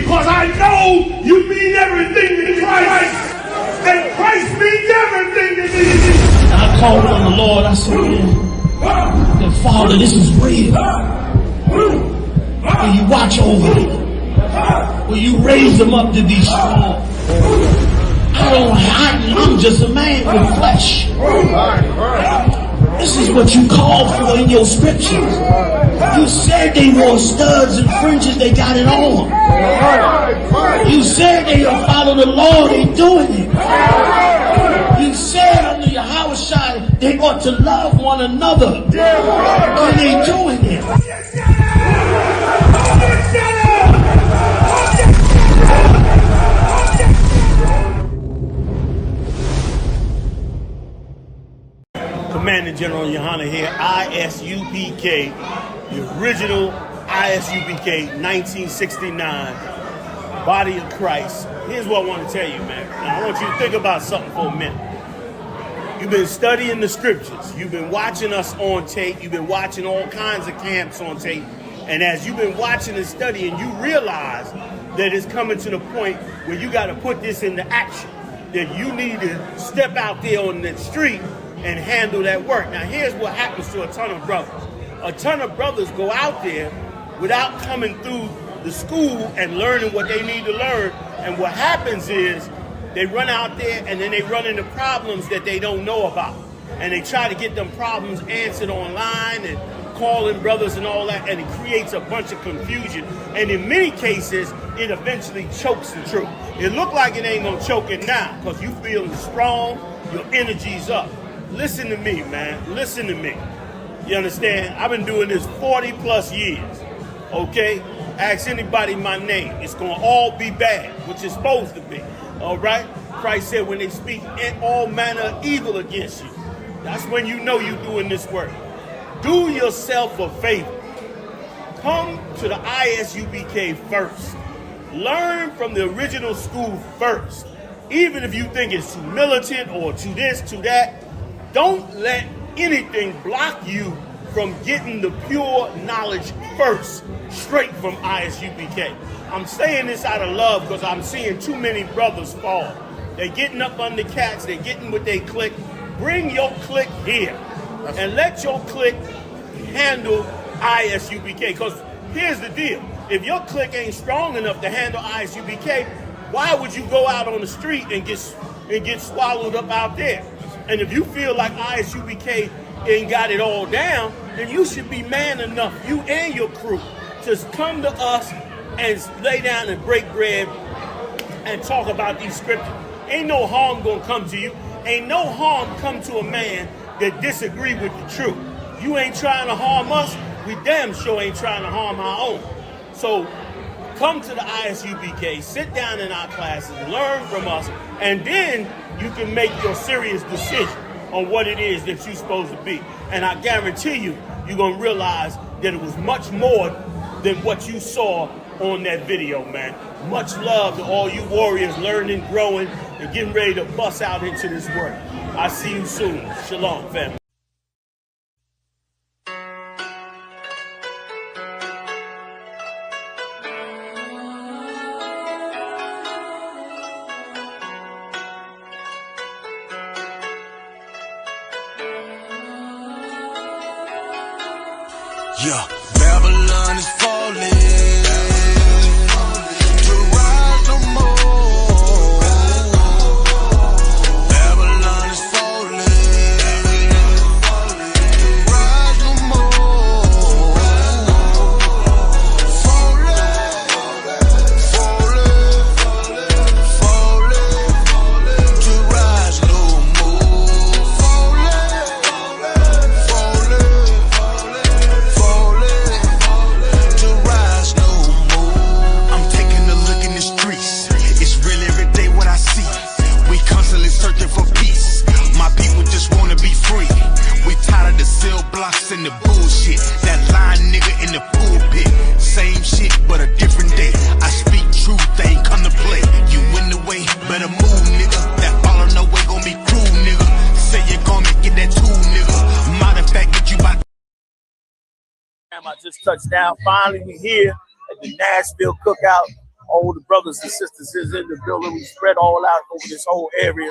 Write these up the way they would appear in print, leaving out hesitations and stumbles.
because I know you mean everything to Christ. That Christ means everything to me. And I called on the Lord. I said, man, that Father, this is real. Will you watch over me? Will you raise them up to be strong? I'm just a man with flesh. This is what you called for in your scriptures. You said they wore studs and fringes, they got it on. You said they will follow the law, they doing it. You said under YAHANNA they ought to love one another, and they doing it. Commanding General YAHANNA here, I.S.U.P.K, the original I.S.U.P.K, 1969, body of Christ. Here's what I want to tell you, man. Now, I want you to think about something for a minute. You've been studying the scriptures. You've been watching us on tape. You've been watching all kinds of camps on tape. And as you've been watching and studying, you realize that it's coming to the point where you got to put this into action. That you need to step out there on the street and handle that work. Now, here's what happens to a ton of brothers. A ton of brothers go out there without coming through the school and learning what they need to learn. And what happens is they run out there and then they run into problems that they don't know about. And they try to get them problems answered online and calling brothers and all that, and it creates a bunch of confusion. And in many cases, it eventually chokes the truth. It look like it ain't gonna choke it now because you feeling strong, your energy's up. Listen to me, man. Listen to me. You understand? I've been doing this 40 plus years. Okay? Ask anybody my name. It's going to all be bad, which it's supposed to be. All right? Christ said when they speak all manner of evil against you, that's when you know you're doing this work. Do yourself a favor. Come to the I.S.U.P.K first. Learn from the original school first. Even if you think it's too militant or too this, too that, don't let anything block you from getting the pure knowledge first, straight from I.S.U.P.K. I'm saying this out of love because I'm seeing too many brothers fall. They're getting up under cats, they're getting with their clique. Bring your clique here and let your clique handle I.S.U.P.K. Because here's the deal. If your clique ain't strong enough to handle I.S.U.P.K, why would you go out on the street and get swallowed up out there? And if you feel like I.S.U.P.K ain't got it all down, then you should be man enough, you and your crew, to come to us and lay down and break bread and talk about these scriptures. Ain't no harm gonna come to you. Ain't no harm come to a man that disagree with the truth. You ain't trying to harm us, we damn sure ain't trying to harm our own. So come to the I.S.U.P.K, sit down in our classes, learn from us, and then you can make your serious decision on what it is that you're supposed to be. And I guarantee you, you're gonna realize that it was much more than what you saw on that video, man. Much love to all you warriors learning, growing, and getting ready to bust out into this work. I'll see you soon. Shalom, family. Yeah, Babylon is falling. To rise no more. Babylon is falling. To rise no more. Falling. To rise no more. To rise no more. I'm taking a look in the streets. It's real every day what I see. We constantly searching for peace. My people just wanna be free. We tired of the cell blocks and the bullshit. That lying nigga in the pulpit. Same shit but a different day. I speak truth, they ain't come to play. You in the way, better move, nigga. That follow no way gon' be cruel, nigga. Say you gonna get that tool, nigga. Matter of fact, get you by. I just touched down. Finally, we here at the Nashville Cookout. All the brothers and sisters is in the building. We spread all out over this whole area.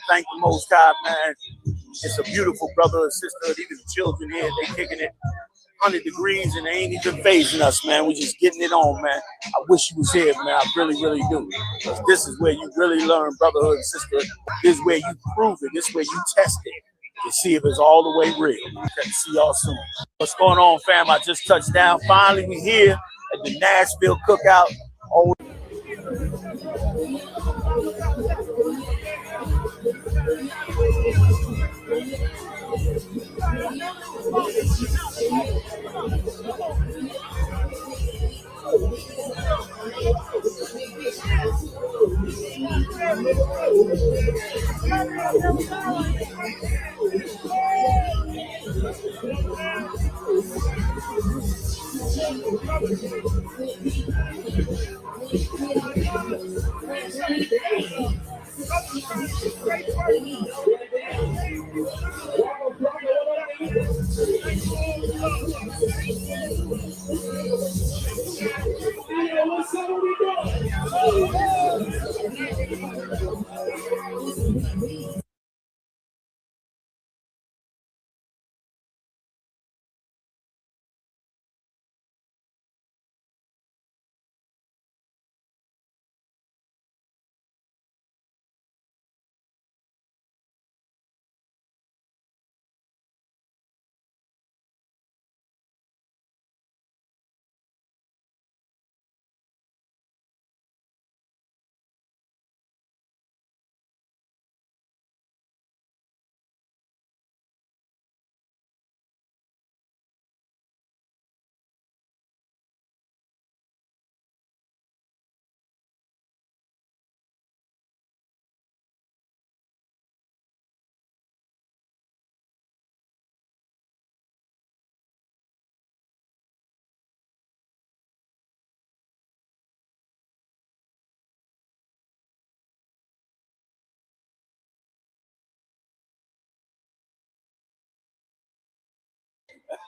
Thank the Most High, man. It's a beautiful brother and sister. Even the children here, they kicking it 100 degrees and they ain't even phasing us, man. We just getting it on, man. I wish you was here, man. I really, really do. Because this is where you really learn brotherhood and sisterhood. This is where you prove it. This is where you test it to see if it's all the way real. See y'all soon. What's going on, fam? I just touched down. Finally, we here at the Nashville Cookout. Oh,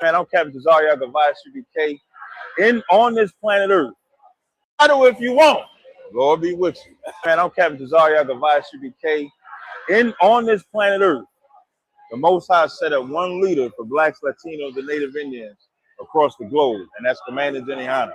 Man, I'm Captain Cesario of I.S.U.P.K. on this planet Earth. Battle if you want. Lord be with you. Man, I'm Captain Cesario of I.S.U.P.K. on this planet Earth. The Most High set up one leader for blacks, Latinos, and Native Indians across the globe, and that's Commander YAHANNA.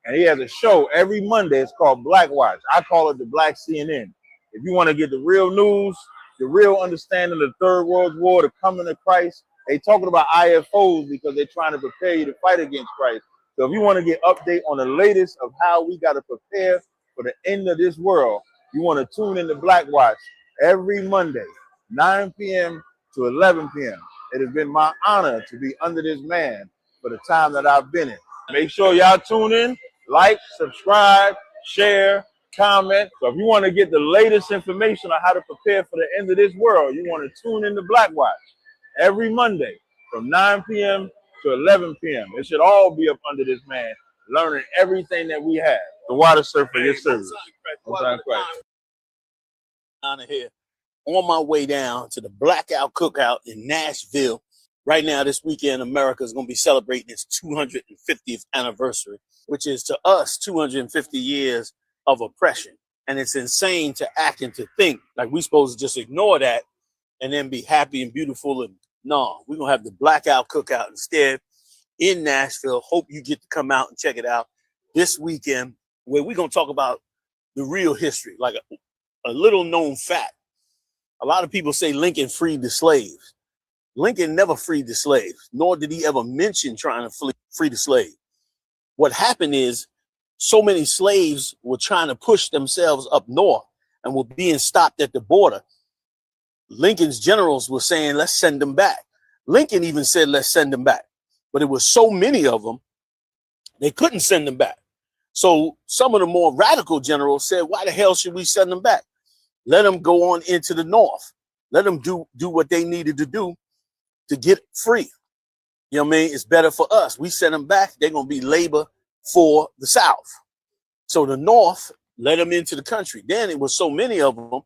And he has a show every Monday. It's called Blackwatch. I call it the Black CNN. If you want to get the real news, the real understanding of the Third World War, the coming of Christ, they talking about IFOs because they're trying to prepare you to fight against Christ. So if you want to get update on the latest of how we got to prepare for the end of this world, you want to tune in to Blackwatch every Monday, 9 p.m. to 11 p.m. It has been my honor to be under this man for the time that I've been in. Make sure y'all tune in, like, subscribe, share, comment. So if you want to get the latest information on how to prepare for the end of this world, you want to tune in to Blackwatch every Monday from 9 p.m. to 11 p.m. It should all be up under this man, learning everything that we have. The water surfer, your service. Honor here. On my way down to the Blackout Cookout in Nashville. Right now, this weekend, America is going to be celebrating its 250th anniversary, which is to us 250 years of oppression. And it's insane to act and to think like we're supposed to just ignore that and then be happy and beautiful. And no, we're going to have the Blackout Cookout instead in Nashville. Hope you get to come out and check it out this weekend, where we're going to talk about the real history, like a little known fact. A lot of people say Lincoln freed the slaves. Lincoln never freed the slaves, nor did he ever mention trying to free the slave. What happened is so many slaves were trying to push themselves up north and were being stopped at the border. Lincoln's generals were saying, let's send them back. Lincoln even said, let's send them back. But it was so many of them, they couldn't send them back. So some of the more radical generals said, why the hell should we send them back? Let them go on into the north. Let them do what they needed to do to get free. You know what I mean? It's better for us. We send them back, they're going to be labor for the South. So the North let them into the country. Then it was so many of them,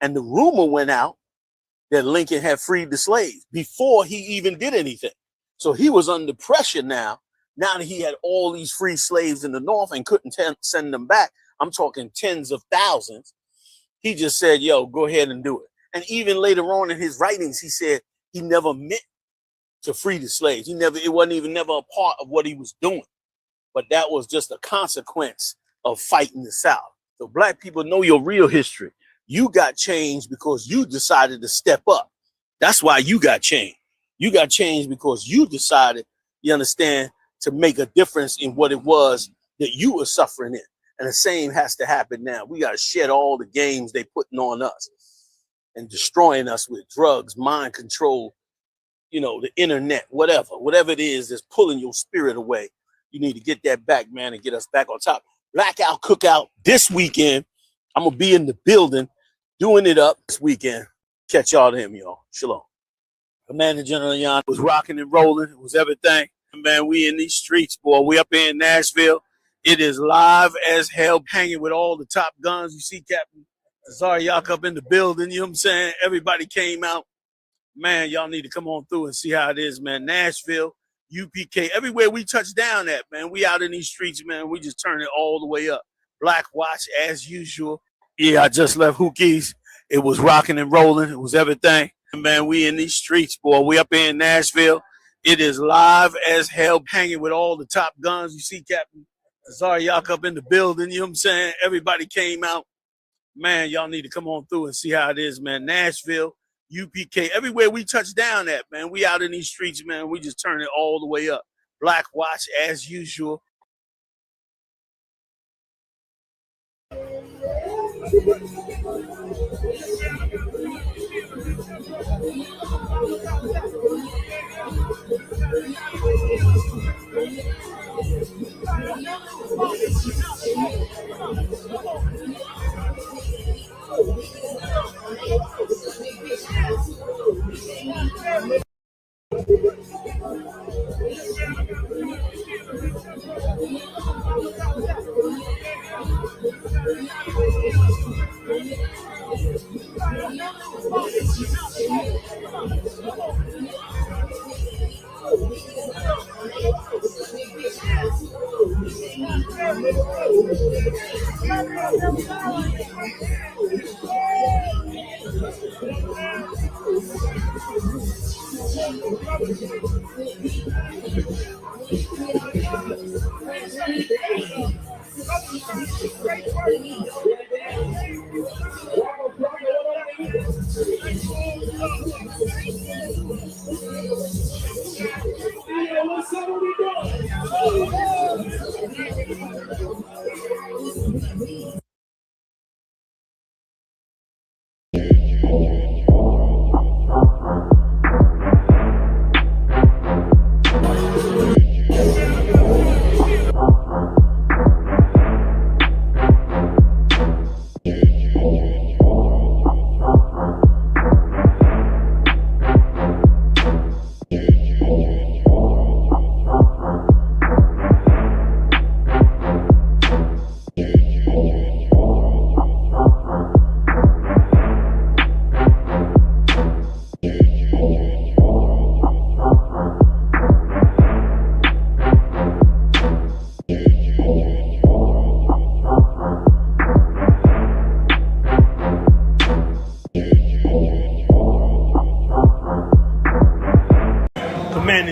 and the rumor went out that Lincoln had freed the slaves before he even did anything. So he was under pressure now that he had all these free slaves in the North and couldn't send them back. I'm talking tens of thousands. He just said, yo, go ahead and do it. And even later on in his writings, he said he never meant to free the slaves. It wasn't even never a part of what he was doing. But that was just a consequence of fighting the South. So black people, know your real history. You got changed because you decided to step up. That's why you got changed. You got changed because you decided, you understand, to make a difference in what it was that you were suffering in. And the same has to happen now. We got to shed all the games they putting on us and destroying us with drugs, mind control, you know, the internet, whatever it is that's pulling your spirit away. You need to get that back, man, and get us back on top. Blackout Cookout this weekend. I'm going to be in the building doing it up this weekend. Catch y'all to him, y'all. Shalom. Commander General YAHANNA was rocking and rolling. It was everything. Man, we in these streets, boy. We up here in Nashville. It is live as hell, hanging with all the top guns. You see Captain Zaryak up in the building. You know what I'm saying? Everybody came out. Man, y'all need to come on through and see how it is, man. Nashville, UPK, everywhere we touch down at, man. We out in these streets, man. We just turn it all the way up. Blackwatch, as usual. Yeah, I just left Hookie's. It was rocking and rolling. It was everything. Man, we in these streets, boy. We up here in Nashville. It is live as hell, hanging with all the top guns. You see Captain Zaryak up in the building. You know what I'm saying? Everybody came out. Man, y'all need to come on through and see how it is, man. Nashville, UPK, everywhere we touch down at, man. We out in these streets, man. We just turn it all the way up. Blackwatch, as usual.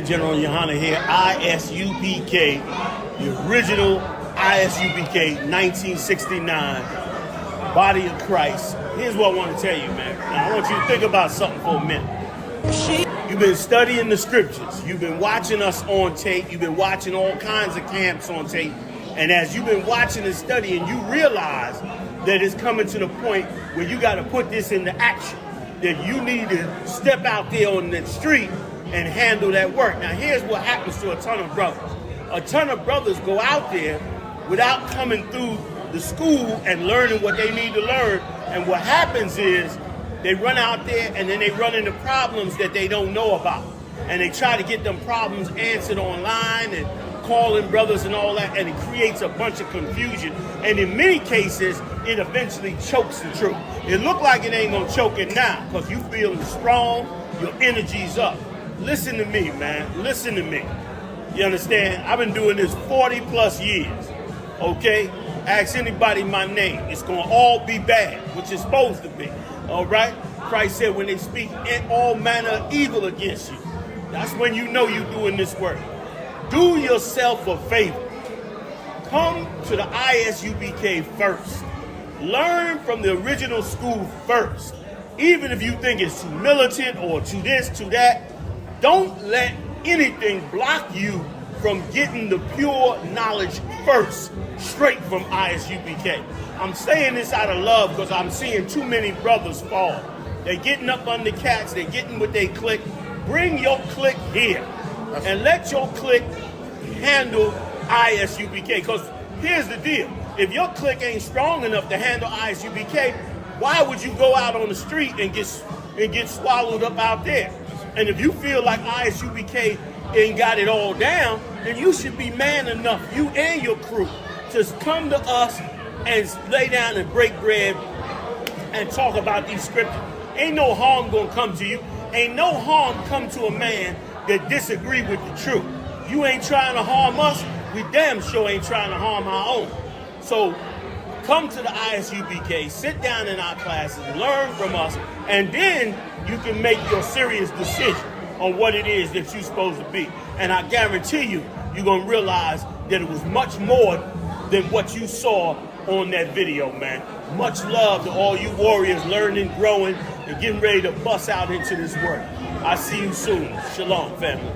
General YAHANNA here, I.S.U.P.K, the original I.S.U.P.K, 1969, body of Christ. Here's what I want to tell you, man. Now, I want you to think about something for a minute. You've been studying the scriptures. You've been watching us on tape. You've been watching all kinds of camps on tape. And as you've been watching and studying, you realize that it's coming to the point where you got to put this into action, that you need to step out there on the street and handle that work. Now, here's what happens to a ton of brothers. A ton of brothers go out there without coming through the school and learning what they need to learn. And what happens is they run out there and then they run into problems that they don't know about. And they try to get them problems answered online and calling brothers and all that, and it creates a bunch of confusion. And in many cases, it eventually chokes the truth. It look like it ain't gonna choke it now because you feeling strong, your energy's up. Listen to me, man. Listen to me. You understand? I've been doing this 40 plus years. Okay? Ask anybody my name. It's going to all be bad, which it's supposed to be. All right? Christ said when they speak in all manner of evil against you, that's when you know you're doing this work. Do yourself a favor. Come to the ISUPK first. Learn from the original school first. Even if you think it's too militant or too this, too that, don't let anything block you from getting the pure knowledge first, straight from ISUPK. I'm saying this out of love because I'm seeing too many brothers fall. They're getting up under cats, they're getting with their clique. Bring your clique here and let your clique handle ISUPK. Because here's the deal. If your clique ain't strong enough to handle ISUPK, why would you go out on the street and get swallowed up out there? And if you feel like ISUPK ain't got it all down, then you should be man enough, you and your crew, to come to us and lay down and break bread and talk about these scriptures. Ain't no harm gonna come to you. Ain't no harm come to a man that disagree with the truth. You ain't trying to harm us, we damn sure ain't trying to harm our own. So come to the ISUPK, sit down in our classes, learn from us, and then you can make your serious decision on what it is that you're supposed to be. And I guarantee you, you're going to realize that it was much more than what you saw on that video, man. Much love to all you warriors learning, growing, and getting ready to bust out into this work. I'll see you soon. Shalom, family.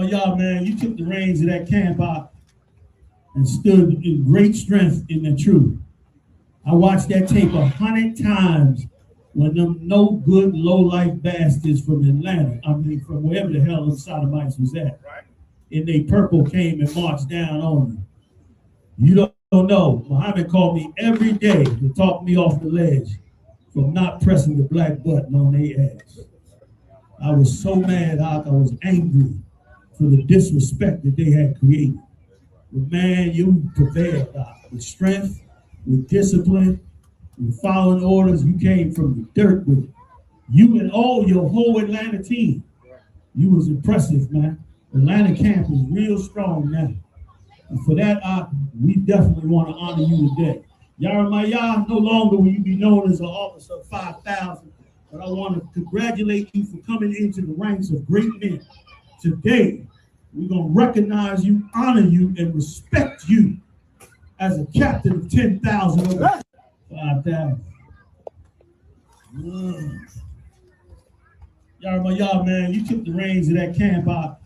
Y'all, man, you took the reins of that camp out and stood in great strength in the truth. I watched that tape 100 times when them no good, low-life bastards from Atlanta, from wherever the hell them sodomites was at, and they purple came and marched down on you. You don't know. Muhammad called me every day to talk me off the ledge from not pressing the black button on their ass. I was so mad, I was angry for the disrespect that they had created. But man, you prevailed, with strength, with discipline, with following orders. You came from the dirt with it. You and all your whole Atlanta team. You was impressive, man. Atlanta camp is real strong now. And for that, we definitely want to honor you today. Yaharanna, no longer will you be known as an officer of 5,000, but I want to congratulate you for coming into the ranks of great men. Today, we're going to recognize you, honor you, and respect you as a captain of 10,000 over 5,000. Yaharanna, man, you took the reins of that camp out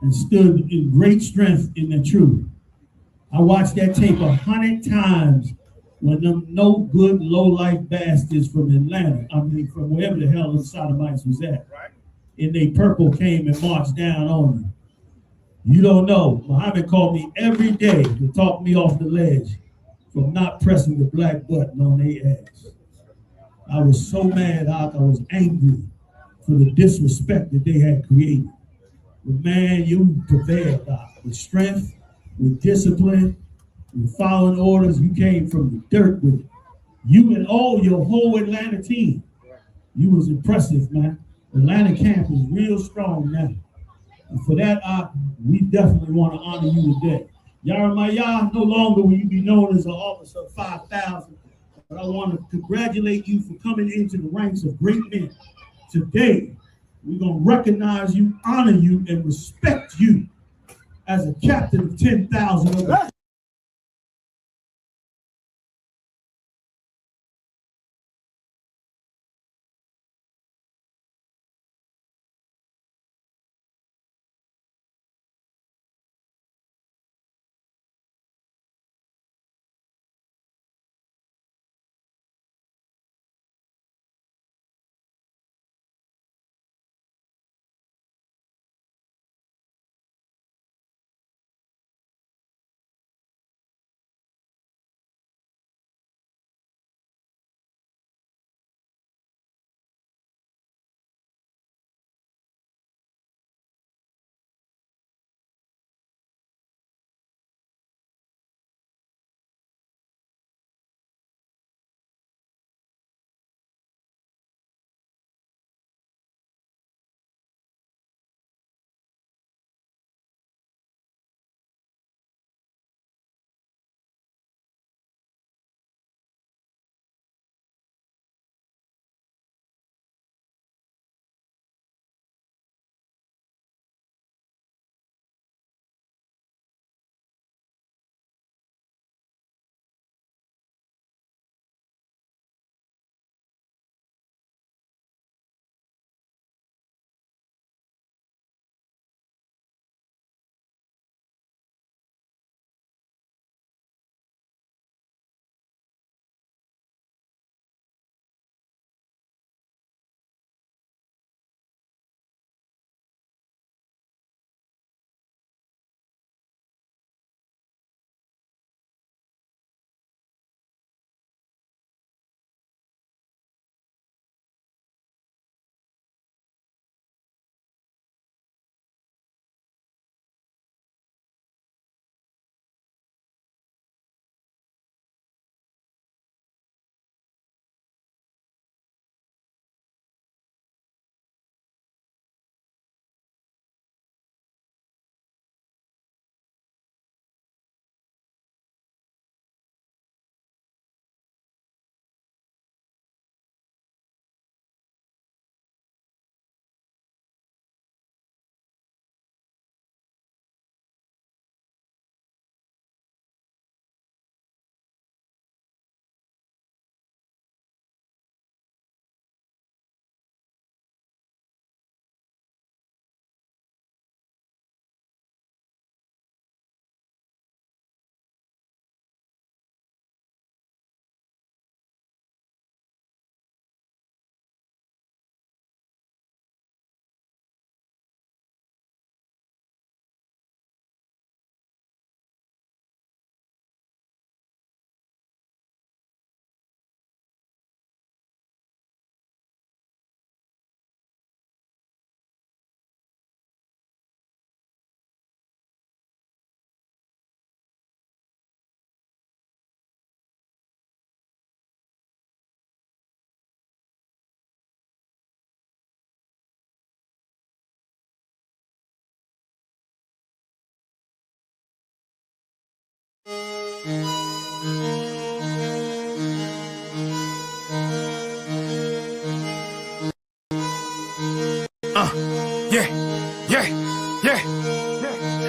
and stood in great strength in the truth. I watched that tape 100 times when them no good, low-life bastards from Atlanta, from wherever the hell them sodomites was at, and they purple came and marched down on You don't know. Muhammad called me every day to talk me off the ledge from not pressing the black button on their ass. I was so mad, I was angry for the disrespect that they had created. But man, you prevailed, Doc, with strength, with discipline, with following orders. You came from the dirt with it. You and all your whole Atlanta team. You was impressive, man. Atlanta camp is real strong now. And for that, we definitely want to honor you today. Yaremaya, no longer will you be known as an officer of 5,000, but I want to congratulate you for coming into the ranks of great men. Today, we're going to recognize you, honor you, and respect you as a captain of 10,000.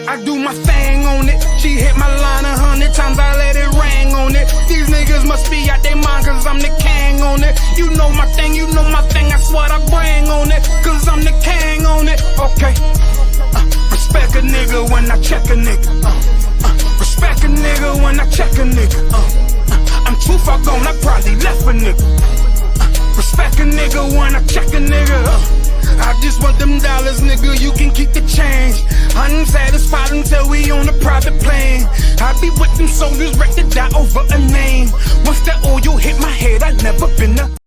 I do my thing on it. She hit my line 100 times, I let it ring on it. These niggas must be out their mind, cause I'm the king on it. You know my thing, that's what I bring on it. Cause I'm the king on it. Okay. Respect a nigga when I check a nigga. Respect a nigga when I check a nigga. I'm too far gone, I probably left a nigga. Respect a nigga when I check a nigga. I just want them dollars, nigga, you can keep the change. Unsatisfied until we on a private plane. I be with them soldiers ready to die over a name. Once that oil hit my head, I never been a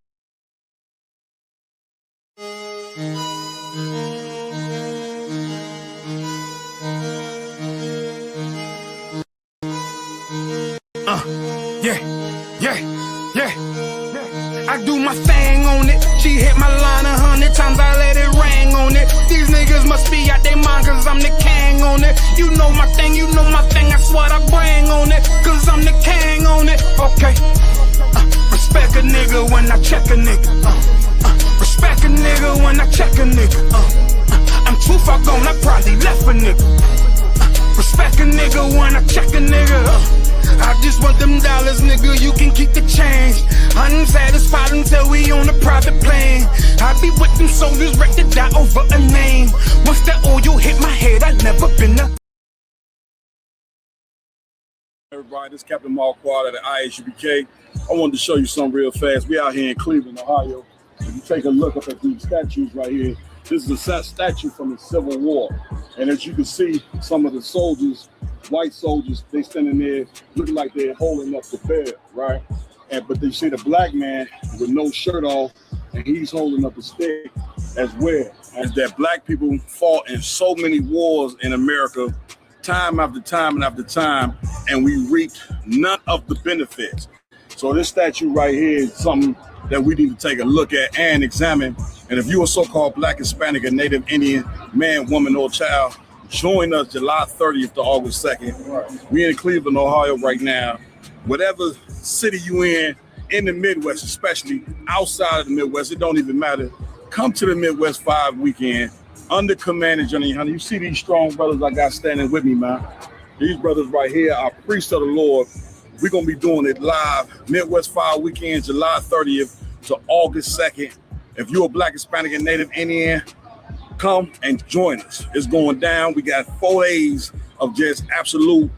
I do my thing on it. She hit my line 100 times, I let it ring on it. These niggas must be out their mind, cause I'm the king on it. You know my thing, that's what I bring on it. Cause I'm the king on it. Okay. Respect a nigga when I check a nigga. Respect a nigga when I check a nigga. I'm too far gone, I probably left a nigga. Respect a nigga when I check a nigga. I just want them dollars, nigga, you can keep the change. Unsatisfied until we on a private plane. I be with them soldiers ready to die over a name. Once that oil hit my head, I never been a... Everybody, this is Captain Marquardt at the I.S.U.P.K. I wanted to show you something real fast. We out here in Cleveland, Ohio. If you take a look up at these statues right here, this is a statue from the Civil War. And as you can see, some of the soldiers, white soldiers, they standing there looking like they're holding up the bed, right? But you see the black man with no shirt off, and he's holding up a stick as well. As that black people fought in so many wars in America, time after time and after time, and we reaped none of the benefits. So this statue right here is something that we need to take a look at and examine. And if you're a so-called Black, Hispanic, and Native Indian man, woman, or child, join us July 30th to August 2nd. We're in Cleveland, Ohio right now. Whatever city you in the Midwest, especially outside of the Midwest, it don't even matter. Come to the Midwest 5 weekend under command of Johnny YAHANNA. You see these strong brothers I got standing with me, man. These brothers right here are priests of the Lord. We're going to be doing it live Midwest 5 weekend, July 30th to August 2nd. If you're a Black, Hispanic, and Native Indian, come and join us. It's going down. We got 4 days of just absolute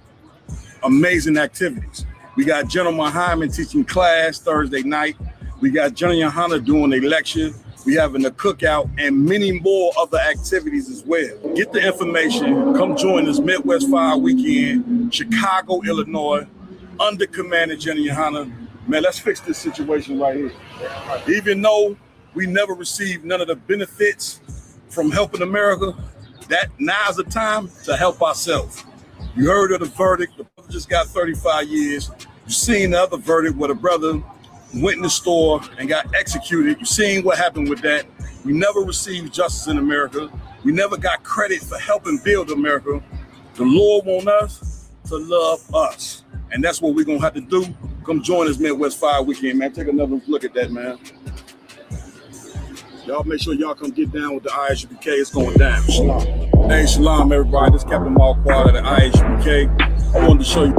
amazing activities. We got General Hyman teaching class Thursday night. We got Johnny YAHANNA doing a lecture. We having a cookout and many more other activities as well. Get the information. Come join us Midwest 5 weekend, Chicago, Illinois, under command of Johnny YAHANNA. Man, let's fix this situation right here. Even though we never received none of the benefits from helping America, that now's the time to help ourselves. You heard of the verdict. The brother just got 35 years. You seen the other verdict where the brother went in the store and got executed. You seen what happened with that. We never received justice in America. We never got credit for helping build America. The Lord wants us to love us. And that's what we're going to have to do. Come join us Midwest 5 weekend, man. Take another look at that, man. Y'all make sure y'all come get down with the I.S.U.P.K. It's going down. Shalom. Hey, shalom, everybody. This is Captain Marquardt at the I.S.U.P.K. I wanted to show you.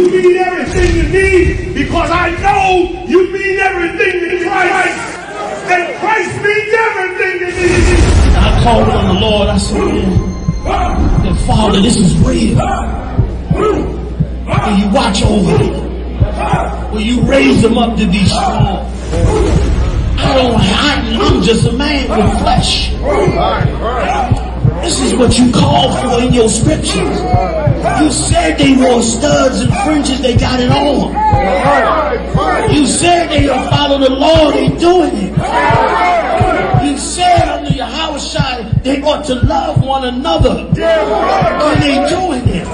You mean everything to me because I know you mean everything to Christ. That Christ means everything to me. I called on the Lord. I said, that Father, this is real. Will you watch over me? Will you raise them up to be strong? I'm just a man with flesh. This is what you called for in your scriptures. You said they wore studs and fringes, they got it on. You said they don't follow the law, they doing it. You said under YAHANNA they ought to love one another, and they doing it.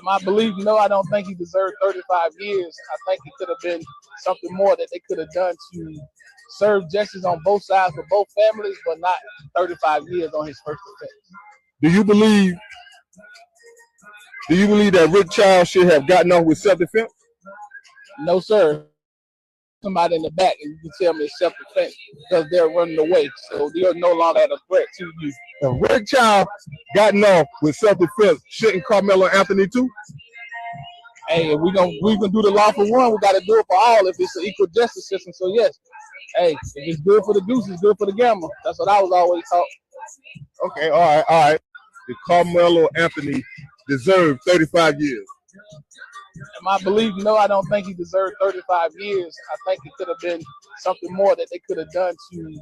My belief, no, I don't think he deserved 35 years. I think it could have been something more that they could have done to serve justice on both sides for both families, but not 35 years on his first offense. Do you believe that Rick Child should have gotten off with self-defense? No, sir. Somebody in the back, and you can tell me it's self-defense because they're running away, so they're no longer a threat to you. If Rick Child gotten off with self-defense, shouldn't Carmelo Anthony too? Hey, if we gonna do the law for one, we got to do it for all if it's an equal justice system. So yes, hey, if it's good for the goose, it's good for the gander. That's what I was always taught. Okay, all right. Did Carmelo Anthony deserve 35 years? In my belief, no, I don't think he deserved 35 years. I think it could have been something more that they could have done to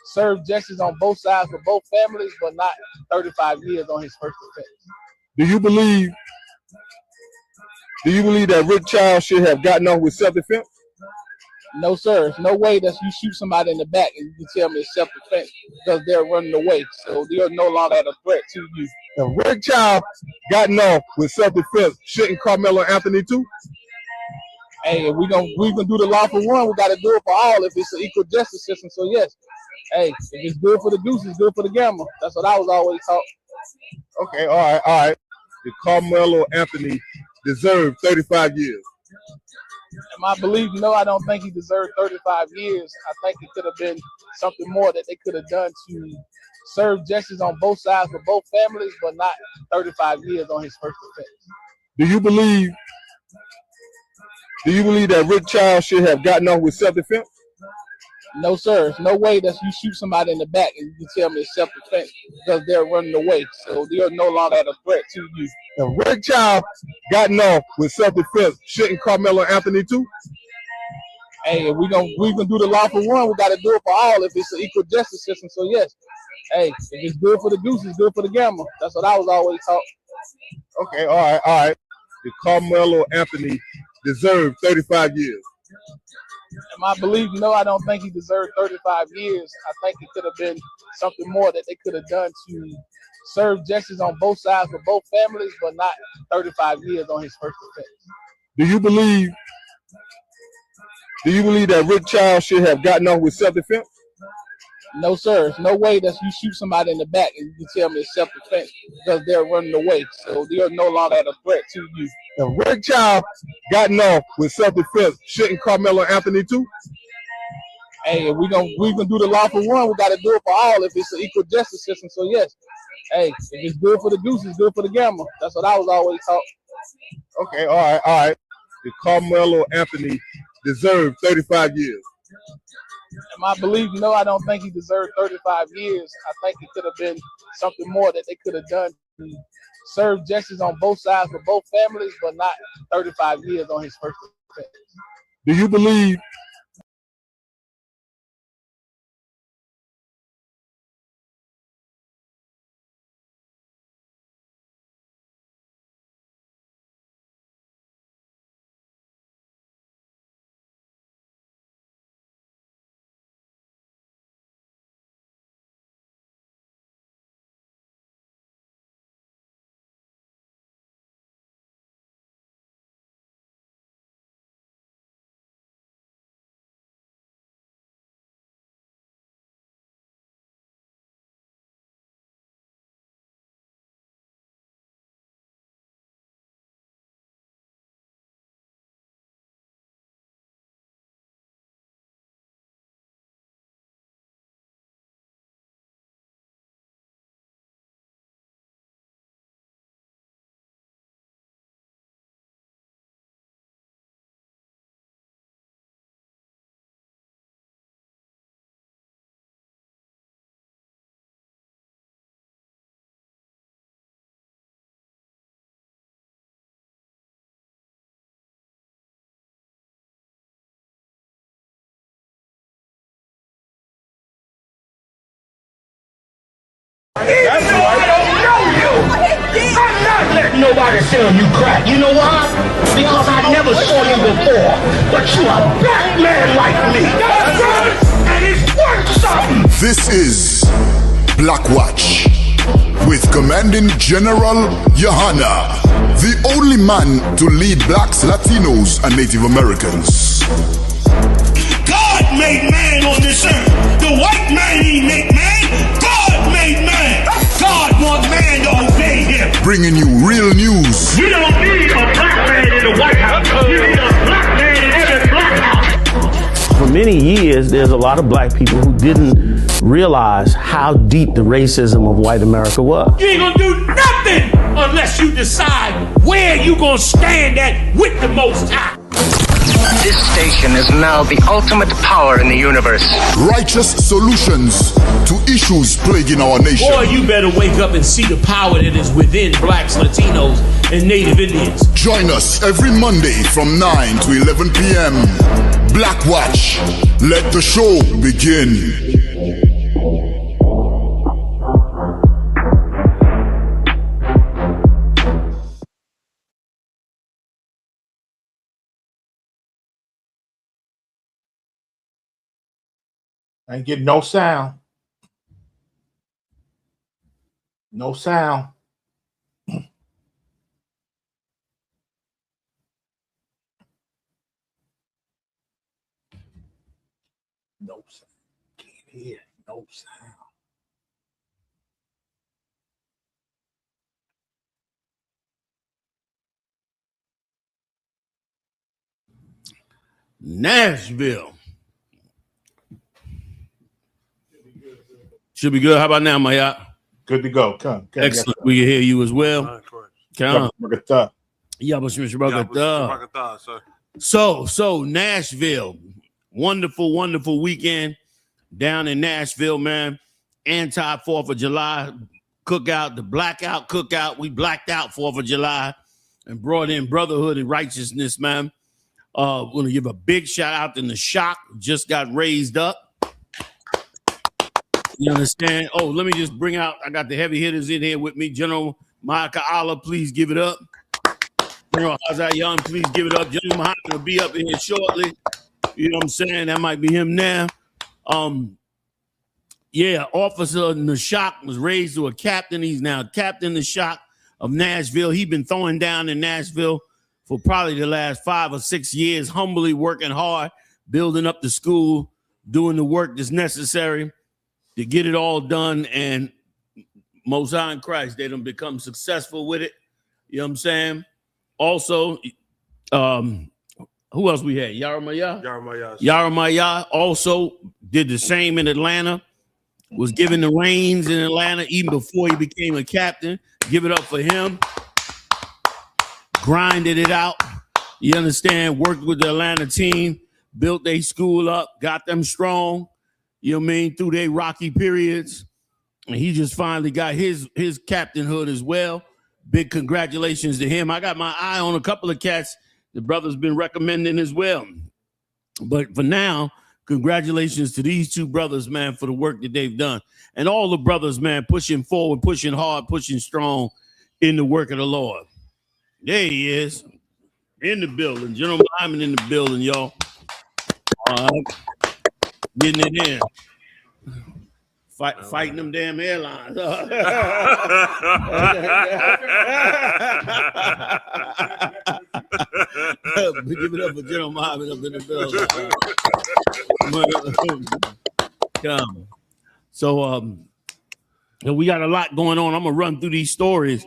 serve justice on both sides for both families, but not 35 years on his first offense. Do you believe that Rick Child should have gotten off with self-defense? No, sir. There's no way that you shoot somebody in the back and you can tell me it's self-defense because they're running away, so they're no longer a threat to you. If Rick Child gotten off with self-defense, shouldn't Carmelo Anthony too? Hey, if we gonna do the law for one, we got to do it for all if it's an equal justice system. So yes, hey, if it's good for the goose, it's good for the gander. That's what I was always taught. Okay, all right. Did Carmelo Anthony deserve 35 years? In my belief, no, I don't think he deserved 35 years. I think it could have been something more that they could have done to serve justice on both sides for both families, but not 35 years on his first offense. Do you believe that Rick Child should have gotten off with self-defense? No, sir. There's no way that you shoot somebody in the back and you can tell me it's self-defense because they're running away, so they're no longer a threat to you. If Rick Child gotten off with self-defense, shouldn't Carmelo Anthony too? Hey, if we gonna do the law for one, we got to do it for all if it's an equal justice system. So yes, hey, if it's good for the goose, it's good for the gander. That's what I was always taught. Okay, all right. Did Carmelo Anthony deserve 35 years? In my belief, no, I don't think he deserved 35 years. I think it could have been something more that they could have done to serve justice on both sides for both families, but not 35 years on his first offense. Do you believe that Rick Child should have gotten off with self-defense? No, sir. There's no way that you shoot somebody in the back and you can tell me it's self-defense because they're running away, so they're no longer a threat to you. If Rick Child gotten off with self-defense, shouldn't Carmelo Anthony too? Hey, if we gonna do the law for one, we got to do it for all if it's an equal justice system. So yes, hey, if it's good for the goose, it's good for the gander. That's what I was always taught. Okay, all right. that Carmelo Anthony deserved 35 years? In my belief, no, I don't think he deserved 35 years. I think it could have been something more that they could have done to serve justice on both sides for both families, but not 35 years on his first offense. Do you believe Even though I don't know you, I'm not letting nobody sell you crack. You know why? Because I never saw you before. But you a black man like me. That's right. And it's worth something. This is Blackwatch with Commanding General YAHANNA, the only man to lead blacks, Latinos, and Native Americans. God made man on this earth. The white man he made man. God made man. God wants man to obey him. Bringing you real news. We don't need a black man in the White House. We need a black man in every black house. For many years, there's a lot of black people who didn't realize how deep the racism of white America was. You ain't gonna do nothing unless you decide where you gonna stand at with the Most High. This station is now the ultimate power in the universe. Righteous solutions to issues plaguing our nation. Boy, you better wake up and see the power that is within blacks, Latinos, and Native Indians. Join us every Monday from 9 to 11 p.m. Blackwatch. Let the show begin. I ain't getting no sound. No sound. No sound. Can't hear. No sound. Nashville. Should be good. How about now, Maya? Good to go. Come. Excellent. We can hear you as well. Come. So Nashville. Wonderful, wonderful weekend down in Nashville, man. Anti-4th of July cookout, the blackout cookout. We blacked out 4th of July and brought in brotherhood and righteousness, man. We're going to give a big shout out to the SHALAM. Just got raised up. You understand? Oh, let me just bring out, I got the heavy hitters in here with me. General Micah Allah, please give it up. General Hazai Young, please give it up. General Muhammad will be up in here shortly. You know what I'm saying? That might be him now. Yeah, Officer Nashak was raised to a captain. He's now Captain Nashak of Nashville. He's been throwing down in Nashville for probably the last 5 or 6 years, humbly working hard, building up the school, doing the work that's necessary to get it all done. And Most High in Christ, they done become successful with it. You know what I'm saying? Also, who else we had? Yaramaya also did the same in Atlanta, was given the reins in Atlanta even before he became a captain. Give it up for him. Grinded it out. You understand? Worked with the Atlanta team, built their school up, got them strong, you know what I mean, through their rocky periods. And he just finally got his captainhood as well. Big congratulations to him. I got my eye on a couple of cats the brother's been recommending as well. But for now, congratulations to these two brothers, man, for the work that they've done. And all the brothers, man, pushing forward, pushing hard, pushing strong in the work of the Lord. There he is. In the building. General Lyman in the building, y'all. All right. Getting it in. Fighting them damn airlines. Give it up for General Lyman up in the building. So we got a lot going on. I'm gonna run through these stories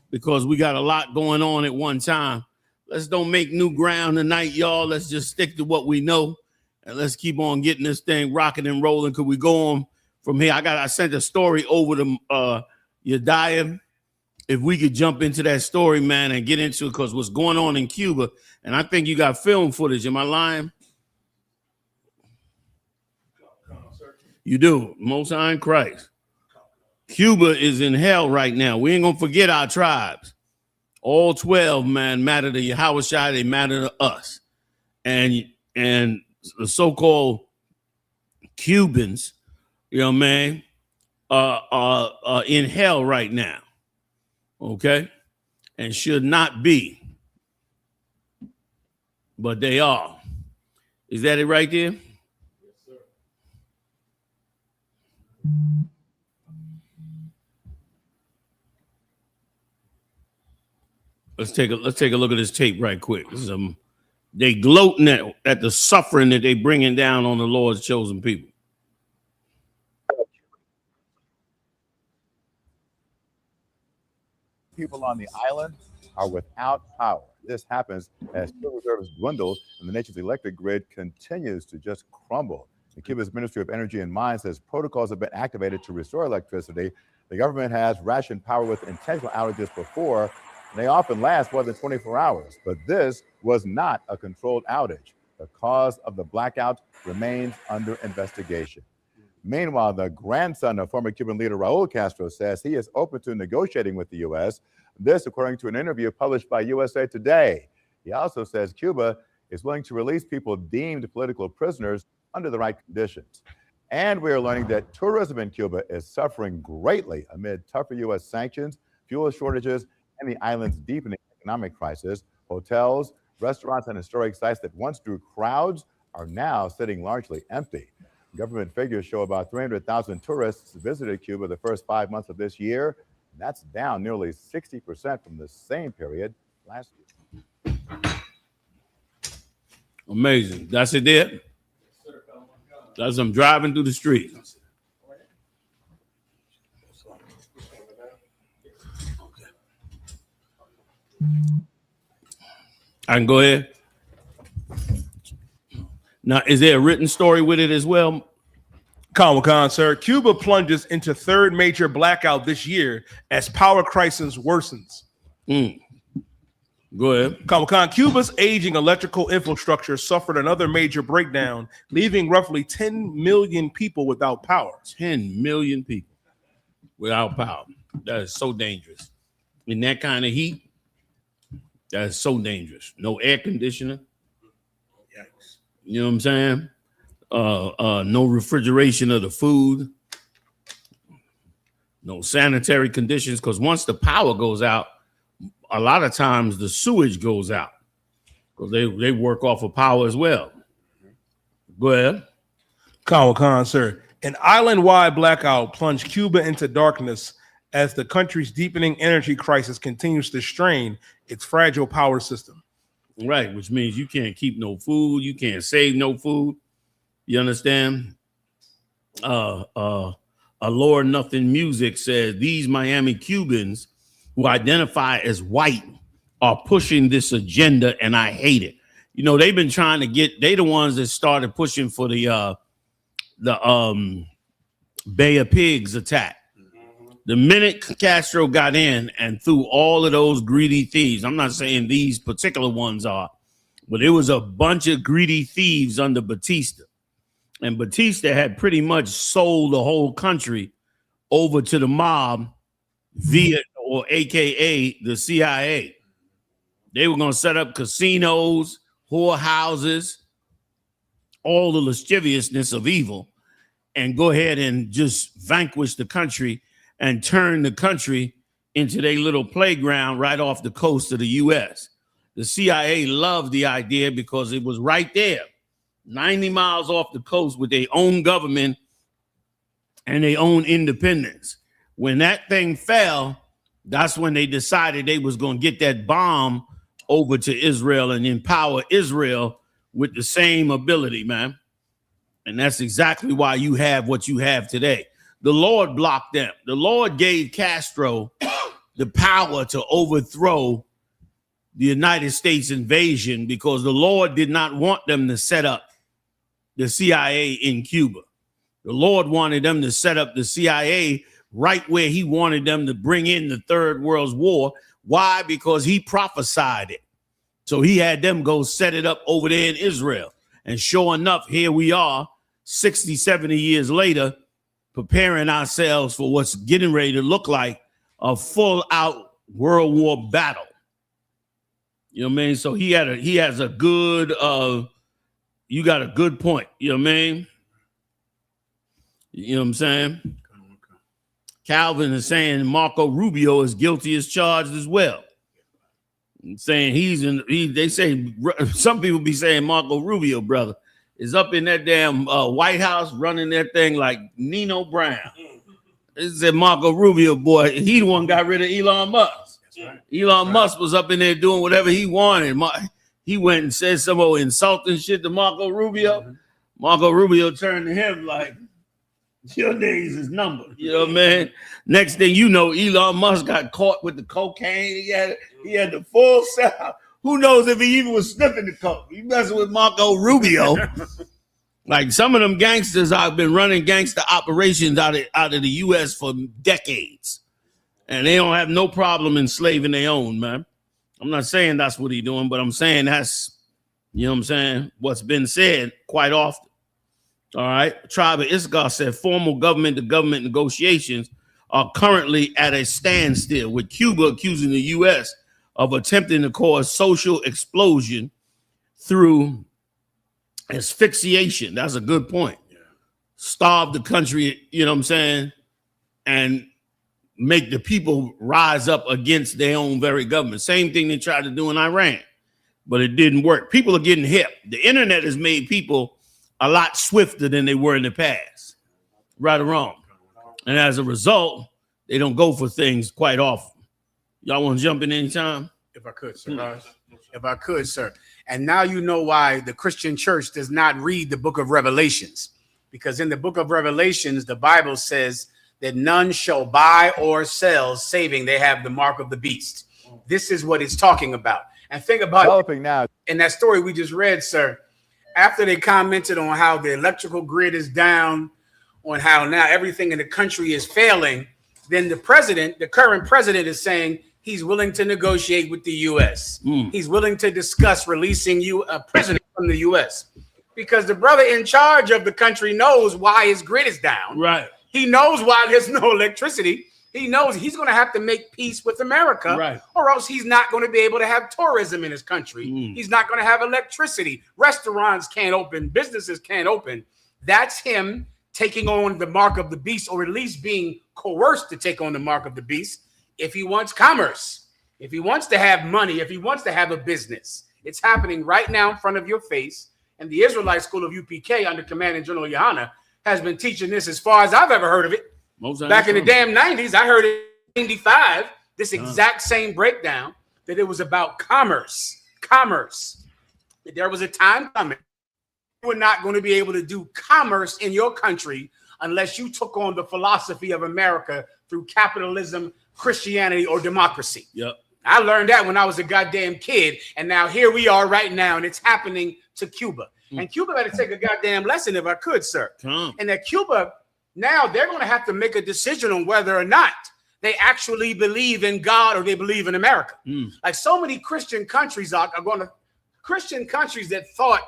because we got a lot going on at one time. Let's don't make new ground tonight, y'all. Let's just stick to what we know, and let's keep on getting this thing rocking and rolling. Could we go on from here? I sent a story over to Yadiah. If we could jump into that story, man, and get into it, because what's going on in Cuba, and I think you got film footage. Am I lying? You do. Most High in Christ. Cuba is in hell right now. We ain't gonna forget our tribes. All 12, man, matter to Yahawashi, they matter to us. And the so-called Cubans, you know what I mean, are in hell right now. Okay? And should not be. But they are. Is that it right there? Yes, sir. Let's take a look at this tape right quick. This is they gloating at the suffering that they bringing down on the Lord's chosen people. People on the island are without power. This happens as fuel reserves dwindle and the nation's electric grid continues to just crumble. The Cuba's Ministry of Energy and Mines says protocols have been activated to restore electricity. The government has rationed power with intentional outages before. They often last more than 24 hours, but this was not a controlled outage. The cause of the blackout remains under investigation. Meanwhile, the grandson of former Cuban leader Raul Castro says he is open to negotiating with the U.S., this according to an interview published by USA Today. He also says Cuba is willing to release people deemed political prisoners under the right conditions. And we are learning that tourism in Cuba is suffering greatly amid tougher U.S. sanctions, fuel shortages, and the island's deepening economic crisis. Hotels, restaurants, and historic sites that once drew crowds are now sitting largely empty. Government figures show about 300,000 tourists visited Cuba the first 5 months of this year. That's down nearly 60% from the same period last year. Amazing. That's it there? That's I'm driving through the street. I can go ahead. Now, is there a written story with it as well? Khan, sir. Cuba plunges into third major blackout this year as power crisis worsens. Go ahead. Khan, Cuba's aging electrical infrastructure suffered another major breakdown, leaving roughly 10 million people without power. 10 million people without power. That is so dangerous. In that kind of heat, that is so dangerous. No air conditioner. Yikes. You know what I'm saying? No refrigeration of the food. No sanitary conditions, because once the power goes out, a lot of times the sewage goes out because they work off of power as well. Go ahead. Khan, sir. An island-wide blackout plunged Cuba into darkness as the country's deepening energy crisis continues to strain its fragile power system. Right, which means you can't keep no food, you can't save no food. You understand? Lord Nothing Music says these Miami Cubans who identify as white are pushing this agenda, and I hate it. You know, they've been trying to they the ones that started pushing for the Bay of Pigs attack. The minute Castro got in and threw all of those greedy thieves, I'm not saying these particular ones are, But it was a bunch of greedy thieves under Batista. And Batista had pretty much sold the whole country over to the mob via, or AKA, the CIA. They were going to set up casinos, whorehouses, all the lasciviousness of evil, and go ahead and just vanquish the country and turn the country into their little playground right off the coast of the U.S. The CIA loved the idea because it was right there, 90 miles off the coast with their own government and their own independence. When that thing fell, that's when they decided they was going to get that bomb over to Israel and empower Israel with the same ability, man. And that's exactly why you have what you have today. The Lord blocked them. The Lord gave Castro the power to overthrow the United States invasion because the Lord did not want them to set up the CIA in Cuba. The Lord wanted them to set up the CIA right where he wanted them to bring in the Third World War. Why? Because he prophesied it. So he had them go set it up over there in Israel. And sure enough, here we are 60, 70 years later, preparing ourselves for what's getting ready to look like a full out World War battle. You know what I mean? So he has a good, you got a good point. You know what I mean? You know what I'm saying? Calvin is saying Marco Rubio is guilty as charged as well. Saying they say, some people be saying Marco Rubio, brother, is up in that damn White House running that thing like Nino Brown. They said Marco Rubio, boy, he the one got rid of Elon Musk. Right. Elon Musk was up in there doing whatever he wanted. He went and said some old insulting shit to Marco Rubio. Mm-hmm. Marco Rubio turned to him like, your days is numbered. You know what I mean? Next thing you know, Elon Musk got caught with the cocaine. He had the full set. Who knows if he even was sniffing the coke? You messing with Marco Rubio. Like some of them gangsters have been running gangster operations out of the U.S. for decades. And they don't have no problem enslaving their own, man. I'm not saying that's what he's doing, but I'm saying that's, you know what I'm saying, what's been said quite often. All right. Tribe of Issachar said formal government-to-government negotiations are currently at a standstill, with Cuba accusing the U.S. of attempting to cause social explosion through asphyxiation. That's a good point. Yeah. Starve the country, you know what I'm saying, and make the people rise up against their own very government. Same thing they tried to do in Iran, but it didn't work. People are getting hip. The internet has made people a lot swifter than they were in the past, right or wrong. And as a result, they don't go for things quite often. Y'all want to jump in anytime? If I could, sir. If I could, sir. And now you know why the Christian church does not read the book of Revelations. Because in the book of Revelations, the Bible says that none shall buy or sell, saving they have the mark of the beast. This is what it's talking about. And think about it. Now. In that story we just read, sir, after they commented on how the electrical grid is down, on how now everything in the country is failing, then the current president is saying he's willing to negotiate with the U.S. He's willing to discuss releasing a prisoner from the U.S. because the brother in charge of the country knows why his grid is down. Right. He knows why there's no electricity. He knows he's going to have to make peace with America, right, or else he's not going to be able to have tourism in his country. He's not going to have electricity. Restaurants can't open. Businesses can't open. That's him taking on the mark of the beast, or at least being coerced to take on the mark of the beast if he wants commerce, if he wants to have money, if he wants to have a business. It's happening right now in front of your face. And the Israelite school of UPK under Commanding General YAHANNA has been teaching this as far as I've ever heard of it. Back in the damn 90s, I heard it in 95, this exact same breakdown, that it was about commerce. That there was a time coming you were not going to be able to do commerce in your country unless you took on the philosophy of America through capitalism, Christianity, or democracy. Yep. I learned that when I was a goddamn kid, and now here we are right now, and it's happening to Cuba. And Cuba had to take a goddamn lesson, if I could, sir. And that Cuba, now they're going to have to make a decision on whether or not they actually believe in God or they believe in America. Like so many Christian countries are going to Christian countries that thought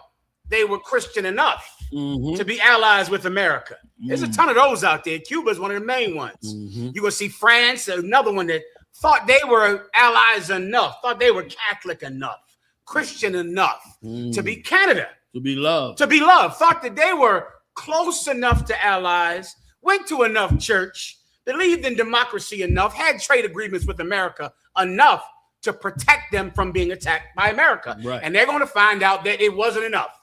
they were Christian enough to be allies with America. There's a ton of those out there. Cuba is one of the main ones. You're going to see France, another one that thought they were allies enough, thought they were Catholic enough, Christian enough to be Canada. To be loved. To be loved. Thought that they were close enough to allies, went to enough church, believed in democracy enough, had trade agreements with America enough to protect them from being attacked by America. Right. And they're going to find out that it wasn't enough.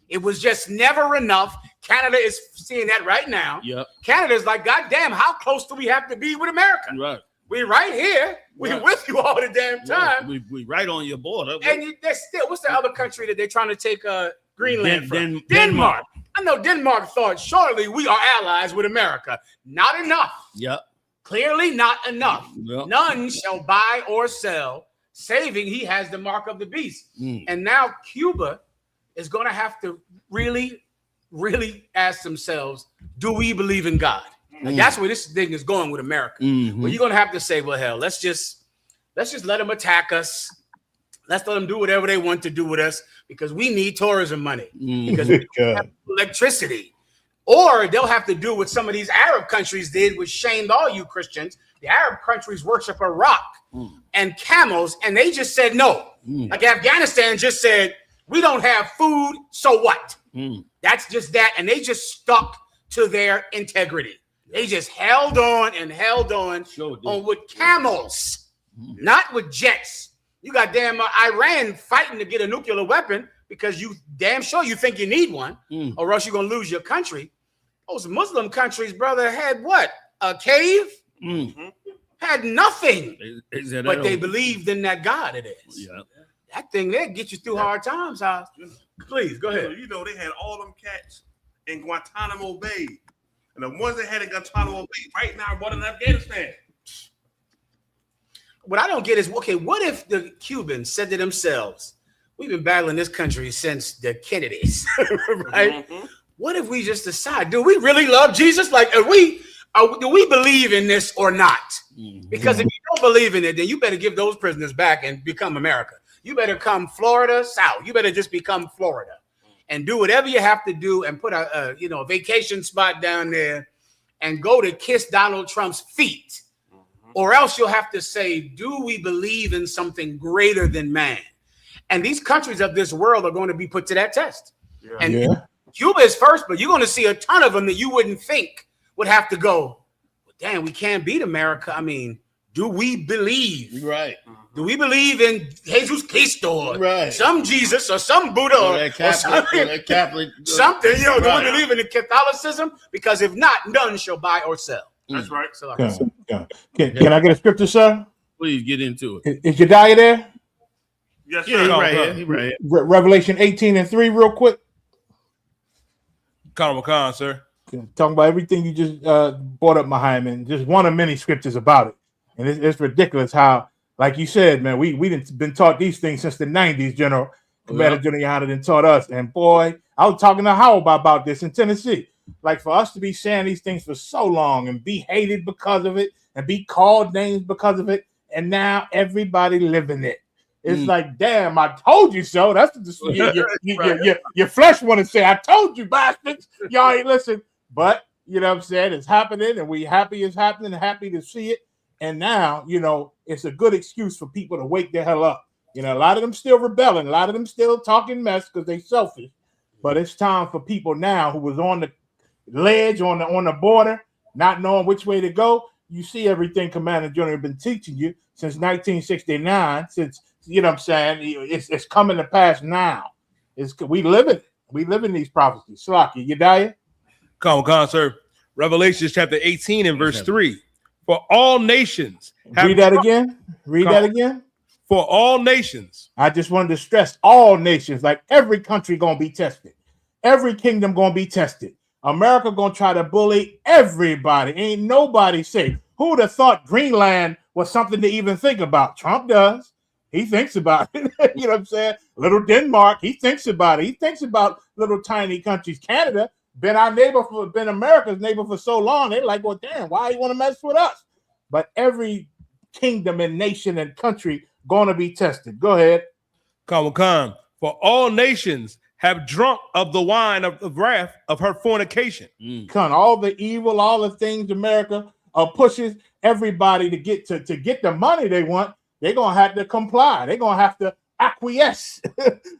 It was just never enough. Canada is seeing that right now. Yep. Canada's like, God damn, how close do we have to be with America? Right. We're right here. We're with you all the damn time. We right on your border. And they're still, what's the other country that they're trying to take Greenland from? Denmark. I know Denmark thought, surely we are allies with America. Not enough. Yep. Clearly not enough. Yep. None shall buy or sell, saving he has the mark of the beast. And now Cuba is going to have to really, really ask themselves, do we believe in God? Like, that's where this thing is going with America. Well, you're going to have to say, well, hell, let's just let them attack us. Let's let them do whatever they want to do with us because we need tourism money because we don't have electricity. Or they'll have to do what some of these Arab countries did, which shamed all you Christians. The Arab countries worship a rock and camels, and they just said no. Like Afghanistan just said, we don't have food, so what? That's just that. And they just stuck to their integrity. They just held on with camels, not with jets. You got damn Iran fighting to get a nuclear weapon because you damn sure you think you need one, or else you're going to lose your country. Those Muslim countries, brother, had what? A cave? Had nothing. But they believed in that God it is. Yeah. That thing there get you through hard times, House. Please, go ahead. You know, they had all them cats in Guantanamo Bay. And the ones that had in Guantanamo Bay right now are in Afghanistan. What I don't get is, okay, what if the Cubans said to themselves, we've been battling this country since the Kennedys, right? What if we just decide, do we really love Jesus? Like, do we believe in this or not? Because if you don't believe in it, then you better give those prisoners back and become America. You better come Florida south. You better just become Florida and do whatever you have to do and put a vacation spot down there and go to kiss Donald Trump's feet. Or else you'll have to say, do we believe in something greater than man? And these countries of this world are going to be put to that test. Cuba is first, but you're going to see a ton of them that you wouldn't think would have to go, well, damn, we can't beat America. I mean, do we believe? Right. Do we believe in Jesus Cristo or some Jesus or some Buddha or Catholic, something? Do we believe in the Catholicism? Because if not, none shall buy or sell. That's right. So Can I get a scripture, sir? Please get into it. Is Jediah there? Yes, sir. Yeah, he right here. Revelation 18:3, real quick. Khan, sir. Talking about everything you just brought up, Muhammad. Just one of many scriptures about it. And it's ridiculous how, like you said, man, we been taught these things since the 90s, General. Commander General YAHANNA done taught us. And boy, I was talking to Howard about this in Tennessee. Like, for us to be saying these things for so long and be hated because of it and be called names because of it, and now everybody living it. It's like, damn, I told you so. That's what your flesh want to say. I told you, bastards. Y'all ain't listen. But, you know what I'm saying? It's happening, and we happy it's happening, happy to see it. And now, it's a good excuse for people to wake the hell up. A lot of them still rebelling. A lot of them still talking mess because they selfish. But it's time for people now who was on the ledge, on the border, not knowing which way to go. You see everything Commander General been teaching you since 1969, since, you know what I'm saying, it's coming to pass now. We live in these prophecies. Slaki, Jediah? Khan, sir. Revelation chapter 18 and verse 3. For all nations. Read that again. For all nations. I just wanted to stress all nations, like every country going to be tested. Every kingdom going to be tested. America going to try to bully everybody. Ain't nobody safe. Who would have thought Greenland was something to even think about? Trump does. He thinks about it. You know what I'm saying? Little Denmark, he thinks about it. He thinks about little tiny countries. Canada, been America's neighbor for so long. They're like, well, damn, why you want to mess with us? But every kingdom and nation and country going to be tested. Go ahead. Khan. For all nations have drunk of the wine of the wrath of her fornication. All the evil, all the things America pushes everybody to get the money they want. They're gonna have to comply. They're gonna have to acquiesce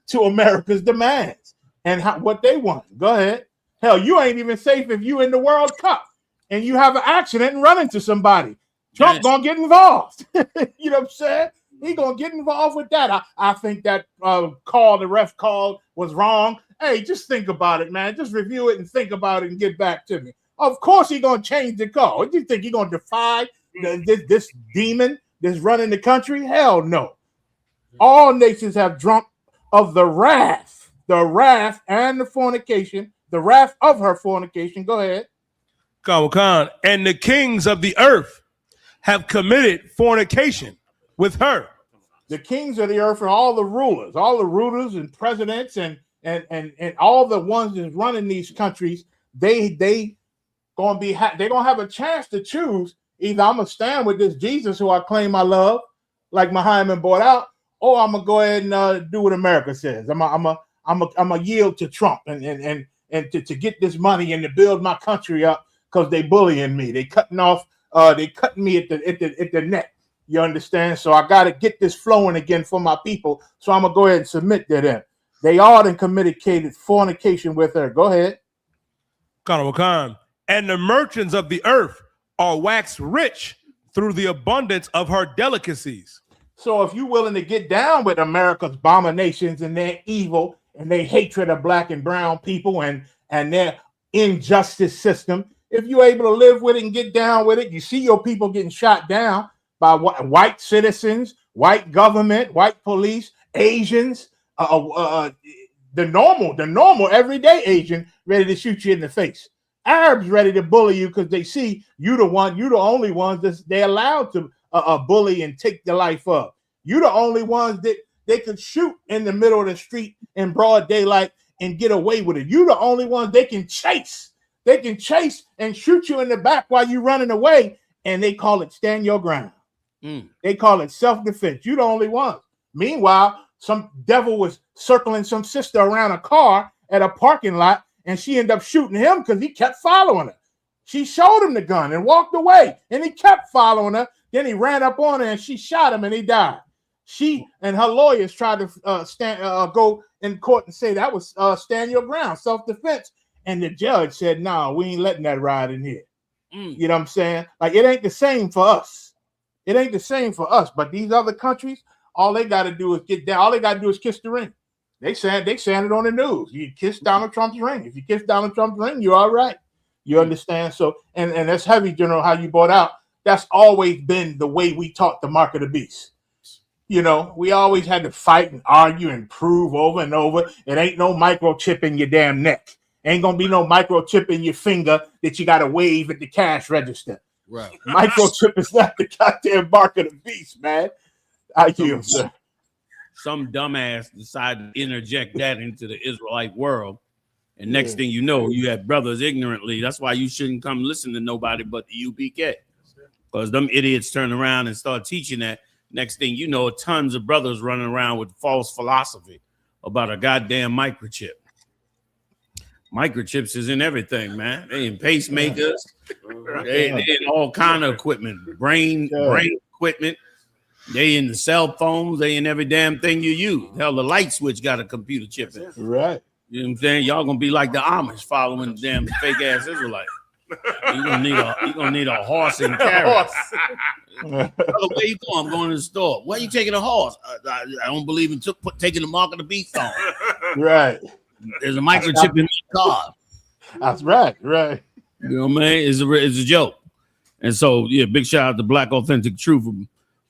to America's demands and what they want. Go ahead. Hell, you ain't even safe if you in the World Cup and you have an accident and run into somebody. Trump gonna get involved. You know what I'm saying? He gonna get involved with that. I think that call the ref called was wrong. Hey, just think about it, man. Just review it and think about it and get back to me. Of course he gonna change the call. What do you think? He gonna defy this demon that's running the country? Hell no. All nations have drunk of the wrath and the fornication, the wrath of her fornication. Go ahead. Khan. And the kings of the earth have committed fornication with her. The kings of the earth are all the rulers and presidents and all the ones that's running these countries. They're gonna have a chance to choose. Either I'm gonna stand with this Jesus who I claim I love, like Muhammad brought out, or I'm gonna go ahead and do what America says. I'm gonna yield to Trump and to get this money and to build my country up because they bullying me. They cutting me at the neck. You understand? So I got to get this flowing again for my people. So I'm going to go ahead and submit to them. They all done committed fornication with her. Go ahead. Khan. And the merchants of the earth are waxed rich through the abundance of her delicacies. So if you're willing to get down with America's abominations and their evil and their hatred of black and brown people and their injustice system, if you're able to live with it and get down with it, you see your people getting shot down by white citizens, white government, white police, Asians, the normal everyday Asian ready to shoot you in the face. Arabs ready to bully you because they see you the only ones that they allowed to bully and take the life of. You the only ones that they could shoot in the middle of the street in broad daylight and get away with it. You the only ones they can chase. They can chase and shoot you in the back while you running away, and they call it stand your ground. They call it self-defense. You the only one. Meanwhile, some devil was circling some sister around a car at a parking lot, and she ended up shooting him because he kept following her. She showed him the gun and walked away, and he kept following her. Then he ran up on her, and she shot him, and he died. She and her lawyers tried to go in court and say that was stand your ground, self-defense. And the judge said, no, we ain't letting that ride in here. You know what I'm saying? Like, it ain't the same for us. It ain't the same for us, but these other countries, all they got to do is get down. All they got to do is kiss the ring. They saying it on the news. You kiss Donald Trump's ring. If you kiss Donald Trump's ring, you're all right. You understand? So, and that's heavy, General, how you brought out. That's always been the way we taught the mark of the beast. You know, we always had to fight and argue and prove over and over. It ain't no microchip in your damn neck. Ain't gonna be no microchip in your finger that you got to wave at the cash register. Right. Microchip is not the goddamn mark of the beast, man. I hear, sir. Some dumbass decided to interject that into the Israelite world. And next thing you know, you have brothers ignorantly. That's why you shouldn't come listen to nobody but the UPK. Because them idiots turn around and start teaching that. Next thing you know, tons of brothers running around with false philosophy about a goddamn microchip. Microchips is in everything, man. They in pacemakers. They in all kind of equipment. Brain equipment. They in the cell phones. They in every damn thing you use. Hell, the light switch got a computer chip in it. Right. You know what I'm saying? Y'all gonna be like the Amish following the damn fake ass Israelite. You gonna need a horse and carrots. Where you going? I'm going to the store. Why are you taking a horse? I don't believe in taking the mark of the beast on. Right. There's a microchip in the car. That's right. Right. You know what I mean? It's a joke. And so, yeah, big shout out to Black Authentic Truth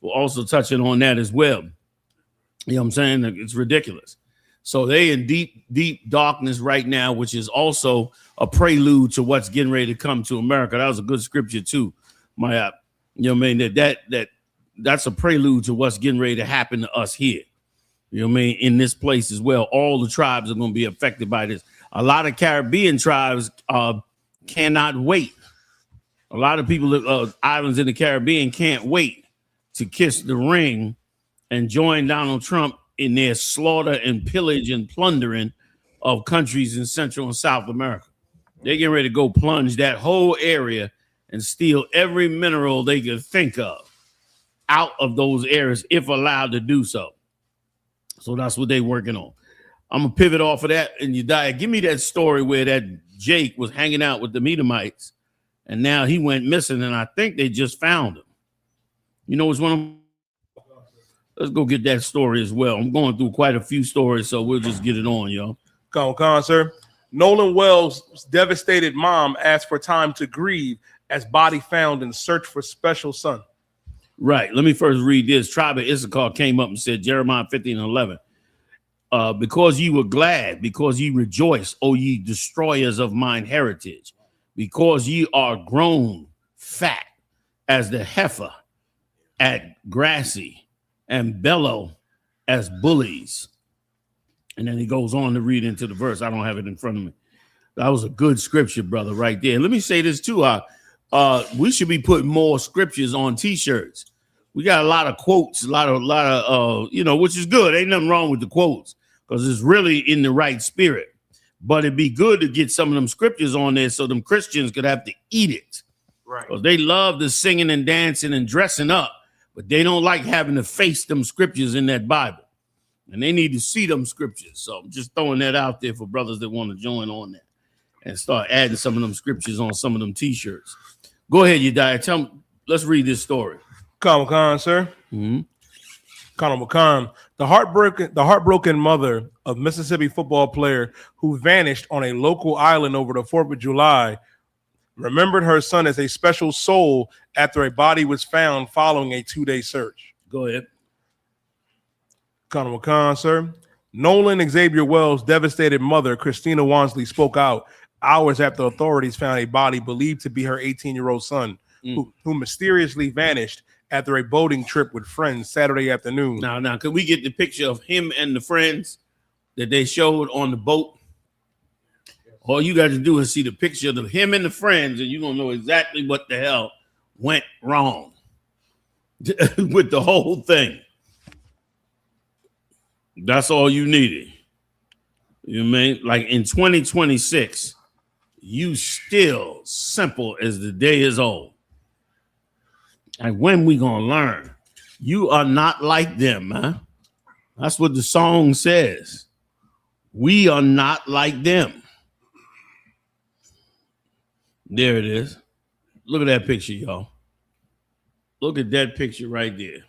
for also touching on that as well. You know what I'm saying? It's ridiculous. So they in deep darkness right now, which is also a prelude to what's getting ready to come to America. That was a good scripture too, you know what I mean? That's a prelude to what's getting ready to happen to us here. You know what I mean? In this place as well. All the tribes are going to be affected by this. A lot of Caribbean tribes cannot wait. A lot of people, islands in the Caribbean can't wait to kiss the ring and join Donald Trump in their slaughter and pillage and plundering of countries in Central and South America. They getting ready to go plunge that whole area and steal every mineral they could think of out of those areas if allowed to do so. So that's what they working on. I'm gonna pivot off of that, and you die. Give me that story where that Jake was hanging out with the Edomites, and now he went missing, and I think they just found him. You know, it's one of them. Let's go get that story as well. I'm going through quite a few stories, so we'll just get it on, y'all. Come on, sir. Nolan Wells' devastated mom asked for time to grieve as body found in search for special son. Right. Let me first read this. Tribe of Issachar came up and said, Jeremiah 15:11. Because ye were glad, because ye rejoice, O ye destroyers of mine heritage, because ye are grown fat as the heifer at grassy and bellow as bullies. And then he goes on to read into the verse. I don't have it in front of me. That was a good scripture, brother, right there. And let me say this too. We should be putting more scriptures on t-shirts. We got a lot of quotes, a lot of which is good. Ain't nothing wrong with the quotes because it's really in the right spirit. But it'd be good to get some of them scriptures on there so them Christians could have to eat it. Right. Because they love the singing and dancing and dressing up, but they don't like having to face them scriptures in that Bible. And they need to see them scriptures. So I'm just throwing that out there for brothers that want to join on that and start adding some of them scriptures on some of them t-shirts. Go ahead, Yediah. Let's read this story. Come on, sir. Colonel McCon, the heartbroken mother of Mississippi football player who vanished on a local island over the 4th of July remembered her son as a special soul after a body was found following a 2-day search. Go ahead. Colonel McCon, sir. Nolan Xavier Wells' devastated mother, Christina Wansley, spoke out hours after authorities found a body believed to be her 18-year-old son, who mysteriously vanished after a boating trip with friends Saturday afternoon. Now, can we get the picture of him and the friends that they showed on the boat? All you got to do is see the picture of him and the friends, and you're going to know exactly what the hell went wrong with the whole thing. That's all you needed. You know what I mean? Like in 2026, you still simple as the day is old. And when we gonna learn? You are not like them, man. That's what the song says. We are not like them. There it is. Look at that picture, y'all. Look at that picture right there.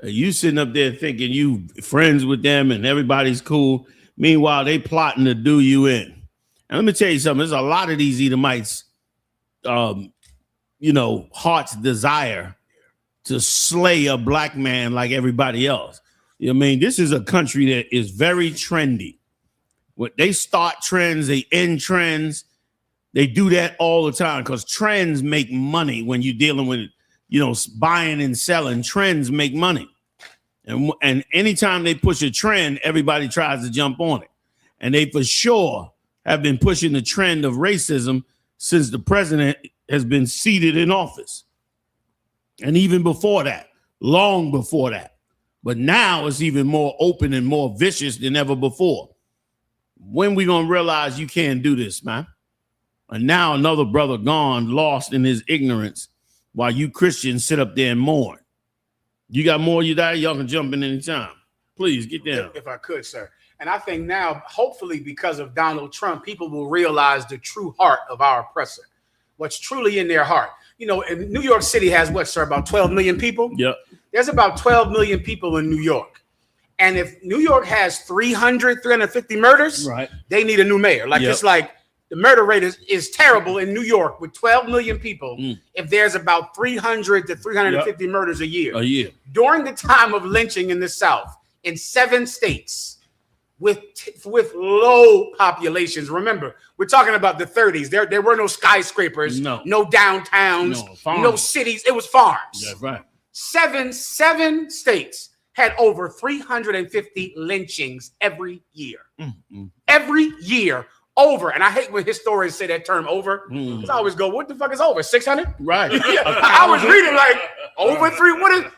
You sitting up there thinking you friends with them and everybody's cool. Meanwhile, they plotting to do you in. And let me tell you something. There's a lot of these Edomites, heart's desire to slay a black man like everybody else. You know what I mean? This is a country that is very trendy. What they start trends, they end trends. They do that all the time because trends make money when you're dealing with, buying and selling. Trends make money. And anytime they push a trend, everybody tries to jump on it. And they for sure have been pushing the trend of racism since the president has been seated in office. And even before that, long before that. But now it's even more open and more vicious than ever before. When we gonna realize you can't do this, man? And now another brother gone, lost in his ignorance, while you Christians sit up there and mourn. You got more, y'all can jump in anytime. Please get down. If I could, sir. And I think now, hopefully, because of Donald Trump, people will realize the true heart of our oppressor, what's truly in their heart. And New York City has what, sir, about 12 million people? Yep. There's about 12 million people in New York. And if New York has 350 murders, right, they need a new mayor. It's like the murder rate is terrible in New York with 12 million people. If there's about 300 to 350 murders a year. During the time of lynching in the South, in 7 states with low populations. Remember, we're talking about the 30s. There were no skyscrapers, no downtowns, no cities. It was farms. That's right. Seven states had over 350 lynchings every year. Every year. Over. And I hate when historians say that term over. Because I always go, what the fuck is over? 600? Right. I was reading like over 3.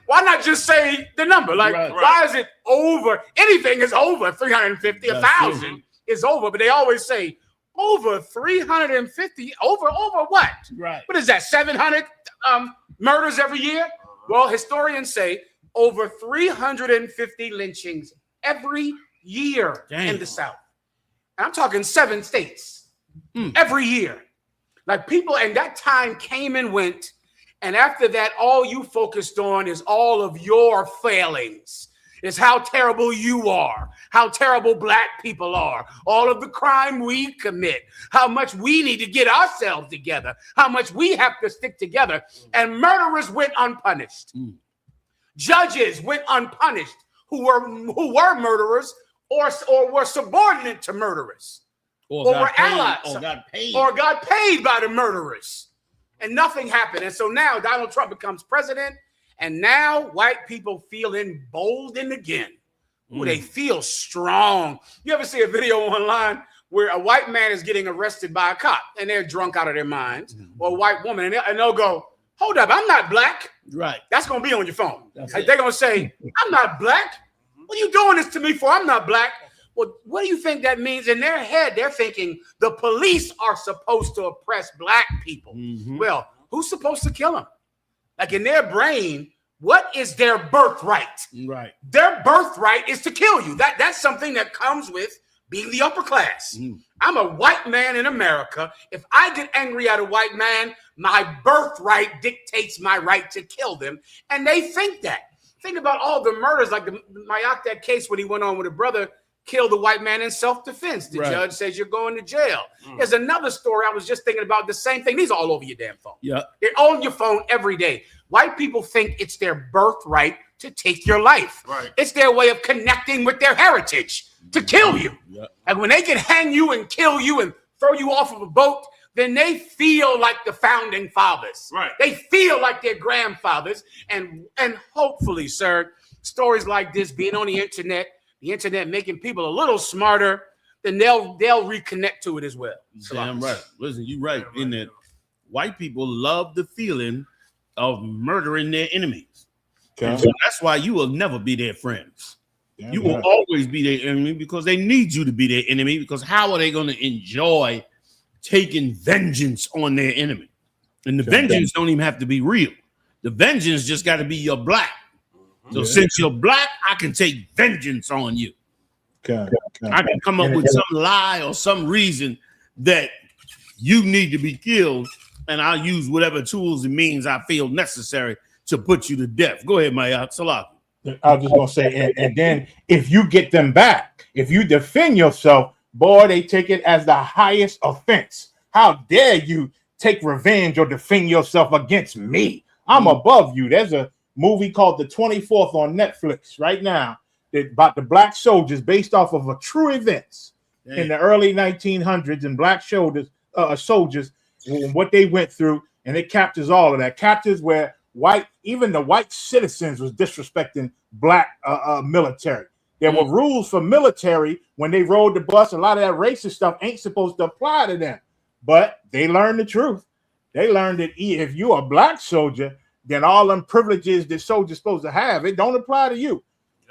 Why not just say the number? Like, why is it over? Anything is over 350. 1,000 is over. But they always say over 350. Over what? Right. What is that? 700 murders every year? Well, historians say over 350 lynchings every year in the South. And I'm talking 7 states every year. Like people, and that time came and went. And after that, all you focused on is all of your failings. It's how terrible you are, how terrible black people are, all of the crime we commit, how much we need to get ourselves together, how much we have to stick together. And murderers went unpunished. Judges went unpunished who were murderers or were subordinate to murderers, or were allies, or got paid by the murderers, and nothing happened. And so now Donald Trump becomes president, and now white people feel emboldened again. Ooh, they feel strong. You ever see a video online where a white man is getting arrested by a cop, and they're drunk out of their minds, or a white woman, and they'll go, "Hold up, I'm not black." Right. That's gonna be on your phone. Like they're gonna say, "I'm not black. What are you doing this to me for? I'm not black." Well, what do you think that means? In their head, they're thinking the police are supposed to oppress black people. Well, who's supposed to kill them? Like in their brain, what is their birthright? Right. Their birthright is to kill you. That's something that comes with being the upper class. I'm a white man in America. If I get angry at a white man, my birthright dictates my right to kill them. And they think that. Think about all the murders, like the Mayakta case when he went on with a brother, killed a white man in self-defense. The judge says you're going to jail. There's another story I was just thinking about, the same thing. These are all over your damn phone. Yeah. They're on your phone every day. White people think it's their birthright to take your life. Right. It's their way of connecting with their heritage to kill you. Yeah. And when they can hang you and kill you and throw you off of a boat, then they feel like the founding fathers. Right. They feel like their grandfathers. And hopefully, sir, stories like this being on the internet making people a little smarter, then they'll reconnect to it as well. Damn right. Listen, you're right in that white people love the feeling of murdering their enemies. Okay. So that's why you will never be their friends. Damn you will always be their enemy because they need you to be their enemy, because how are they going to enjoy taking vengeance on their enemy? And the vengeance don't even have to be real. The vengeance just got to be you're black. So since you're black, I can take vengeance on you. I can come up with some lie or some reason that you need to be killed, and I'll use whatever tools and means I feel necessary to put you to death. Go ahead, Maya. Salah. I was just going to say, and then if you get them back, if you defend yourself, boy, they take it as the highest offense. How dare you take revenge or defend yourself against me? I'm above you. There's a movie called The 24th on Netflix right now about the black soldiers based off of a true events in the early 1900s, and black soldiers and what they went through, and it captures all of that. Captures where even the white citizens was disrespecting black military. There were rules for military when they rode the bus. A lot of that racist stuff ain't supposed to apply to them, but they learned the truth. They learned that if you're a black soldier, then all them privileges that soldiers supposed to have, it don't apply to you.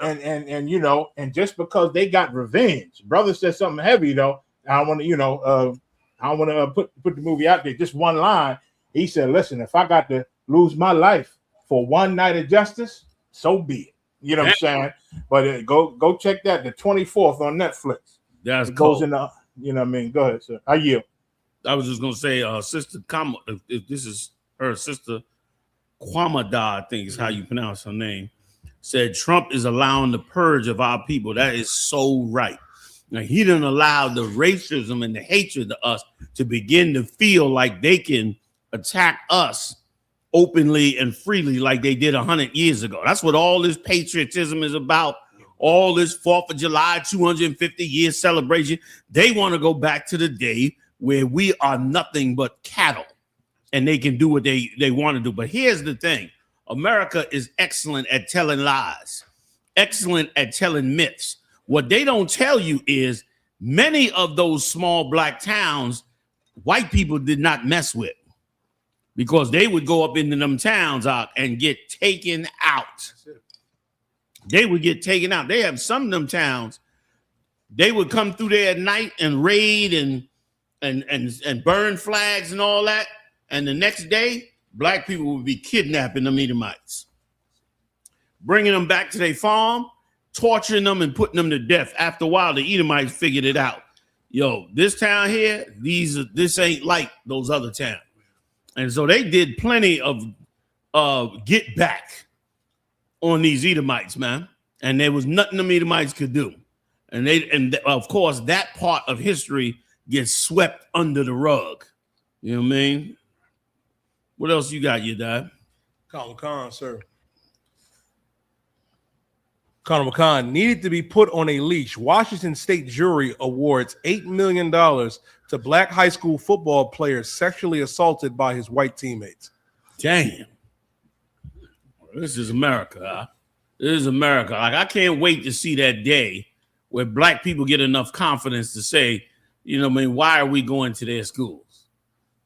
And you know, and just because they got revenge, brother said something heavy though. I want to put the movie out there. Just one line. He said, "Listen, if I got to lose my life for one night of justice, so be it." You know what I'm saying? But go check that, The 24th on Netflix. That's it goes in the, you know what I mean? Go ahead, sir. I yield. I was just gonna say, Sister Kama, if this is her sister Kwamada, I think is how you pronounce her name, said Trump is allowing the purge of our people. That is so right. Now, he didn't allow the racism and the hatred of us to begin to feel like they can attack us openly and freely like they did 100 years ago. That's what all this patriotism is about. All this 4th of July, 250-year celebration. They want to go back to the day where we are nothing but cattle and they can do what they want to do. But here's the thing. America is excellent at telling lies, excellent at telling myths. What they don't tell you is Many of those small black towns, white people did not mess with because they would go up into them towns and get taken out. They would get taken out. They have some of them towns. They would come through there at night and raid and burn flags and all that. And the next day, black people would be kidnapping them Edomites, bringing them back to their farm, torturing them and putting them to death. After a while, the Edomites figured it out. Yo, this town here, this ain't like those other towns. And so they did plenty of get back on these Edomites, man. And there was nothing them Edomites could do. And of course, that part of history gets swept under the rug. You know what I mean? What else you got, you dad? Colin McCann, sir. Colin McCann needed to be put on a leash. Washington State jury awards $8 million to black high school football player sexually assaulted by his white teammates. Damn. This is America. Huh? This is America. Like, I can't wait to see that day where black people get enough confidence to say, you know, I mean, why are we going to their schools?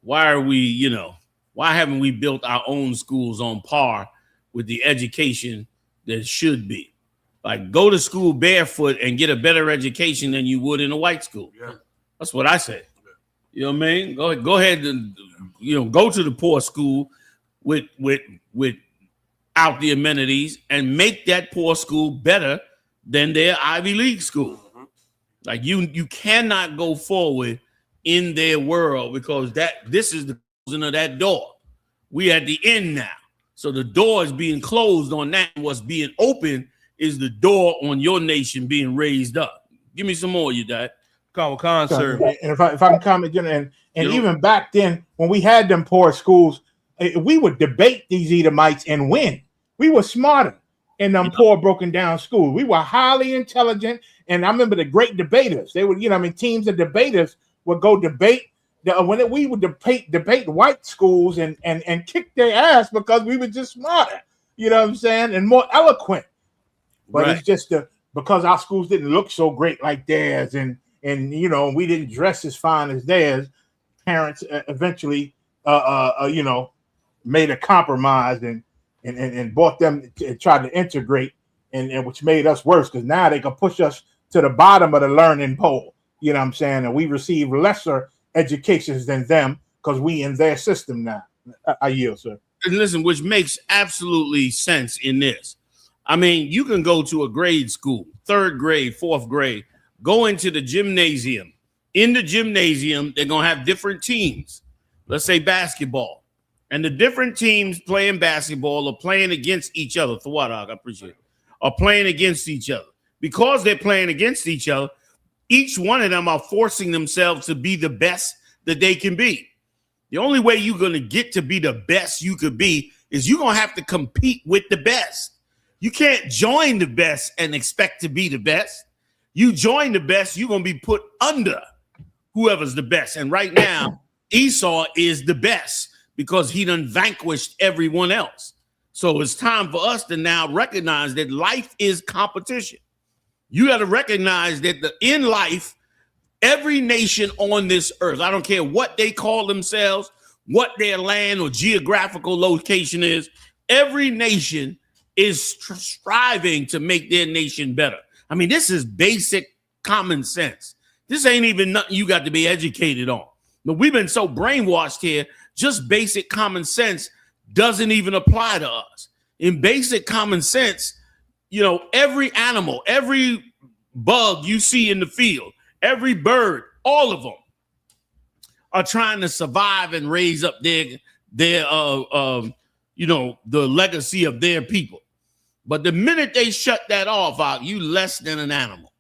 Why are we, you know, why haven't we built our own schools on par with the education that should be? Like, go to school barefoot and get a better education than you would in a white school. Yeah. That's what I say. You know what I mean? Go ahead and, you know, go to the poor school without the amenities and make that poor school better than their Ivy League school. Mm-hmm. Like, you cannot go forward in their world because this is the closing of that door. We at the end now. So the door is being closed on that. What's being open is the door on your nation being raised up. Give me some more, you dad. Khan, sir. And if I can comment, and even back then when we had them poor schools, we would debate these Edomites and win. We were smarter in them poor, broken down schools. We were highly intelligent, and I remember the great debaters. They would, teams of debaters would go debate. We would debate white schools and kick their ass because we were just smarter. You know what I'm saying? And more eloquent. But It's just because our schools didn't look so great like theirs, and we didn't dress as fine as theirs. Parents eventually, made a compromise and bought them and tried to integrate, and which made us worse because now they can push us to the bottom of the learning pole. You know what I'm saying? And we receive lesser educations than them because we in their system now. I yield, sir. And listen, which makes absolutely sense in this. I mean, you can go to a grade school, 3rd grade, 4th grade, go into the gymnasium. In the gymnasium, they're going to have different teams. Let's say basketball. And the different teams playing basketball are playing against each other. For what, I appreciate it. Are playing against each other. Because they're playing against each other, each one of them are forcing themselves to be the best that they can be. The only way you're going to get to be the best you could be is you're going to have to compete with the best. You can't join the best and expect to be the best. You join the best, you're going to be put under whoever's the best. And right now, Esau is the best because he done vanquished everyone else. So it's time for us to now recognize that life is competition. You got to recognize that in life, every nation on this earth, I don't care what they call themselves, what their land or geographical location is, every nation is striving to make their nation better. I mean, this is basic common sense. This ain't even nothing you got to be educated on. But we've been so brainwashed here, just basic common sense doesn't even apply to us. In basic common sense, every animal, every bug you see in the field, every bird, all of them are trying to survive and raise up their the legacy of their people. But the minute they shut that off, you less than an animal.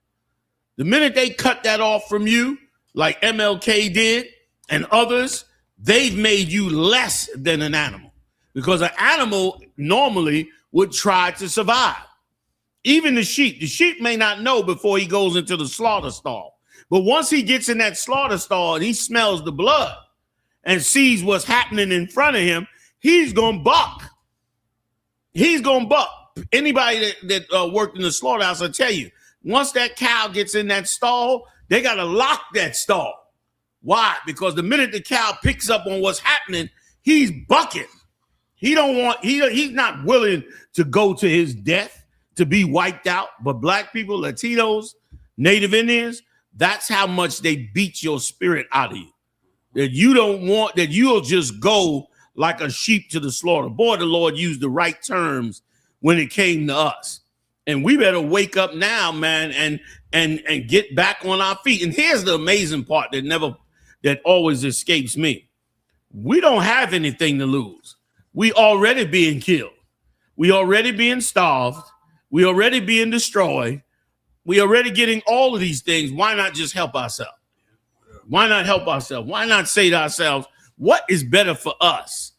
The minute they cut that off from you, like MLK did and others, they've made you less than an animal. Because an animal normally would try to survive. Even the sheep may not know before he goes into the slaughter stall. But once he gets in that slaughter stall and he smells the blood and sees what's happening in front of him, he's going to buck. He's going to buck. Anybody that worked in the slaughterhouse will tell you, once that cow gets in that stall, They got to lock that stall. Why? Because the minute the cow picks up on what's happening, he's bucking. He's not willing to go to his death, to be wiped out. But black people, Latinos, Native Indians, that's how much they beat your spirit out of you. That you don't want, that you'll just go like a sheep to the slaughter. Boy, the Lord used the right terms when it came to us. And we better wake up now, man, and get back on our feet. And here's the amazing part that always escapes me. We don't have anything to lose. We already being killed. We already being starved. We already being destroyed. We already getting all of these things. Why not just help ourselves? Why not help ourselves? Why not say to ourselves, what is better for us?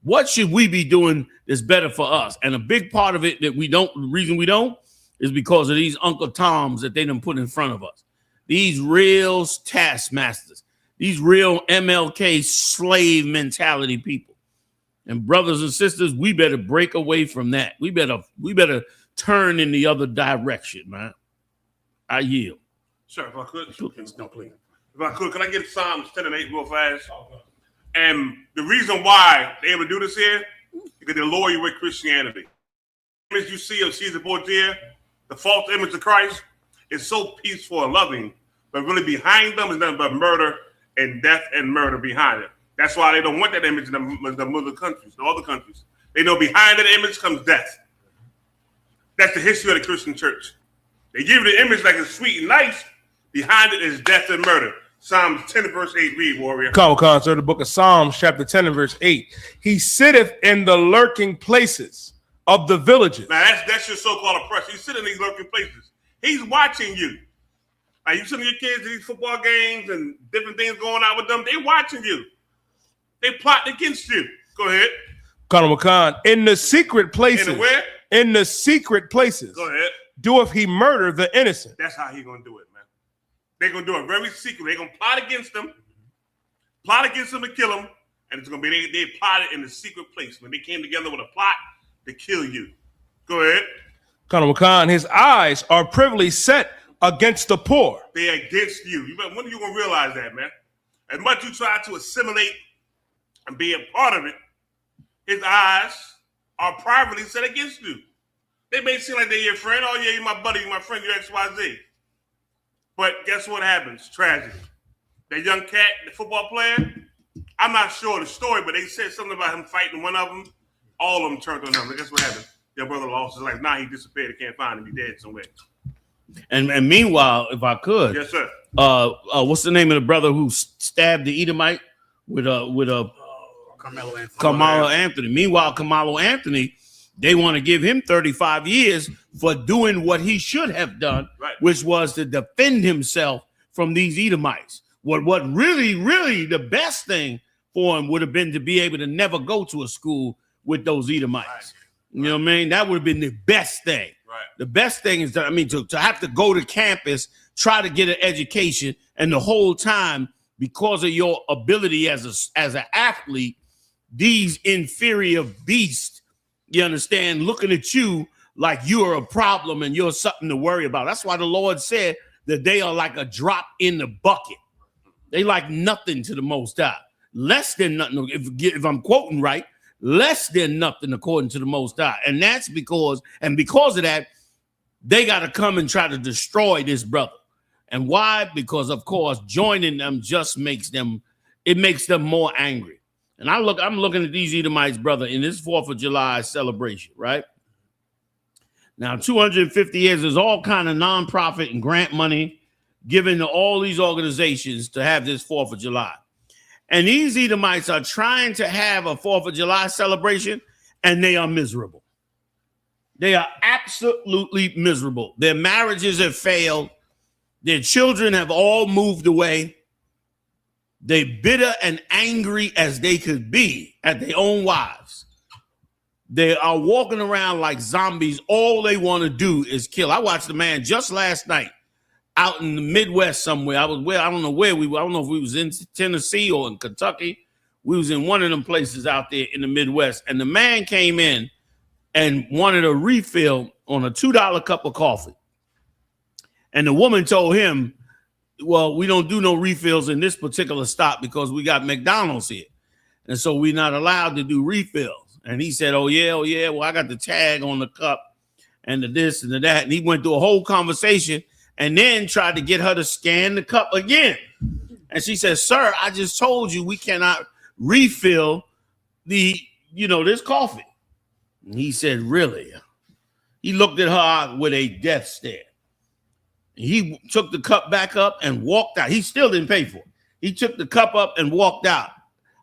What should we be doing that's better for us? And a big part of it that we don't, the reason we don't, is because of these Uncle Toms that they done put in front of us. These real taskmasters, these real MLK slave mentality people. And brothers and sisters, we better break away from that. We better turn in the other direction, man. I yield. Sure, if I could. Please. If I could I get Psalms 10 and 8 real fast? And the reason why they able to do this here, because they lure you with Christianity. The image you see of Caesar Borgia, the false image of Christ, is so peaceful and loving, but really behind them is nothing but murder and death and murder behind it. That's why they don't want that image in the Muslim countries, the other countries. They know behind that image comes death. That's the history of the Christian church. They give you the image like it's sweet and nice. Behind it is death and murder. Psalms 10 verse 8, read, warrior. Come, sir, the book of Psalms, chapter 10 and verse 8. He sitteth in the lurking places of the villages. Now, that's your so-called oppressor. He's sitting in these lurking places. He's watching you. Like you sending your kids to these football games and different things going on with them. They watching you. They plot against you. Go ahead. Colonel McCon, in the secret places. In the where? In the secret places. Go ahead. Doeth he murder the innocent. That's how he's going to do it, man. They're going to do it very secret. They're going to plot against them to kill them, and it's going to be, they plotted in the secret place when they came together with a plot to kill you. Go ahead. Colonel McCon, his eyes are privily set against the poor. They're against you. When are you going to realize that, man? As much you try to assimilate and be a part of it, his eyes are privately set against you. They may seem like they're your friend. Oh, yeah, you're my buddy, you're my friend, you're XYZ. But guess what happens? Tragedy. That young cat, the football player, I'm not sure the story, but they said something about him fighting one of them. All of them turned on him. But guess what happened? Their brother lost his life. Now he disappeared. They can't find him. He's dead somewhere. And meanwhile, if I could, yes, sir. What's the name of the brother who stabbed the Edomite with Carmelo Anthony? Meanwhile, Carmelo Anthony, they want to give him 35 years for doing what he should have done, right, which was to defend himself from these Edomites. What really the best thing for him would have been to be able to never go to a school with those Edomites. Right. You know what I mean? That would have been the best thing. Right. The best thing is that, to have to go to campus, try to get an education, and the whole time, because of your ability as an athlete, these inferior beasts, you understand, looking at you like you are a problem and you're something to worry about. That's why the Lord said that they are like a drop in the bucket. They like nothing to the Most High. Less than nothing, if I'm quoting right, less than nothing according to the Most High. And that's because of that, they got to come and try to destroy this brother. And why? Because, of course, joining them just makes them more angry. And I'm looking at these Edomites, brother, in this 4th of July celebration, right? Now, 250 years, there's all kind of nonprofit and grant money given to all these organizations to have this 4th of July. And these Edomites are trying to have a 4th of July celebration, and they are miserable. They are absolutely miserable. Their marriages have failed. Their children have all moved away. They bitter and angry as they could be at their own wives. They are walking around like zombies. All they want to do is kill. I watched a man just last night out in the Midwest somewhere. I don't know where we were. I don't know if we was in Tennessee or in Kentucky. We was in one of them places out there in the Midwest. And the man came in and wanted a refill on a $2 cup of coffee. And the woman told him, well, we don't do no refills in this particular stop because we got McDonald's here. And so we're not allowed to do refills. And he said, oh, yeah. Well, I got the tag on the cup and the this and the that. And he went through a whole conversation and then tried to get her to scan the cup again. And she said, sir, I just told you we cannot refill this coffee. And he said, really? He looked at her with a death stare. He took the cup back up and walked out. He still didn't pay for it. He took the cup up and walked out.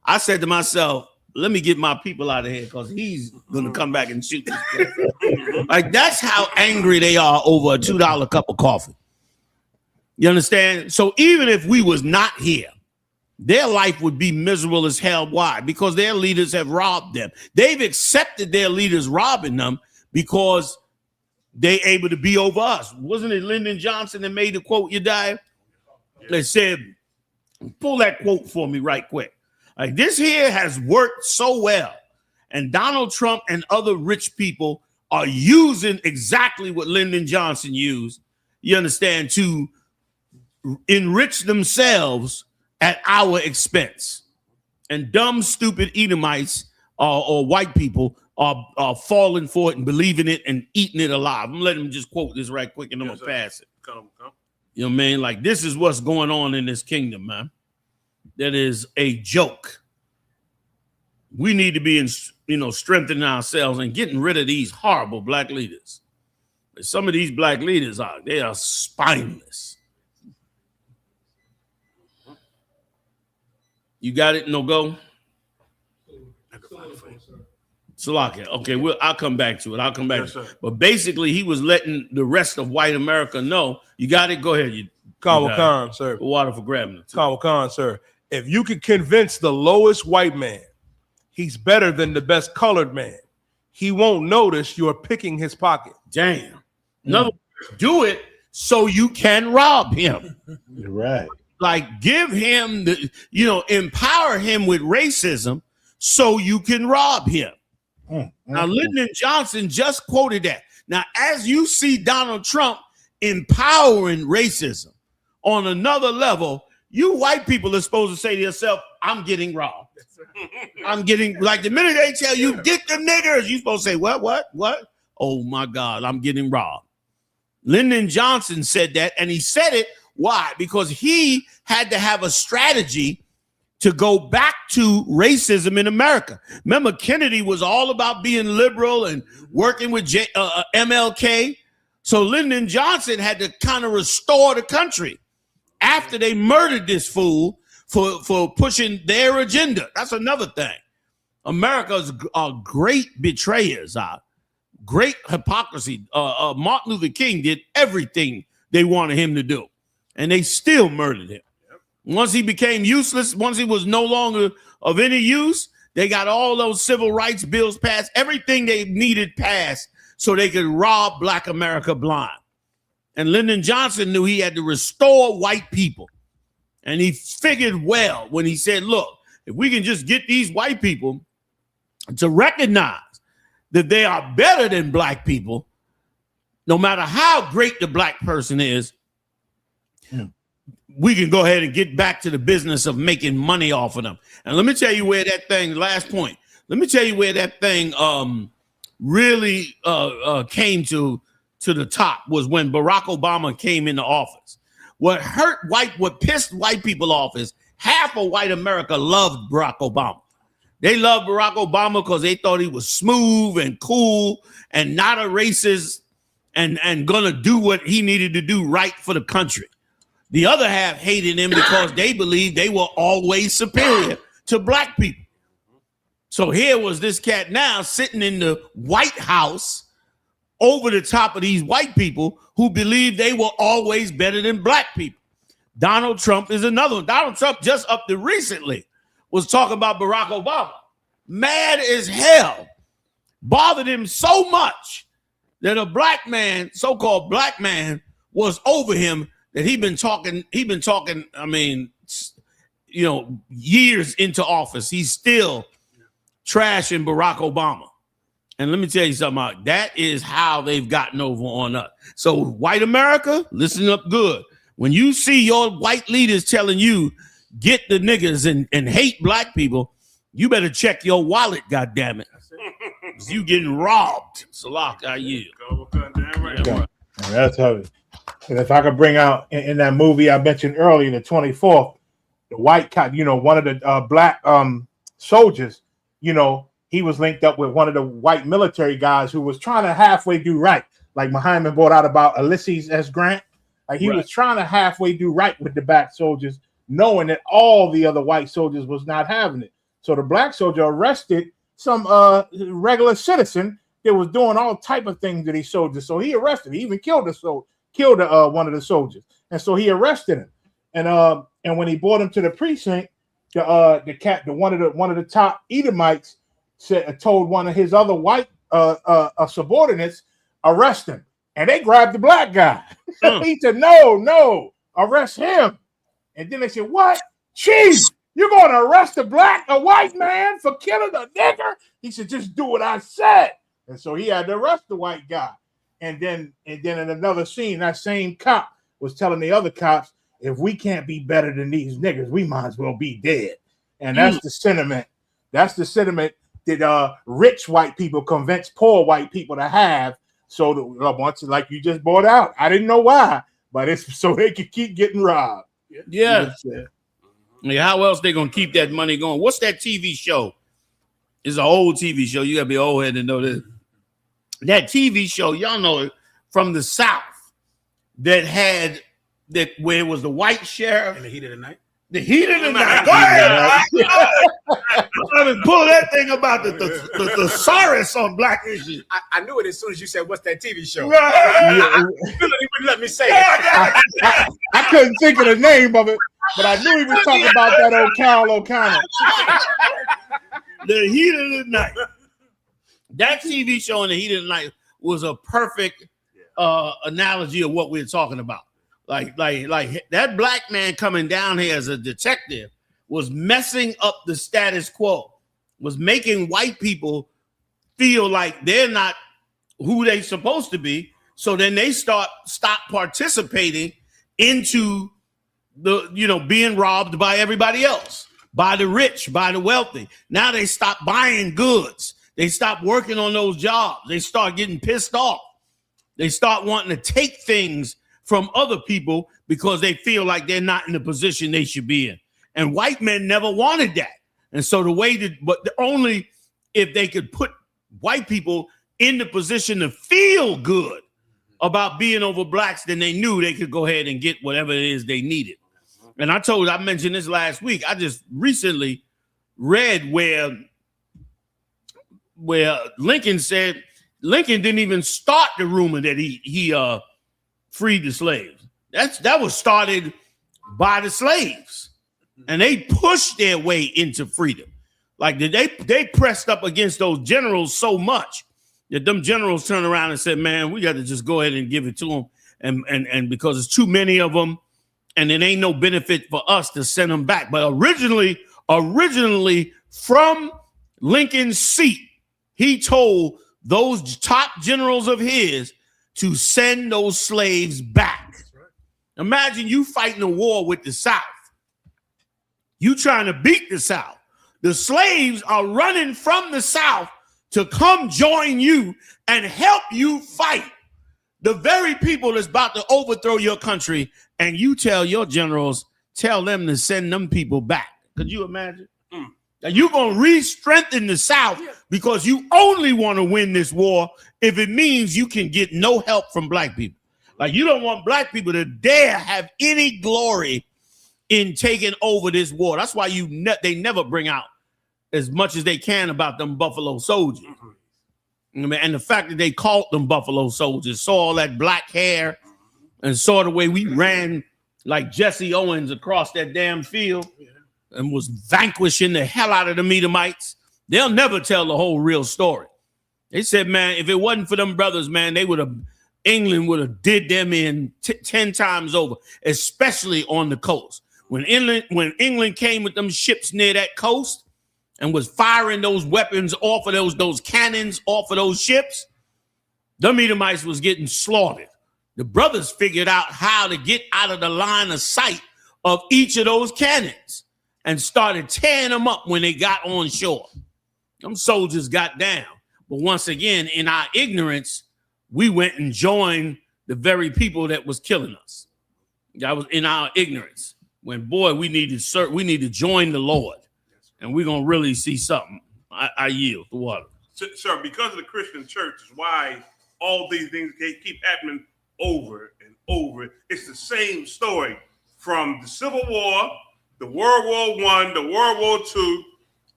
I said to myself, let me get my people out of here because he's going to come back and shoot this place. Like, that's how angry they are over a $2 cup of coffee. You understand? So even if we was not here, their life would be miserable as hell. Why? Because their leaders have robbed them. They've accepted their leaders robbing them because they able to be over us. Wasn't it Lyndon Johnson that made the quote, you die? They said, pull that quote for me right quick. Like, this here has worked so well. And Donald Trump and other rich people are using exactly what Lyndon Johnson used, you understand, to enrich themselves at our expense. And dumb, stupid Edomites or white people are falling for it and believing it and eating it alive. I'm letting them just quote this right quick and I'm going to pass it. Come. You know what I mean? Like, this is what's going on in this kingdom, man. That is a joke. We need to be strengthening ourselves and getting rid of these horrible black leaders. Some of these black leaders they are spineless. You got it? No go? Salakia. Okay, I'll come back to it. But basically, he was letting the rest of white America know. You got it? Go ahead. Kawa Khan, sir. Water for grabbing it. Kawa Khan, sir. If you could convince the lowest white man he's better than the best colored man, he won't notice you're picking his pocket. Damn. In other words, do it so you can rob him. You're right. Like, give him empower him with racism so you can rob him. Now, Lyndon Johnson just quoted that. Now, as you see Donald Trump empowering racism on another level, you white people are supposed to say to yourself, I'm getting robbed. I'm getting, like, the minute they tell you, get the niggers, you're supposed to say, what? Oh, my God, I'm getting robbed. Lyndon Johnson said that, and he said it. Why? Because he had to have a strategy to go back to racism in America. Remember, Kennedy was all about being liberal and working with MLK. So Lyndon Johnson had to kind of restore the country after they murdered this fool for pushing their agenda. That's another thing. America's great betrayers, great hypocrisy. Martin Luther King did everything they wanted him to do, and they still murdered him. Once he became useless, once he was no longer of any use, they got all those civil rights bills passed, everything they needed passed so they could rob Black America blind. And Lyndon Johnson knew he had to restore white people. And he figured well when he said, look, if we can just get these white people to recognize that they are better than black people, no matter how great the black person is, we can go ahead and get back to the business of making money off of them. And let me tell you where that thing, last point, let me tell you where that thing really came to the top was when Barack Obama came into office. What pissed white people off is half of white America loved Barack Obama. They loved Barack Obama because they thought he was smooth and cool and not a racist and gonna do what he needed to do right for the country. The other half hated him because they believed they were always superior to black people. So here was this cat now sitting in the White House over the top of these white people who believed they were always better than black people. Donald Trump is another one. Donald Trump just up to recently was talking about Barack Obama. Mad as hell. Bothered him so much that a black man, so-called black man, was over him that he'd been talking, I mean, years into office. He's still trashing Barack Obama. And let me tell you something, that is how they've gotten over on us. So white America, listen up good. When you see your white leaders telling you get the niggas and hate black people, you better check your wallet, goddammit. You getting robbed. Salak, I yield. That's heavy. And if I could bring out in that movie I mentioned earlier, the 24th, the white cop, one of the black soldiers, he was linked up with one of the white military guys who was trying to halfway do right. Like Muhammad brought out about Ulysses S. Grant. Like he was trying to halfway do right with the black soldiers, knowing that all the other white soldiers was not having it. So the black soldier arrested some regular citizen that was doing all type of things to these soldiers. So he arrested. He even killed one of the soldiers. And so he arrested him. And when he brought him to the precinct, one of the top Edomites told one of his other white subordinates, arrest him. And they grabbed the black guy. He said, no, arrest him. And then they said, what? Chief, you're going to arrest a white man for killing a nigger? He said, just do what I said. And so he had to arrest the white guy. And then in another scene, that same cop was telling the other cops, if we can't be better than these niggas, we might as well be dead. And that's the sentiment. That's the sentiment that rich white people convince poor white people to have. So once, like you just brought out, I didn't know why, but it's so they can keep getting robbed. Yeah. How else they gonna keep that money going? What's that TV show? It's an old TV show. You gotta be old head to know this. That TV show, y'all know it, from the South, that had that where it was the white sheriff. In the heat of the night. The heat of the night. Go ahead. Pull that thing about the thesaurus on black issues. I knew it as soon as you said, "What's that TV show?" Right. Let me say it. I couldn't think of the name of it, but I knew he was talking about that old Carol O'Connor. The heat of the night. That TV show in the heat of the night was a perfect analogy of what we're talking about. Like that black man coming down here as a detective was messing up the status quo, was making white people feel like they're not who they supposed to be. So then they stop participating into the, being robbed by everybody else, by the rich, by the wealthy. Now they stop buying goods. They stop working on those jobs. They start getting pissed off. They start wanting to take things from other people because they feel like they're not in the position they should be in. And white men never wanted that. And so only if they could put white people in the position to feel good about being over blacks, then they knew they could go ahead and get whatever it is they needed. And I mentioned this last week. I just recently read where Lincoln said Lincoln didn't even start the rumor that he freed the slaves. That was started by the slaves, and they pushed their way into freedom. Like they pressed up against those generals so much that them generals turned around and said, "Man, we got to just go ahead and give it to them," and because there's too many of them, and it ain't no benefit for us to send them back. But originally from Lincoln's seat, he told those top generals of his to send those slaves back. Imagine you fighting a war with the South. You trying to beat the South. The slaves are running from the South to come join you and help you fight the very people that's about to overthrow your country, and you tell your generals, tell them to send them people back. Could you imagine? Now you're going to re-strengthen the South because you only want to win this war if it means you can get no help from black people. Like you don't want black people to dare have any glory in taking over this war. That's why they never bring out as much as they can about them Buffalo Soldiers. And the fact that they called them Buffalo Soldiers, saw all that black hair and saw the way we ran like Jesse Owens across that damn field and was vanquishing the hell out of the Edomites. They'll never tell the whole real story. They said, man, if it wasn't for them brothers, man, England would have did them in 10 times over, especially on the coast. When England came with them ships near that coast and was firing those weapons off of those cannons off of those ships, them Edomites was getting slaughtered. The brothers figured out how to get out of the line of sight of each of those cannons and started tearing them up when they got on shore. Them soldiers got down. But once again, in our ignorance, we went and joined the very people that was killing us. That was in our ignorance. When, boy, we need to join the Lord. And we're going to really see something. I yield the water. Sir, because of the Christian church is why all these things keep happening over and over. It's the same story from the Civil War, the World War I, the World War II,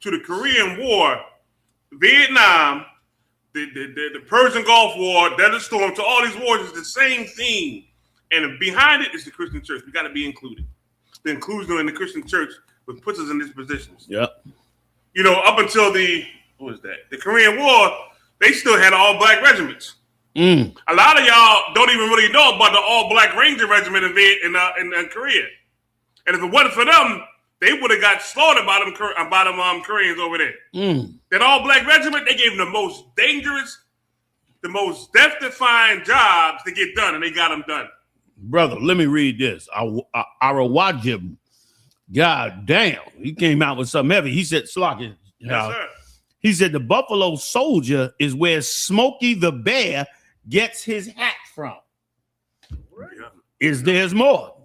to the Korean War, Vietnam, the Persian Gulf War, Desert Storm, to all these wars is the same theme. And behind it is the Christian church. We got to be included. The inclusion in the Christian church what puts us in these positions. Yep. You know, up until the Korean War, they still had all black regiments. Mm. A lot of y'all don't even really know about the all black Ranger Regiment in Korea. And if it wasn't for them, they would have got slaughtered by them Koreans over there. Mm. That all black regiment, they gave them the most dangerous, the most death-defying jobs to get done, and they got them done. Brother, let me read this. Arawajib, God damn, he came out with something heavy. He said, Slocky, Yes, sir. He said the Buffalo Soldier is where Smokey the Bear gets his hat from. There's more.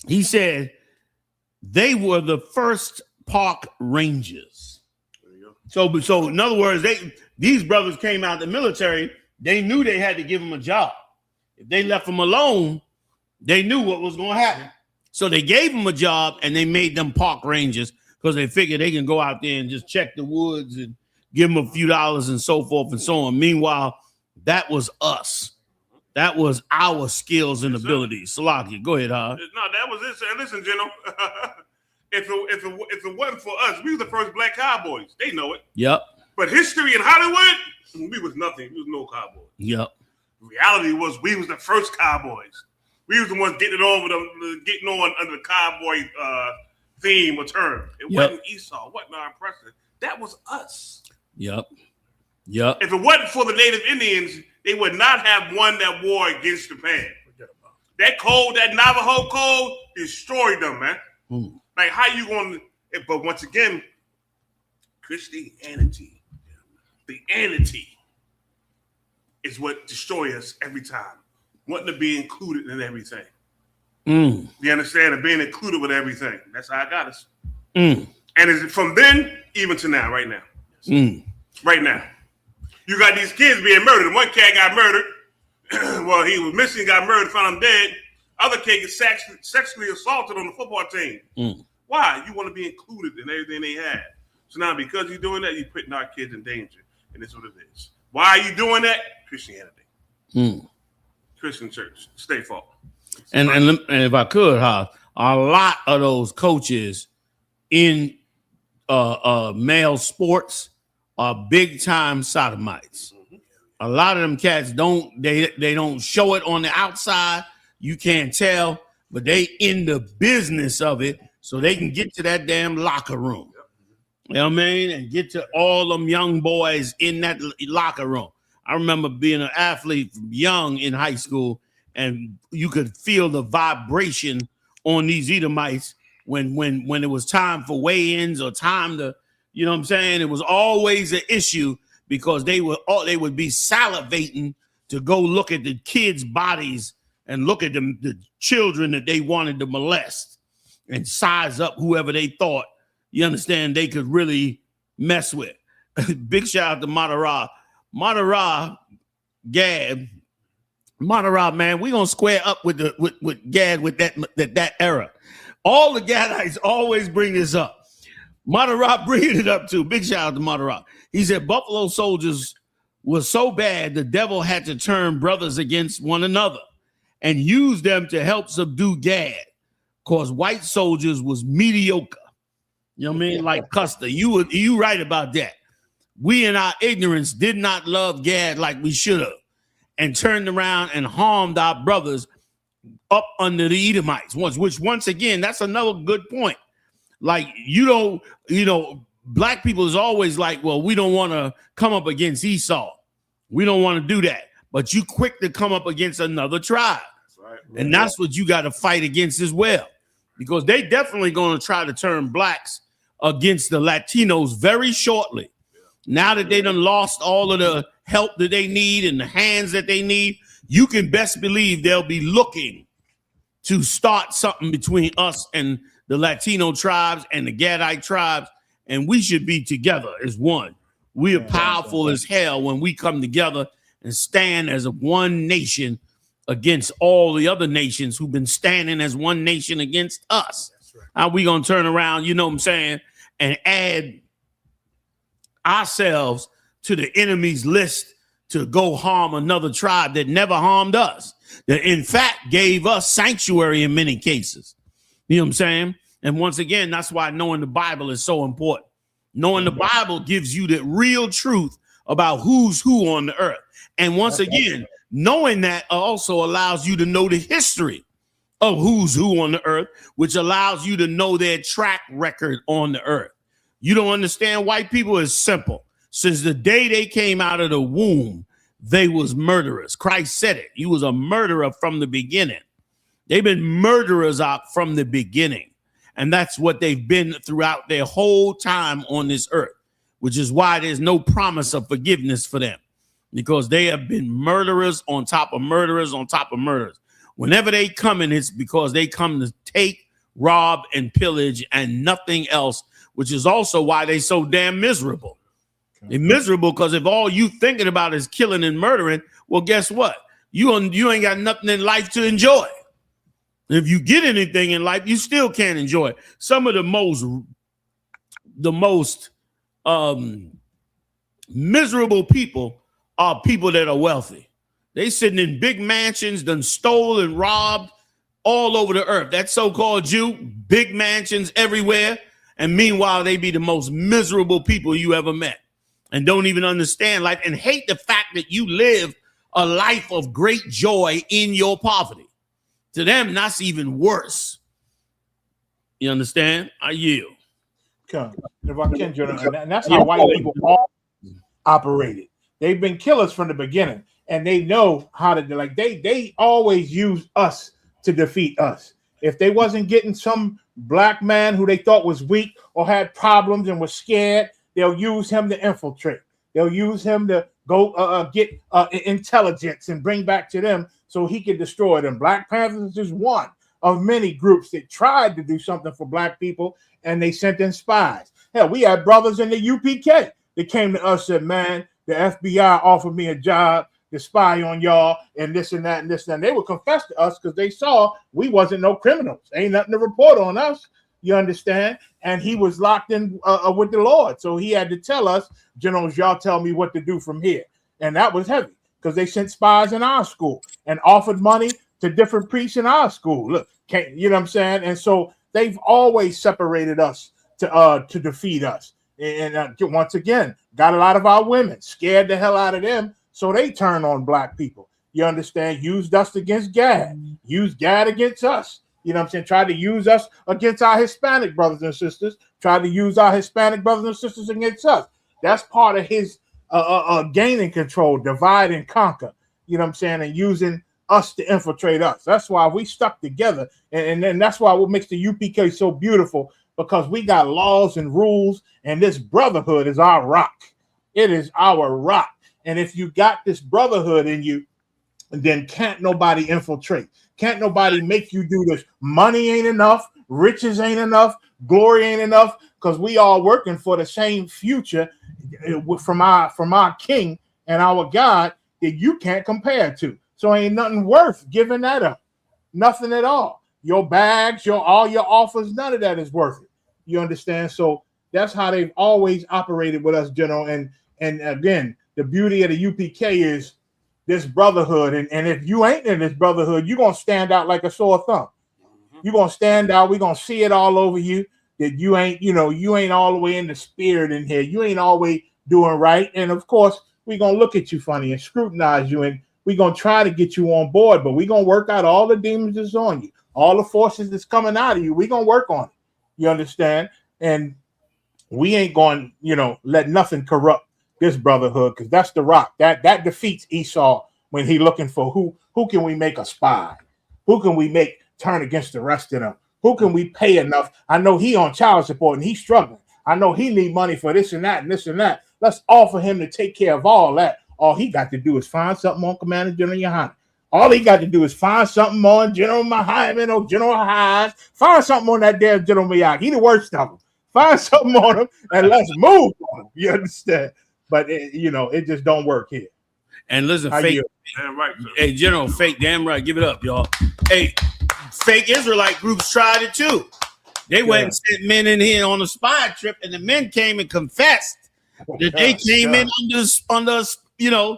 He said they were the first park rangers. So in other words, these brothers came out of the military. They knew they had to give them a job. If they left them alone, they knew what was going to happen. So they gave them a job and they made them park rangers because they figured they can go out there and just check the woods and give them a few dollars and so forth and so on. Meanwhile, that was us. That was our skills and abilities. Salaki, go ahead, No, that was it, sir. Listen, General. if it wasn't for us, we were the first black cowboys. They know it. Yep. But history in Hollywood, we was nothing. We was no cowboys. Yep. Reality was we was the first cowboys. We was the ones getting on under the cowboy theme or term. It wasn't Esau. It wasn't our oppressor. That was us. Yep. Yep. If it wasn't for the Native Indians, they would not have won that war against Japan. That code, that Navajo code, destroyed them, man. Mm. Like, how you going to... But once again, Christianity, the anity, is what destroys us every time. Wanting to be included in everything. Mm. You understand? And being included with everything. That's how I got us. Mm. And is it from then even to now, right now? Mm. Right now. You got these kids being murdered. One cat got murdered. Well, he was missing, got murdered, found him dead. Other kid gets sexually assaulted on the football team. Mm. Why? You want to be included in everything they have. So now because you're doing that, you're putting our kids in danger. And that's what it is. Why are you doing that? Christianity. Mm. Christian church. Stay fault. And if I could, a lot of those coaches in male sports are big time sodomites. Mm-hmm. A lot of them cats don't show it on the outside. You can't tell, but they in the business of it so they can get to that damn locker room. Yep. You know what I mean? And get to all them young boys in that locker room. I remember being an athlete young in high school, and you could feel the vibration on these Edomites when it was time for weigh-ins or time to, you know what I'm saying? It was always an issue because they would be salivating to go look at the kids' bodies and look at the children that they wanted to molest and size up whoever they thought, you understand, they could really mess with. Big shout out to Madara, Gad. Madara, man, we're gonna square up with Gad with that era. All the Gadites always bring this up. Madara bringing it up too. Big shout out to Madara. He said Buffalo Soldiers was so bad the devil had to turn brothers against one another and use them to help subdue Gad, because white soldiers was mediocre. You know what I mean? Like Custer. You right about that. We in our ignorance did not love Gad like we should have, and turned around and harmed our brothers up under the Edomites. Which once again, that's another good point. Like, black people is always like, well, we don't want to come up against Esau. We don't want to do that. but you quick to come up against another tribe. Right. And that's what you got to fight against as well, because they definitely going to try to turn blacks against the Latinos very shortly. Now that they done lost all of the help that they need and the hands that they need, you can best believe they'll be looking to start something between us and the Latino tribes and the Gadite tribes, and we should be together as one. We are powerful as hell when we come together and stand as a one nation against all the other nations who've been standing as one nation against us. How we gonna turn around, you know what I'm saying, and add ourselves to the enemy's list to go harm another tribe that never harmed us, that in fact gave us sanctuary in many cases. You know what I'm saying? And once again, that's why knowing the Bible is so important. Knowing the Bible gives you the real truth about who's who on the earth. And once again, knowing that also allows you to know the history of who's who on the earth, which allows you to know their track record on the earth. You don't understand white people? Is simple. Since the day they came out of the womb, they was murderers. Christ said it. He was a murderer from the beginning. They've been murderers out from the beginning. And that's what they've been throughout their whole time on this earth, which is why there's no promise of forgiveness for them, because they have been murderers on top of murderers on top of murderers. Whenever they come in, it's because they come to take, rob, and pillage and nothing else, which is also why they so damn miserable. They're miserable because if all you thinking about is killing and murdering, well, guess what? You ain't got nothing in life to enjoy. If you get anything in life, you still can't enjoy it. Some of the most miserable people are people that are wealthy. They sitting in big mansions, done stole and robbed all over the earth. That so-called Jew, big mansions everywhere. And meanwhile, they be the most miserable people you ever met and don't even understand life and hate the fact that you live a life of great joy in your poverty. To them, that's even worse. You understand? I yield. If I can, Jonathan, and that's how white people all operated. They've been killers from the beginning, and they know how to do. Like they always use us to defeat us. If they wasn't getting some black man who they thought was weak or had problems and was scared, they'll use him to infiltrate. They'll use him to go get intelligence and bring back to them so he could destroy them. Black Panthers is just one of many groups that tried to do something for black people, and they sent in spies. Hell, we had brothers in the UPK that came to us and said, man, the FBI offered me a job to spy on y'all and this and that and this and that. They would confess to us because they saw we wasn't no criminals. Ain't nothing to report on us. You understand? And he was locked in with the Lord. So he had to tell us, generals, y'all tell me what to do from here. And that was heavy because they sent spies in our school and offered money to different priests in our school. Look, you know what I'm saying? And so they've always separated us to defeat us. And once again, got a lot of our women scared the hell out of them. So they turn on black people. You understand? Used us against Gad. Used Gad against us. You know what I'm saying? Tried to use us against our Hispanic brothers and sisters. Tried to use our Hispanic brothers and sisters against us. That's part of his gaining control, divide and conquer. You know what I'm saying? And using us to infiltrate us. That's why we stuck together. And then that's why what makes the UPK so beautiful, because we got laws and rules, and this brotherhood is our rock. It is our rock. And if you got this brotherhood in you, then can't nobody infiltrate. Can't nobody make you do this. Money ain't enough. Riches ain't enough. Glory ain't enough, because we all working for the same future from our King and our God that you can't compare to. So ain't nothing worth giving that up. Nothing at all. Your bags, all your offers, none of that is worth it. You understand? So that's how they've always operated with us, General. And again, the beauty of the UPK is this brotherhood. And if you ain't in this brotherhood, you're going to stand out like a sore thumb. You're going to stand out. We're going to see it all over you that you ain't all the way in the spirit in here. You ain't always doing right. And of course, we're going to look at you funny and scrutinize you. And we're going to try to get you on board, but we're going to work out all the demons that's on you. All the forces that's coming out of you, we're going to work on it. You understand? And we ain't going, let nothing corrupt this brotherhood, because that's the rock. That defeats Esau when he looking for who can we make a spy? Who can we make turn against the rest of them? Who can we pay enough? I know he on child support and he's struggling. I know he need money for this and that and this and that. Let's offer him to take care of all that. All he got to do is find something on Commander General YAHANNA. All he got to do is find something on General Hyman or General Hyde. Find something on that damn General Miyagi. He the worst of them. Find something on him and let's move on him. You understand? But it just don't work here. And listen, fake, damn right, hey, General, fake, damn right, give it up, y'all. Hey, fake Israelite groups tried it too. They went and sent men in here on a spy trip, and the men came and confessed that they came in under,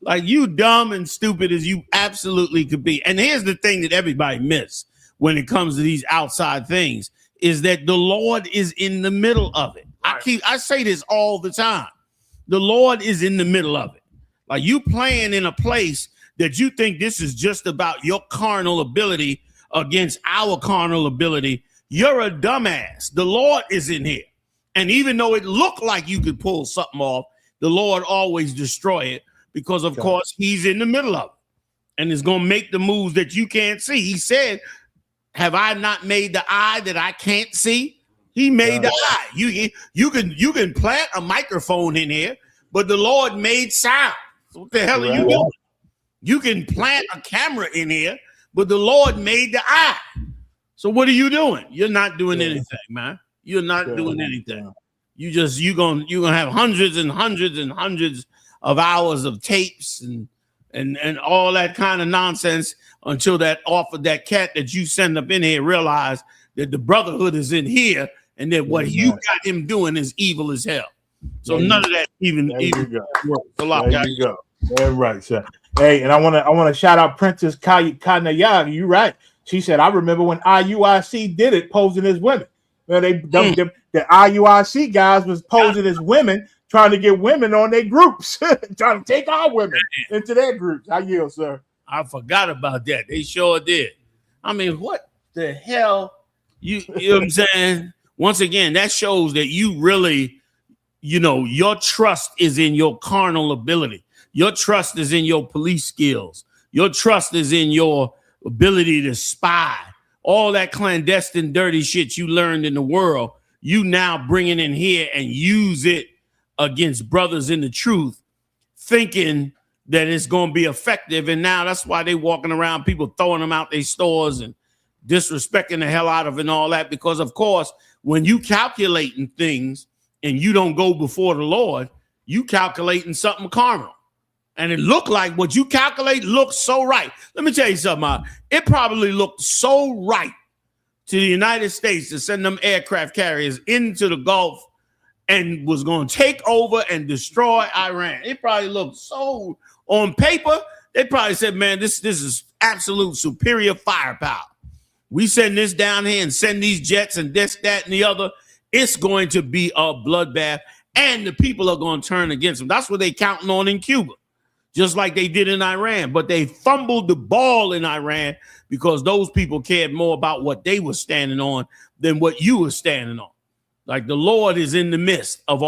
like you dumb and stupid as you absolutely could be. And here's the thing that everybody miss when it comes to these outside things is that the Lord is in the middle of it. Right. I say this all the time. The Lord is in the middle of it. Like you playing in a place that you think this is just about your carnal ability against our carnal ability. You're a dumbass. The Lord is in here. And even though it looked like you could pull something off, the Lord always destroy it because, of course, he's in the middle of it and is going to make the moves that you can't see. He said, have I not made the eye that I can't see? He made the eye. You can plant a microphone in here, but the Lord made sound. So what the hell are you doing? You can plant a camera in here, but the Lord made the eye. So what are you doing? You're not doing anything, man. You're not doing anything. You're gonna have hundreds and hundreds and hundreds of hours of tapes and all that kind of nonsense until that cat that you send up in here realize that the brotherhood is in here and that what you got him doing is evil as hell. So none of that even works. A lot, there you go. That's right, sir. Hey, and I want to shout out Princess Kanayagi. You right. She said, I remember when IUIC did it, posing as women. Well, the IUIC guys was posing as women, trying to get women on their groups, trying to take our women into their groups. I yield, sir. I forgot about that. They sure did. I mean, what the hell? You know what I'm saying? Once again, that shows that you really, your trust is in your carnal ability. Your trust is in your police skills. Your trust is in your ability to spy. All that clandestine, dirty shit you learned in the world, you now bring it in here and use it against brothers in the truth, thinking that it's going to be effective. And now that's why they walking around, people throwing them out their stores and disrespecting the hell out of it and all that. Because, of course, when you calculating things and you don't go before the Lord, you calculating something carnal. And it looked like what you calculate looked so right. Let me tell you something. It probably looked so right to the United States to send them aircraft carriers into the Gulf and was going to take over and destroy Iran. It probably looked so on paper. They probably said, man, this is absolute superior firepower. We send this down here and send these jets and this, that, and the other. It's going to be a bloodbath, and the people are going to turn against them. That's what they counting on in Cuba, just like they did in Iran. But they fumbled the ball in Iran because those people cared more about what they were standing on than what you were standing on. Like the Lord is in the midst of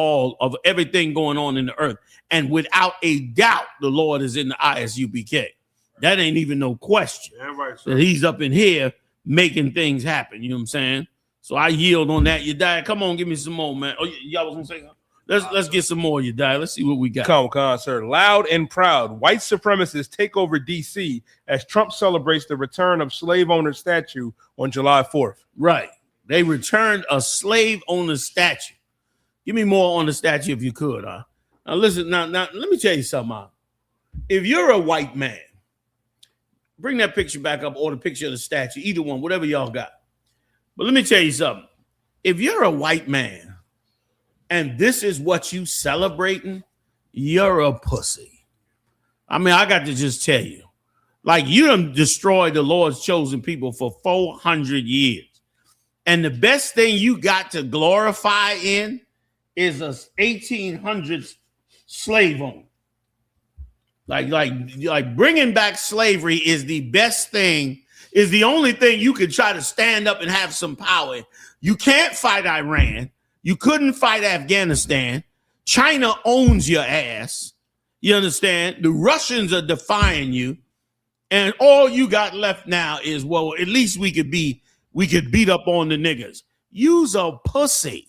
everything going on in the earth. And without a doubt, the Lord is in the ISUPK. That ain't even no question. Yeah, right, sir. That he's up in here making things happen. You know what I'm saying? So I yield on that. You die. Come on, give me some more, man. Oh, y'all was gonna say something? Let's get some more. You die. Let's see what we got. Come on, sir. Loud and proud. White supremacists take over D.C. as Trump celebrates the return of slave owner statue on July 4th. Right. They returned a slave owner statue. Give me more on the statue if you could. Now listen. Now let me tell you something. If you're a white man, bring that picture back up or the picture of the statue, either one, whatever y'all got. But let me tell you something. If you're a white man and this is what you celebrating, you're a pussy. I mean, I got to just tell you, like you done destroyed the Lord's chosen people for 400 years. And the best thing you got to glorify in is a 1800s slave owner. Like bringing back slavery is the best thing, is the only thing you could try to stand up and have some power in. You can't fight Iran. You couldn't fight Afghanistan. China owns your ass. You understand? The Russians are defying you, and all you got left now is, well, at least we could beat up on the niggas. You's a pussy.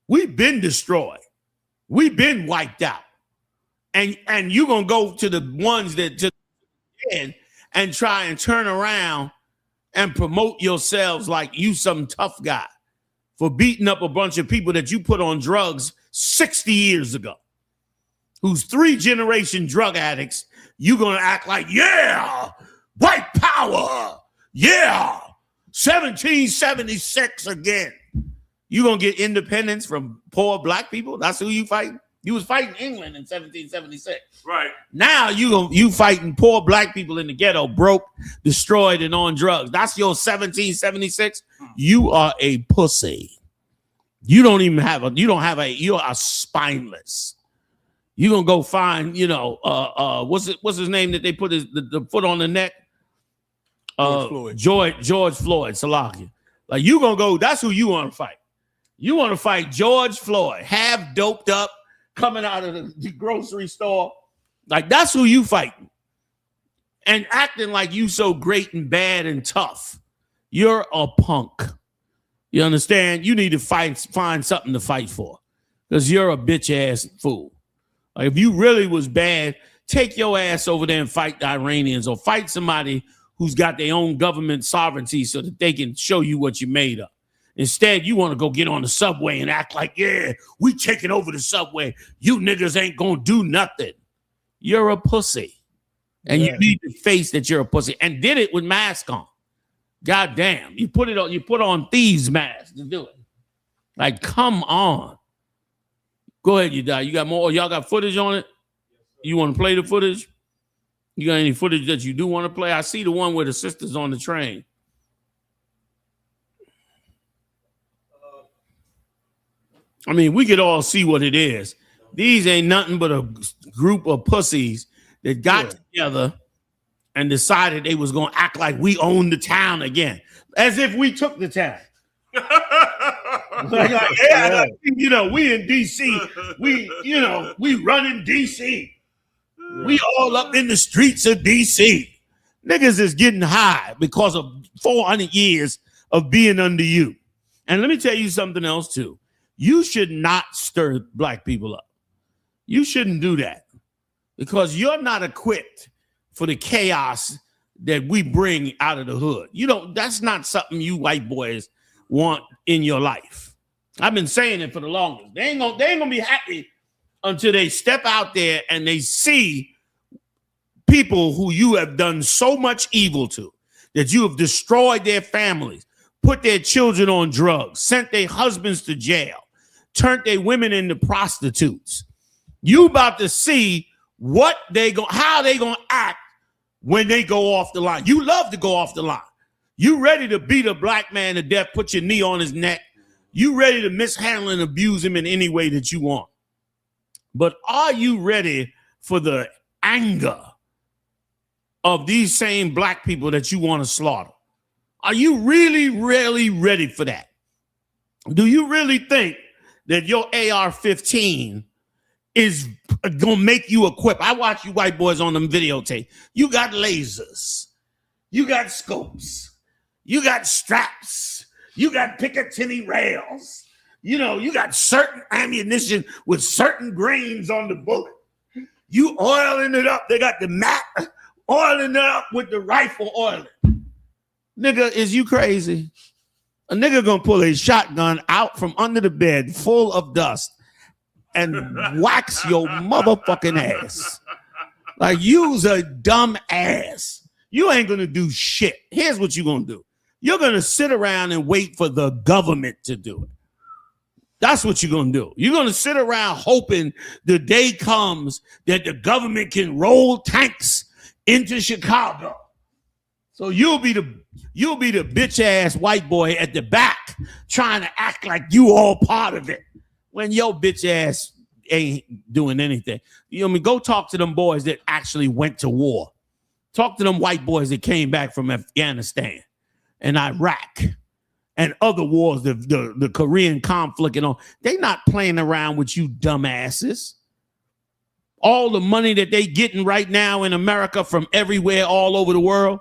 We've been destroyed. We've been wiped out. And you're gonna go to the ones that just and try and turn around and promote yourselves like you some tough guy for beating up a bunch of people that you put on drugs 60 years ago, who's 3-generation drug addicts. You're gonna act like, yeah, white power, yeah, 1776 again. You gonna get independence from poor black people? That's who you fighting? You was fighting England in 1776. Right. Now you fighting poor black people in the ghetto, broke, destroyed, and on drugs. That's your 1776. You are a pussy. You don't even have you are spineless. You gonna go find, what's his name that they put the foot on the neck? George Floyd, Salakia. Like, you gonna go, that's who you want to fight. You want to fight George Floyd, half doped up, coming out of the grocery store. Like, that's who you fighting. And acting like you so great and bad and tough. You're a punk. You understand? You need to find something to fight for, because you're a bitch ass fool. Like, if you really was bad, take your ass over there and fight the Iranians, or fight somebody who's got their own government sovereignty so that they can show you what you made of. Instead, you want to go get on the subway and act like, yeah, we taking over the subway. You niggas ain't gonna do nothing. You're a pussy. And you need to face that you're a pussy. And did it with mask on. God damn. You put on thieves' masks to do it. Like, come on. Go ahead, you die. You got more? Y'all got footage on it? You want to play the footage? You got any footage that you do want to play? I see the one where the sister's on the train. I mean, we could all see what it is. These ain't nothing but a group of pussies that got together and decided they was going to act like we own the town again, as if we took the town. We in D.C. We running D.C. We all up in the streets of D.C. Niggas is getting high because of 400 years of being under you. And let me tell you something else, too. You should not stir black people up. You shouldn't do that, because you're not equipped for the chaos that we bring out of the hood. That's not something you white boys want in your life. I've been saying it for the longest. They ain't gonna be happy until they step out there and they see people who you have done so much evil to, that you have destroyed their families, put their children on drugs, sent their husbands to jail, turned their women into prostitutes. You about to see how they gonna act when they go off the line. You love to go off the line. You ready to beat a black man to death, put your knee on his neck. You ready to mishandle and abuse him in any way that you want. But are you ready for the anger of these same black people that you want to slaughter? Are you really, really ready for that? Do you really think that your AR-15 is gonna make you equipped? I watch you white boys on them videotape. You got lasers, you got scopes, you got straps, you got Picatinny rails, you got certain ammunition with certain grains on the bullet. You oiling it up. They got the mat oiling it up with the rifle oiling. Nigga, is you crazy? A nigga gonna pull a shotgun out from under the bed full of dust and wax your motherfucking ass. Like, you's a dumb ass. You ain't gonna do shit. Here's what you gonna do. You're gonna sit around and wait for the government to do it. That's what you're gonna do. You're gonna sit around hoping the day comes that the government can roll tanks into Chicago. So you'll be the bitch ass white boy at the back trying to act like you all part of it, when your bitch ass ain't doing anything. Go talk to them boys that actually went to war. Talk to them white boys that came back from Afghanistan and Iraq and other wars, the Korean conflict and all. They not playing around with you dumbasses. all the money that they getting right now in America from everywhere all over the world?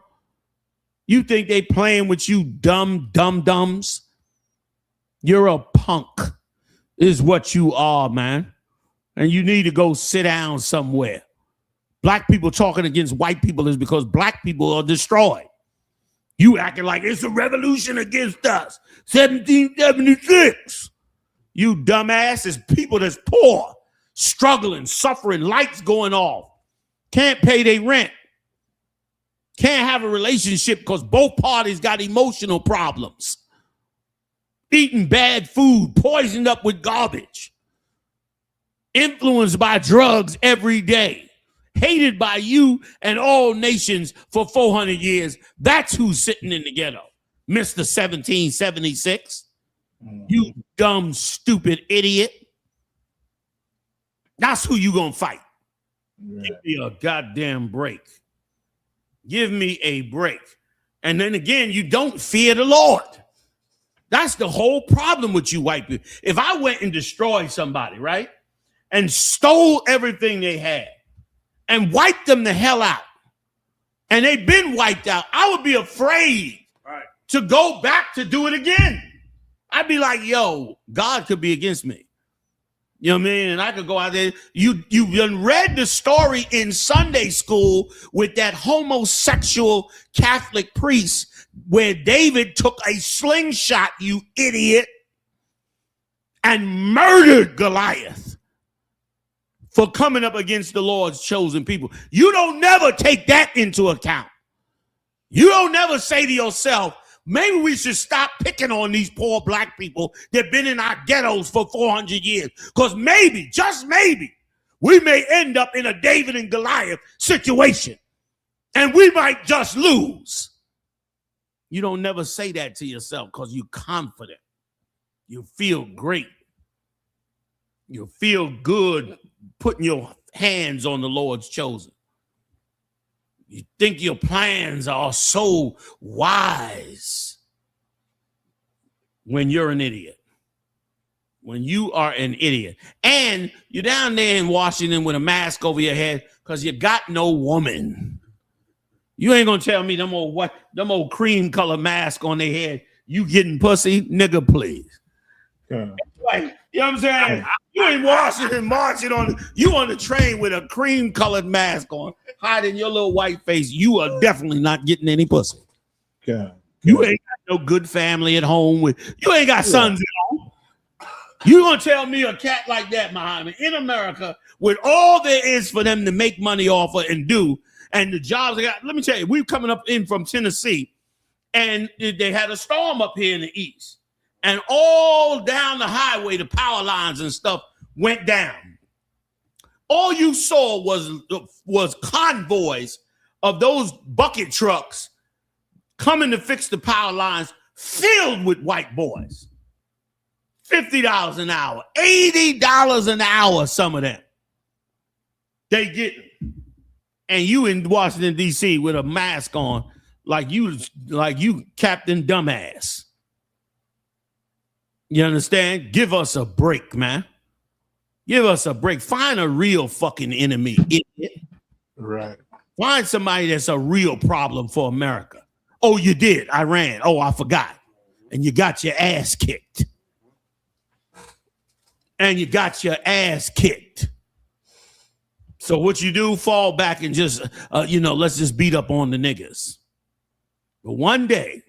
You think they playing with you dumb-dumbs? You're a punk is what you are, man. And you need to go sit down somewhere. Black people talking against white people is because black people are destroyed. You acting like it's a revolution against us. 1776. You dumbass is people that's poor, struggling, suffering, lights going off, can't pay their rent, can't have a relationship because both parties got emotional problems, eating bad food, poisoned up with garbage, influenced by drugs every day, hated by you and all nations for 400 years. That's who's sitting in the ghetto, Mr. 1776. You dumb, stupid idiot. That's who you gonna fight. Yeah. Give me a goddamn break. Give me a break. And then again, you don't fear the Lord. That's the whole problem with you white people. If I went and destroyed somebody, right, and stole everything they had and wiped them the hell out, and they've been wiped out, I would be afraid to go back to do it again. I'd be like, yo, God could be against me. You know what I mean? And I could go out there. You've read the story in Sunday school with that homosexual Catholic priest where David took a slingshot, you idiot, and murdered Goliath for coming up against the Lord's chosen people. You don't never take that into account. You don't never say to yourself, maybe we should stop picking on these poor black people that have been in our ghettos for 400 years. Because maybe, just maybe, we may end up in a David and Goliath situation. And we might just lose. You don't never say that to yourself because you're confident. You feel great. You feel good putting your hands on the Lord's chosen. You think your plans are so wise when you're an idiot. When you are an idiot. And you're down there in Washington with a mask over your head because you got no woman. You ain't gonna tell me them old cream color mask on their head. You getting pussy? Nigga, please. Yeah. Like, you know what I'm saying? You ain't Washington marching you on the train with a cream colored mask on, hiding your little white face. You are definitely not getting any pussy. Yeah. You ain't got no good family at home you ain't got sons at home. You gonna tell me a cat like that, Muhammad, in America, with all there is for them to make money off of and do, and the jobs they got. Let me tell you, we're coming up in from Tennessee, and they had a storm up here in the east. And all down the highway, the power lines and stuff went down. All you saw was convoys of those bucket trucks coming to fix the power lines filled with white boys. $50 an hour, $80 an hour, some of them. They get it. And you in Washington, D.C. with a mask on like you Captain Dumbass. You understand? Give us a break, man. Give us a break. Find a real fucking enemy, idiot. Right. Find somebody that's a real problem for America. Oh, you did. Iran. Oh, I forgot. And you got your ass kicked. And you got your ass kicked. So what you do, fall back and just, let's just beat up on the niggas. But one day,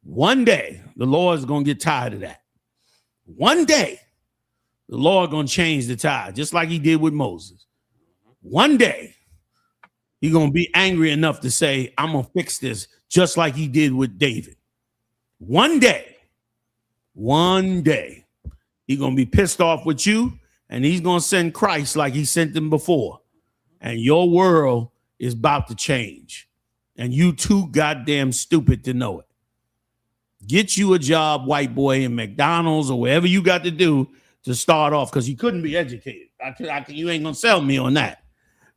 the Lord's going to get tired of that. One day, the Lord going to change the tide, just like he did with Moses. One day, he's going to be angry enough to say, I'm going to fix this, just like he did with David. One day, he's going to be pissed off with you, and he's going to send Christ like he sent him before. And your world is about to change. And you too goddamn stupid to know it. Get you a job, white boy, in McDonald's or wherever you got to do to start off, because you couldn't be educated. You ain't gonna sell me on that.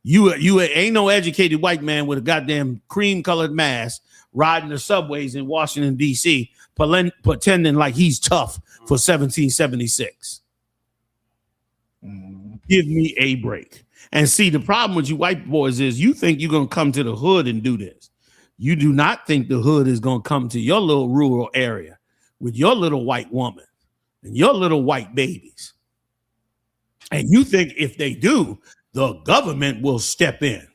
You ain't no educated white man with a goddamn cream-colored mask riding the subways in Washington, D.C., pretending like he's tough for 1776. Give me a break. And see, the problem with you white boys is you think you're going to come to the hood and do this. You do not think the hood is going to come to your little rural area with your little white woman and your little white babies. And you think if they do, the government will step in.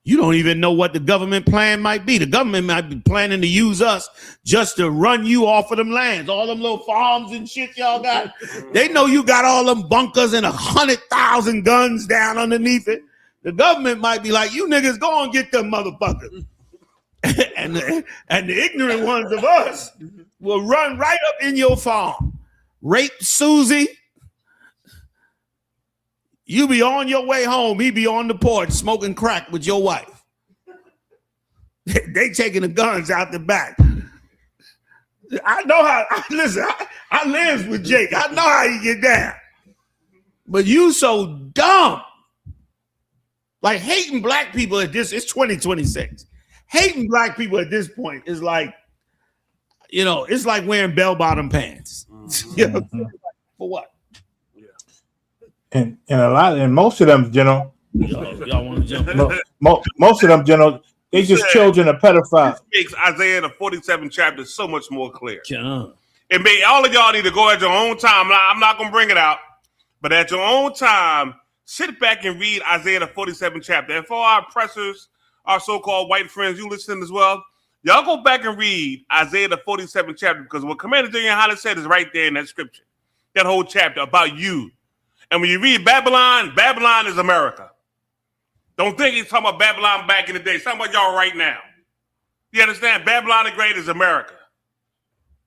You don't even know what the government plan might be. The government might be planning to use us just to run you off of them lands, all them little farms and shit y'all got. They know you got all them bunkers and 100,000 guns down underneath it. The government might be like, you niggas go and get them motherfuckers. and the ignorant ones of us will run right up in your farm, rape Susie. You be on your way home. He be on the porch smoking crack with your wife. They taking the guns out the back. I know how. Listen, I live with Jake. I know how you get down. But you so dumb. Like hating black people at this. It's 2026. Hating black people at this point is like, you know, it's like wearing bell-bottom pants. You know, for what? And most of them, you know, y'all want to jump? Most of them, you know, they just children of pedophiles. This makes Isaiah the 47th chapter so much more clear. Yeah. It may all of y'all need to go at your own time. I'm not gonna bring it out, but at your own time, sit back and read Isaiah the 47th chapter. And for our oppressors, our so-called white friends, you listening as well, y'all go back and read Isaiah the 47th chapter, because what Commander General YAHANNA said is right there in that scripture. That whole chapter about you. And when you read Babylon, Babylon is America. Don't think he's talking about Babylon back in the day. He's talking about y'all right now. You understand? Babylon the Great is America.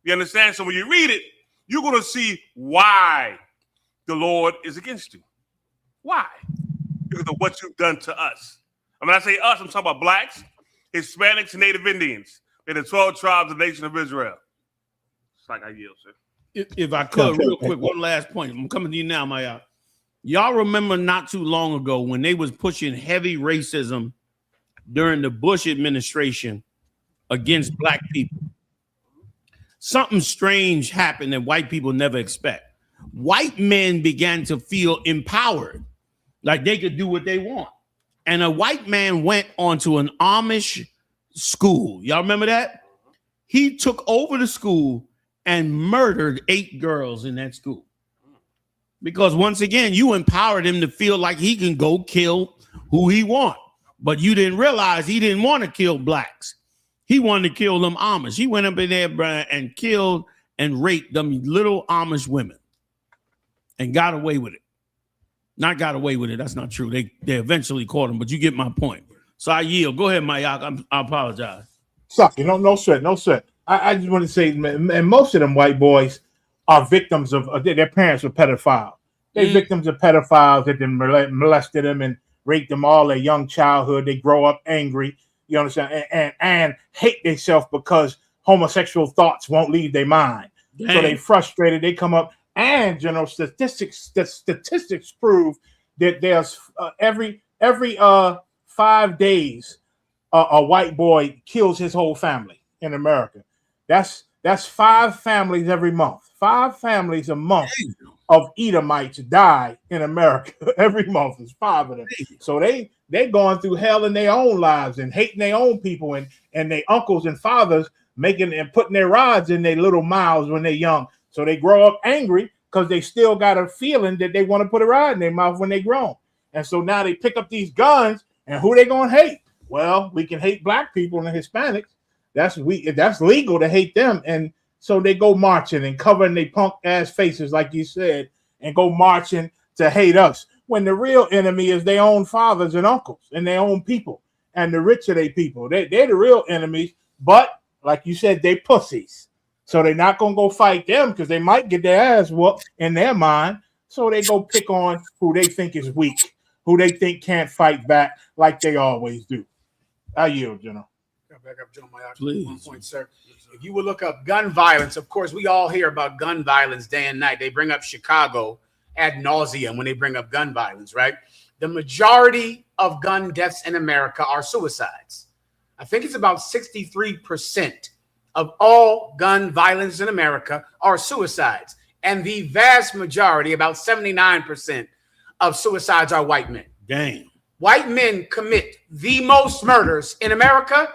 You understand? So when you read it, you're going to see why the Lord is against you. Why? Because of what you've done to us. And when I say us, I'm talking about blacks, Hispanics, and Native Indians. They're the 12 tribes of the nation of Israel. It's like I yield, sir. If I could, real quick, one last point. I'm coming to you now, Maya. Y'all remember not too long ago when they was pushing heavy racism during the Bush administration against black people? Something strange happened that white people never expect. White men began to feel empowered, like they could do what they want. And a white man went onto an Amish school. Y'all remember that? He took over the school and murdered 8 girls in that school. Because once again, you empowered him to feel like he can go kill who he wants. But you didn't realize he didn't want to kill blacks. He wanted to kill them Amish. He went up in there and killed and raped them little Amish women and got away with it. Not got away with it. That's not true. They eventually caught him, but you get my point. So I yield. Go ahead, Mayak. I apologize. Suck, you know, no sweat, no sweat. I just want to say, and most of them white boys are victims of their parents were pedophiles. They're victims of pedophiles that then molested them and raped them all their young childhood. They grow up angry, you understand, and hate themselves because homosexual thoughts won't leave their mind. Dang. So they frustrated. They come up, and you know, statistics prove that there's every 5 days a white boy kills his whole family in America. That's 5 families every month. 5 families a month of Edomites die in America every month. There's 5 of them. So they're going through hell in their own lives and hating their own people and their uncles and fathers making and putting their rods in their little mouths when they're young. So they grow up angry because they still got a feeling that they want to put a rod in their mouth when they grown. And so now they pick up these guns, and who they gonna hate? Well, we can hate black people and Hispanics. That's legal to hate them. And so they go marching and covering their punk ass faces, like you said, and go marching to hate us. When the real enemy is their own fathers and uncles and their own people and the rich of their people. They're the real enemies. But like you said, they pussies. So they're not going to go fight them because they might get their ass whooped in their mind. So they go pick on who they think is weak, who they think can't fight back like they always do. I yield, General. Back up, John Mayak. Please. 1 point, sir. If you would look up gun violence, of course, we all hear about gun violence day and night. They bring up Chicago ad nauseum when they bring up gun violence, right? The majority of gun deaths in America are suicides. I think it's about 63% of all gun violence in America are suicides. And the vast majority, about 79% of suicides are white men. Damn. White men commit the most murders in America,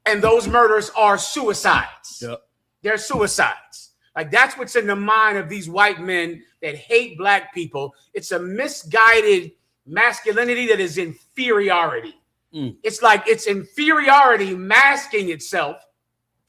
and those murders are suicides. Yep. They're suicides. Like, that's what's in the mind of these white men that hate black people. It's a misguided masculinity that is inferiority. It's like it's inferiority masking itself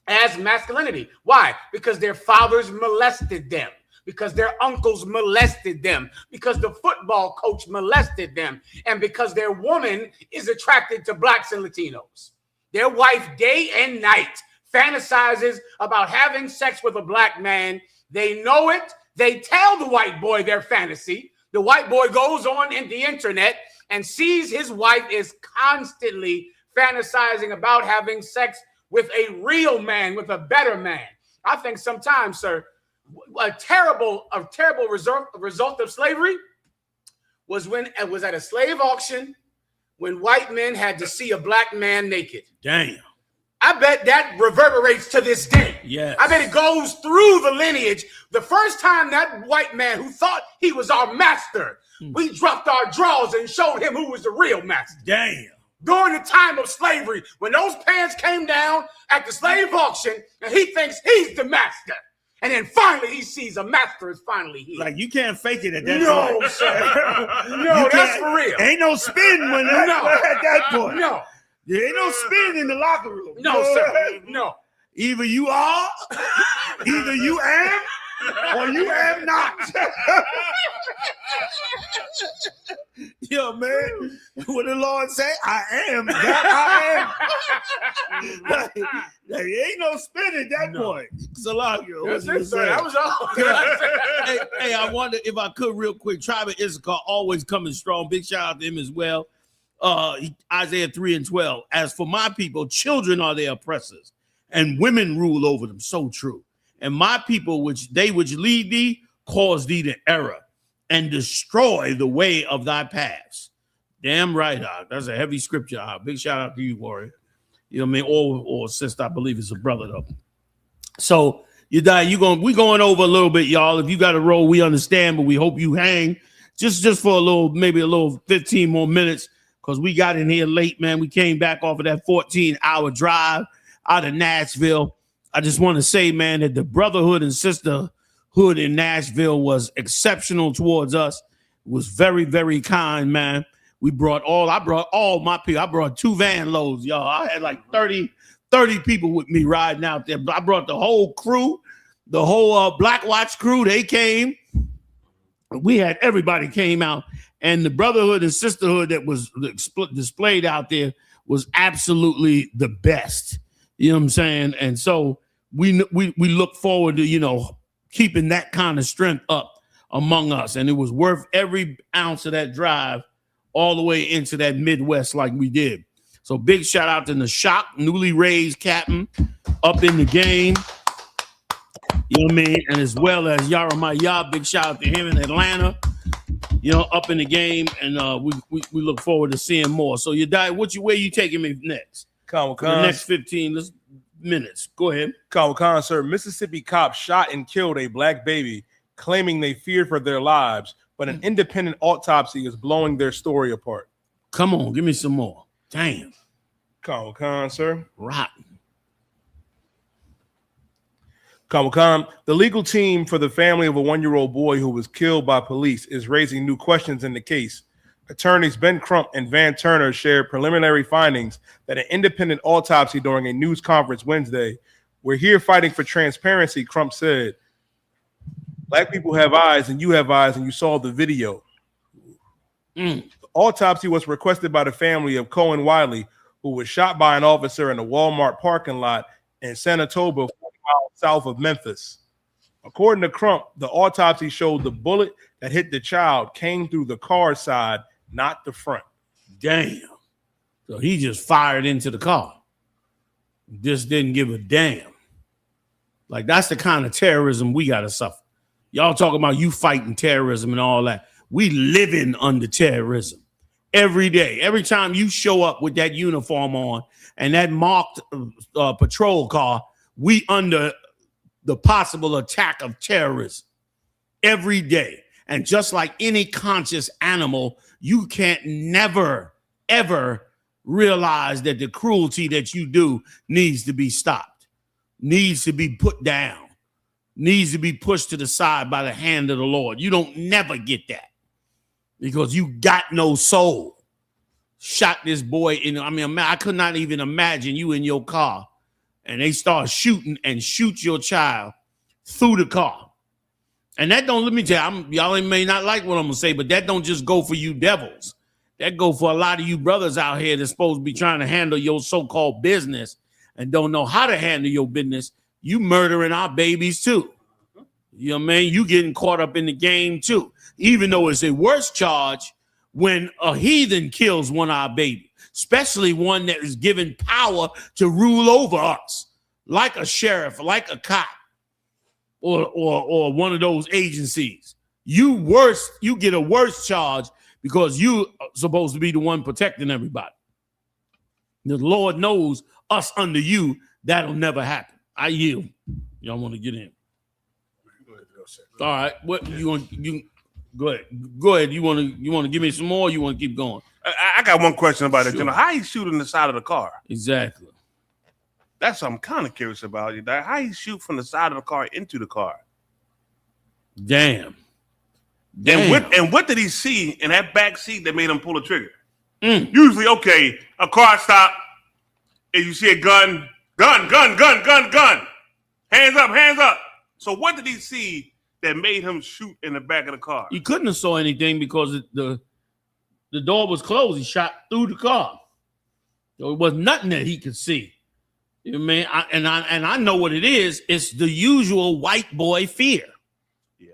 as masculinity. Why? Because their fathers molested them, because their uncles molested them, because the football coach molested them, and because their woman is attracted to blacks and Latinos. Their wife day and night fantasizes about having sex with a black man. They know it. They tell the white boy their fantasy. The white boy goes on in the internet and sees his wife is constantly fantasizing about having sex with a real man, with a better man. I think sometimes, sir, a terrible result of slavery was when it was at a slave auction when white men had to see a black man naked. Damn. I bet that reverberates to this day. Yes. I bet it goes through the lineage. The first time that white man who thought he was our master, we dropped our drawers and showed him who was the real master. Damn. During the time of slavery, when those pants came down at the slave auction, and he thinks he's the master. And then finally he sees a master is finally here. Like, you can't fake it at that point. point. No, sir. No, that's for real. Ain't no spin when at that point. No. There ain't no spin in the locker room. No, sir. No. Either you are, either you am, or you am not. Yo, man, what the Lord say? I am that I am. Like, ain't no spin at that point. Salagio. That's it, sir. That was all. Hey, I wonder if I could real quick. Tribe of Issachar always coming strong. Big shout out to him as well. Isaiah 3:12. As for my people, children are their oppressors, and women rule over them. So true. And my people, which lead thee, cause thee to error, and destroy the way of thy paths. Damn right, that's a heavy scripture. Big shout out to you, warrior. You know what I mean? Or sister, I believe it's a brother though. So we going over a little bit, y'all. If you got to roll, we understand, but we hope you hang just for maybe a little 15 more minutes. Because we got in here late, man. We came back off of that 14-hour drive out of Nashville. I just want to say, man, that the brotherhood and sisterhood in Nashville was exceptional towards us. It was very, very kind, man. I brought all my people. I brought 2 van loads, y'all. I had like 30 people with me riding out there. I brought the whole crew, the whole Blackwatch crew. They came. We had everybody came out. And the brotherhood and sisterhood that was displayed out there was absolutely the best. You know what I'm saying? And so we look forward to, keeping that kind of strength up among us. And it was worth every ounce of that drive all the way into that Midwest like we did. So big shout out to the Shock, newly raised captain, up in the game. You know what I mean? And as well as Yaramaya, big shout out to him in Atlanta. Up in the game, and we look forward to seeing more. So where you taking me next? The next 15 minutes. Go ahead. Khan, sir. Mississippi cops shot and killed a black baby, claiming they feared for their lives, but an independent autopsy is blowing their story apart. Come on, give me some more. Damn. Khan, sir. Rotten. Khan, the legal team for the family of a 1-year-old boy who was killed by police is raising new questions in the case. Attorneys Ben Crump and Van Turner shared preliminary findings that an independent autopsy during a news conference Wednesday. We're here fighting for transparency, Crump said. Black people have eyes and you have eyes, and you saw the video. The autopsy was requested by the family of Cohen Wiley, who was shot by an officer in a Walmart parking lot in Sanatoba, 40 miles south of Memphis. According to Crump, the autopsy showed the bullet that hit the child came through the car side, not the front. Damn. So he just fired into the car. Just didn't give a damn. Like, that's the kind of terrorism we got to suffer. Y'all talking about you fighting terrorism and all that. We living under terrorism every day. Every time you show up with that uniform on and that marked patrol car, we under the possible attack of terrorism every day. And just like any conscious animal, you can't never, ever realize that the cruelty that you do needs to be stopped, needs to be put down, needs to be pushed to the side by the hand of the Lord. You don't never get that because you got no soul. Shot this boy in, I could not even imagine you in your car and they start shooting and shoot your child through the car. And that don't, let me tell you, y'all may not like what I'm gonna say, but that don't just go for you devils. That go for a lot of you brothers out here that's supposed to be trying to handle your so-called business and don't know how to handle your business. You murdering our babies too. You know what I mean? You getting caught up in the game too. Even though it's a worse charge when a heathen kills one of our babies, especially one that is given power to rule over us, like a sheriff, like a cop, or one of those agencies. You get a worse charge because you are supposed to be the one protecting everybody. The Lord knows us under you, that'll never happen. I yield. Y'all want to get in? All right. What you want? You go ahead. Go ahead. You want to give me some more? Or you want to keep going? I got one question about it. You know, how he shooting the side of the car? Exactly. That's what I'm kind of curious about. How he shoot from the side of the car into the car? Damn. And what did he see in that back seat that made him pull the trigger? Usually, okay, a car stop, and you see a gun. Hands up. So what did he see that made him shoot in the back of the car? He couldn't have saw anything because the door was closed. He shot through the car. So it was nothing that he could see. You know what I mean? I know what it is. It's the usual white boy fear. Yeah.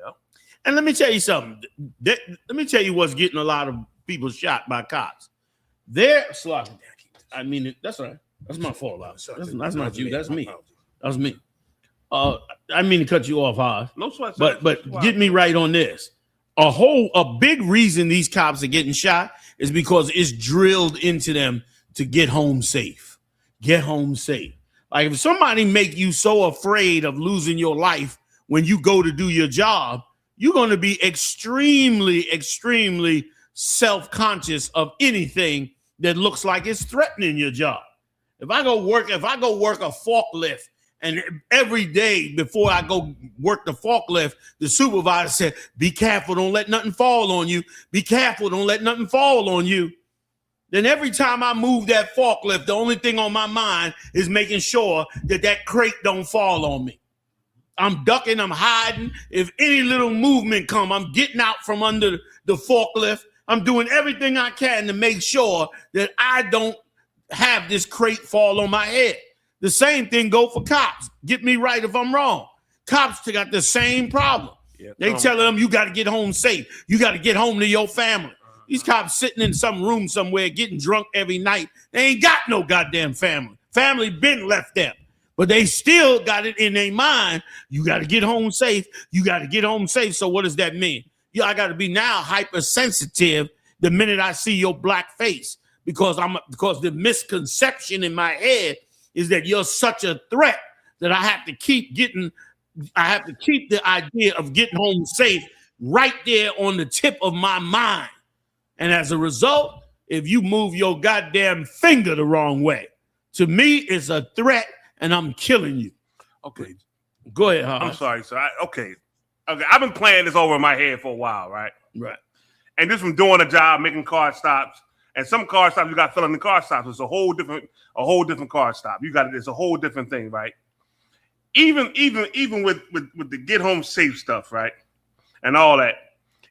And let me tell you something. Let me tell you what's getting a lot of people shot by cops. That's all right. That's my fault. That's not you. That's me. That's me. I mean to cut you off, Haas. No sweat. But get me right on this. A big reason these cops are getting shot is because it's drilled into them to get home safe. Get home safe. Like if somebody make you so afraid of losing your life when you go to do your job, you're going to be extremely, extremely self-conscious of anything that looks like it's threatening your job. If I go work a forklift, and every day before I go work the forklift, the supervisor said, be careful, don't let nothing fall on you. Be careful, don't let nothing fall on you. Then every time I move that forklift, the only thing on my mind is making sure that crate don't fall on me. I'm ducking, I'm hiding. If any little movement come, I'm getting out from under the forklift. I'm doing everything I can to make sure that I don't have this crate fall on my head. The same thing go for cops. Get me right if I'm wrong. Cops got the same problem. Yeah, they telling them you got to get home safe. You got to get home to your family. These cops sitting in some room somewhere getting drunk every night. They ain't got no goddamn family. Family been left them. But they still got it in their mind. You got to get home safe. You got to get home safe. So what does that mean? I got to be now hypersensitive the minute I see your black face because the misconception in my head is that you're such a threat that I have to keep the idea of getting home safe right there on the tip of my mind. And as a result, if you move your goddamn finger the wrong way, to me, it's a threat and I'm killing you. Okay. Go ahead, Hans. I'm sorry, sir. Okay. I've been playing this over in my head for a while, right? Right. And just from doing a job, making car stops, and some car stops you got felony car stops. It's a whole different car stop. It's a whole different thing, right? Even with the get home safe stuff, right? And all that,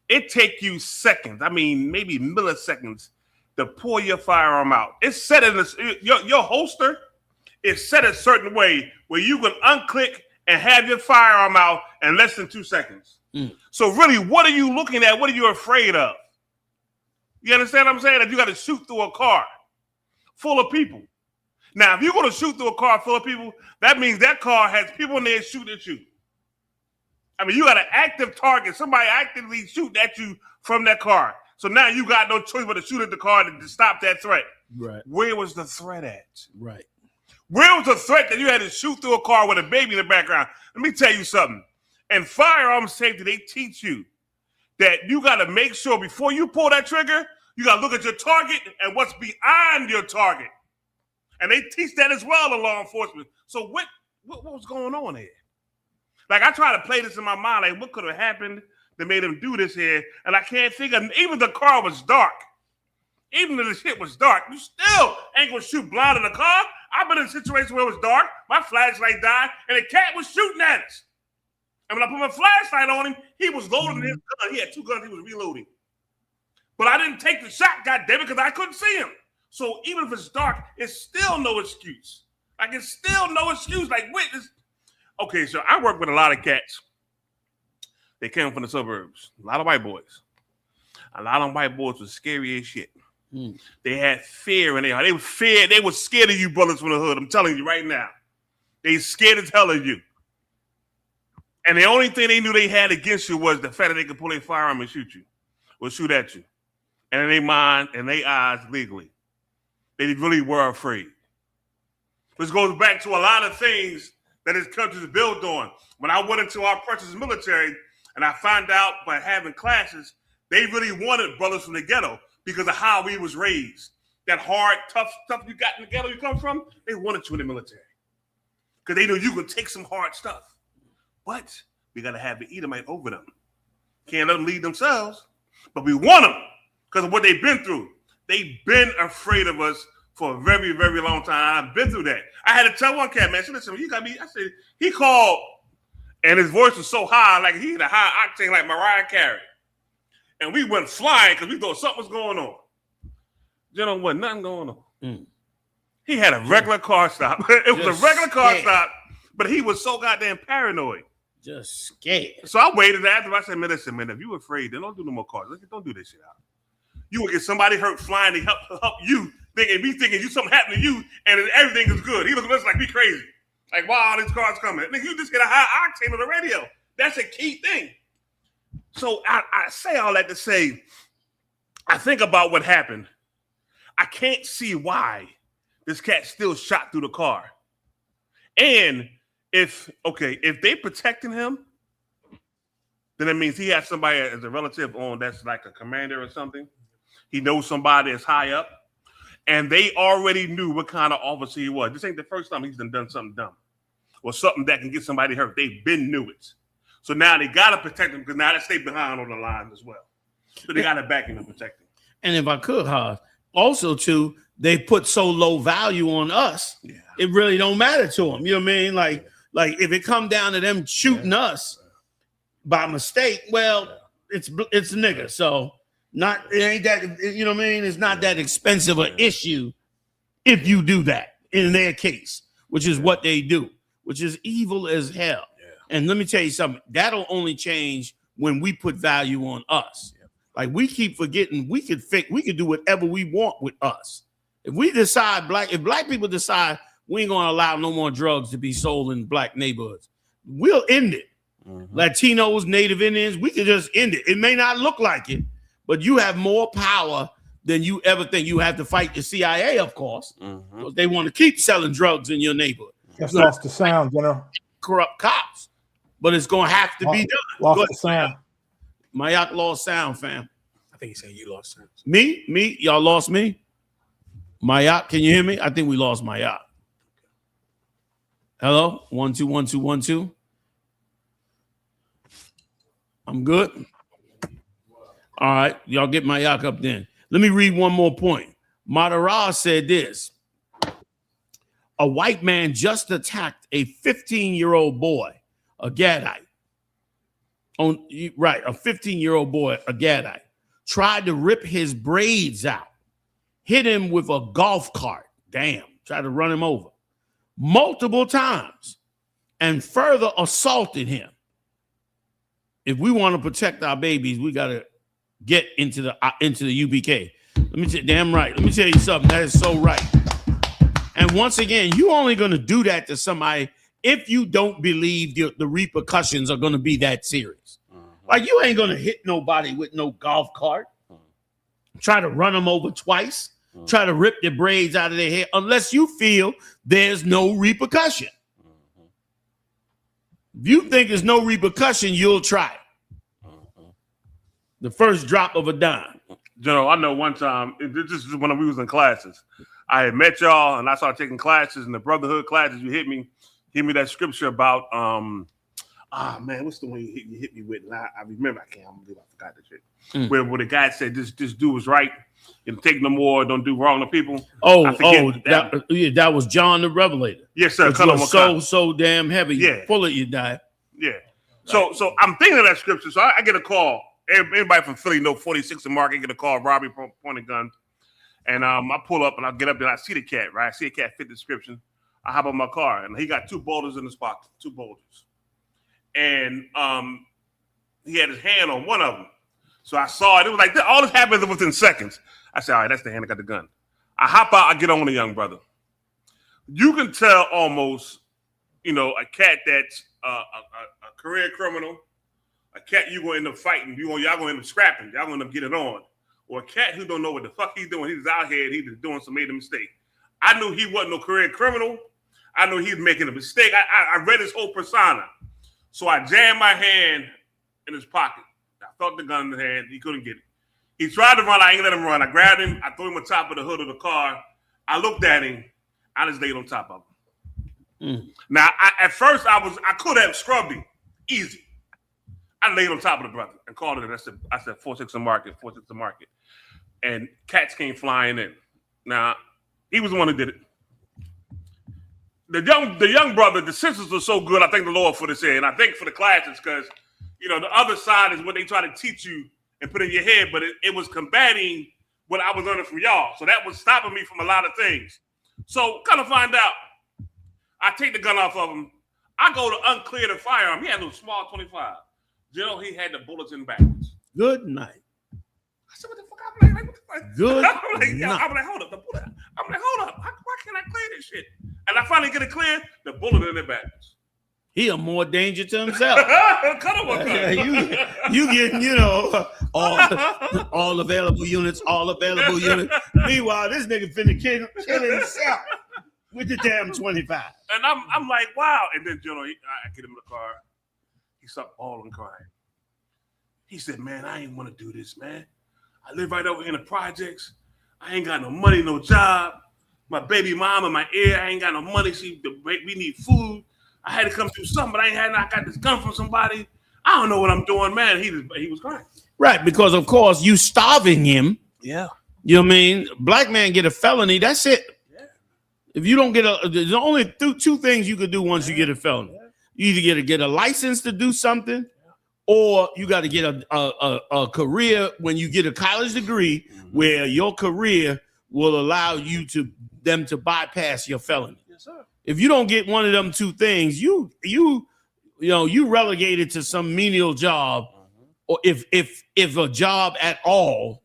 it take you seconds. I mean, maybe milliseconds to pull your firearm out. It's set in this. Your holster is set a certain way where you can unclick and have your firearm out in less than 2 seconds. So really, what are you looking at? What are you afraid of? You understand what I'm saying? That you got to shoot through a car full of people. Now, if you're going to shoot through a car full of people, that means that car has people in there shooting at you. I mean, you got an active target, somebody actively shooting at you from that car. So now you got no choice but to shoot at the car to stop that threat. Right. Where was the threat at? Right. Where was the threat that you had to shoot through a car with a baby in the background? Let me tell you something. In firearm safety, they teach you that you got to make sure before you pull that trigger, you got to look at your target and what's behind your target. And they teach that as well in law enforcement. So what was going on here? Like, I try to play this in my mind, like, what could have happened that made him do this here? And I can't figure, even the car was dark. Even if the shit was dark, you still ain't gonna shoot blind in the car. I've been in a situation where it was dark, my flashlight died, and the cat was shooting at us. And when I put my flashlight on him, he was loading his gun. He had 2 guns, he was reloading. But I didn't take the shot, goddammit, because I couldn't see him. So even if it's dark, it's still no excuse. Like, it's still no excuse. Like, witness. Okay, so I work with a lot of cats. They came from the suburbs. A lot of white boys. A lot of white boys was scary as shit. They had fear in their heart. They were feared. They were scared of you brothers from the hood. I'm telling you right now. They scared as hell of you. And the only thing they knew they had against you was the fact that they could pull a firearm and shoot you. Or shoot at you. And in their mind and their eyes legally. They really were afraid. This goes back to a lot of things that this country is built on. When I went into our precious military and I found out by having classes, they really wanted brothers from the ghetto because of how we was raised. That hard, tough stuff you got in the ghetto you come from, they wanted you in the military. Because they knew you could take some hard stuff. But we got to have the Edomite over them. Can't let them lead themselves, but we want them because of what they've been through. They've been afraid of us for a very, very long time. I've been through that. I had to tell one cat, man, listen, you got me. I said, he called, and his voice was so high, like he had a high octane like Mariah Carey. And we went flying because we thought something was going on. You know what? Nothing going on. He had a regular car stop. It was a regular car stop, but he was so goddamn paranoid. Just scared. So I waited after. I said, man, listen, man, if you afraid, then don't do no more cars. Don't do this shit out. You will get somebody hurt flying to help you, thinking you something happened to you, and everything is good. He looks at us like we crazy. Like, wow, these cars coming. Nigga, you just get a high octane on the radio. That's a key thing. So I say all that to say, I think about what happened. I can't see why this cat still shot through the car. And if they protecting him, then that means he has somebody as a relative on that's like a commander or something. He knows somebody that's high up. And they already knew what kind of officer he was. This ain't the first time he's done something dumb or something that can get somebody hurt. They've been knew it. So now they got to protect him because now they stay behind on the line as well. So they got to back him and protect him. And if I could, also too, they put so low value on us, it really don't matter to them. You know what I mean? Like if it come down to them shooting us by mistake, well, it's a nigga. So it ain't that, you know what I mean? It's not that expensive an issue if you do that in their case, which is what they do, which is evil as hell. And let me tell you something, that'll only change when we put value on us. Like we keep forgetting we could do whatever we want with us. If we decide if black people decide we ain't gonna allow no more drugs to be sold in black neighborhoods, we'll end it. Latinos, Native Indians, we can just end it. It may not look like it, but you have more power than you ever think. You have to fight the CIA, of course, because they want to keep selling drugs in your neighborhood. Just lost the sound, corrupt cops, but it's gonna have to be done. Lost the sound. Mayak lost sound, fam. I think he's saying you lost sound. Me? Y'all lost me? Mayak, can you hear me? I think we lost Mayak. Hello? 1 2 1 2 1 2. I'm good. All right, y'all get Mayak up then. Let me read one more point. Madara said this. A white man just attacked a 15-year-old boy, a Gadite. A 15-year-old boy, a Gadite, tried to rip his braids out, hit him with a golf cart. Damn, tried to run him over multiple times, and further assaulted him. If we want to protect our babies, we got to get into the UPK. Damn right. Let me tell you something. That is so right. And once again, you only going to do that to somebody if you don't believe the repercussions are going to be that serious. Like you ain't going to hit nobody with no golf cart. Try to run them over twice. Try to rip their braids out of their hair unless you feel there's no repercussion. If you think there's no repercussion, you'll try it. The first drop of a dime. General, I know one time, this is when we was in classes. I had met y'all, and I started taking classes, and the brotherhood classes, you hit me that scripture about, man, what's the one you hit me with? And I remember, I believe I forgot the shit. Where the guy said, this do what's right, and take no more, don't do wrong to people. That was John the Revelator. Yes, sir. Which was so damn heavy, full of you, die. Yeah. So I'm thinking of that scripture. So I get a call. Everybody from Philly know 46 and Mark. I get a call, robbery, pointed gun. And I pull up and I get up there and I see the cat, right? I see a cat fit the description. I hop on my car and he got 2 boulders in his pocket, 2 boulders. And he had his hand on one of them. So I saw it. It was like, all this happened within seconds. I said, all right, that's the hand that got the gun. I hop out, I get on with a young brother. You can tell almost, a cat that's a career criminal, a cat you gonna end up fighting, y'all gonna end up scrapping, y'all gonna end up getting on, or a cat who don't know what the fuck he's doing. He's out here and he's just made a mistake. I knew he wasn't no career criminal. I knew he was making a mistake. I read his whole persona. So I jammed my hand in his pocket. I felt the gun in his hand. He couldn't get it. He tried to run. I ain't let him run. I grabbed him. I threw him on top of the hood of the car. I looked at him. I just laid on top of him. Now, at first, I could have scrubbed him. Easy. I laid on top of the brother and called it. I said 46 in market, 46 in market. And cats came flying in. Now, he was the one who did it. The young brother, the sisters were so good. I thank the Lord for this here. And I thank for the classes because, the other side is what they try to teach you and put in your head. But it was combating what I was learning from y'all. So that was stopping me from a lot of things. So kind of find out. I take the gun off of him. I go to unclear the firearm. He had a small 25. He had the bullets in backwards. Good night. I said, what the fuck? I'm like, what the fuck? Good night. I'm like, hold up, the bullet. I'm like, hold up. Why can't I clear this shit? And I finally get it clear, the bullet in the backwards. He a more danger to himself. You getting, all available units, Meanwhile, this nigga finna kill himself with the damn 25. And I'm like, wow. And then, I get him in the car. He started bawling, crying. He said, man, I ain't want to do this, man. I live right over here in the projects. I ain't got no money, no job. My baby mama, my ear, I ain't got no money. We need food. I had to come do something, but I got this gun from somebody. I don't know what I'm doing, man. He was crying. Right, because of course you starving him. Yeah. You know what I mean? Black man get a felony, that's it. Yeah. If you don't get there's only two things you could do once you get a felony. Yeah. You either get a license to do something, or you got to get a career when you get a college degree where your career will allow them to bypass your felony. Yes, sir. If you don't get one of them 2 things, you relegated to some menial job, or if a job at all,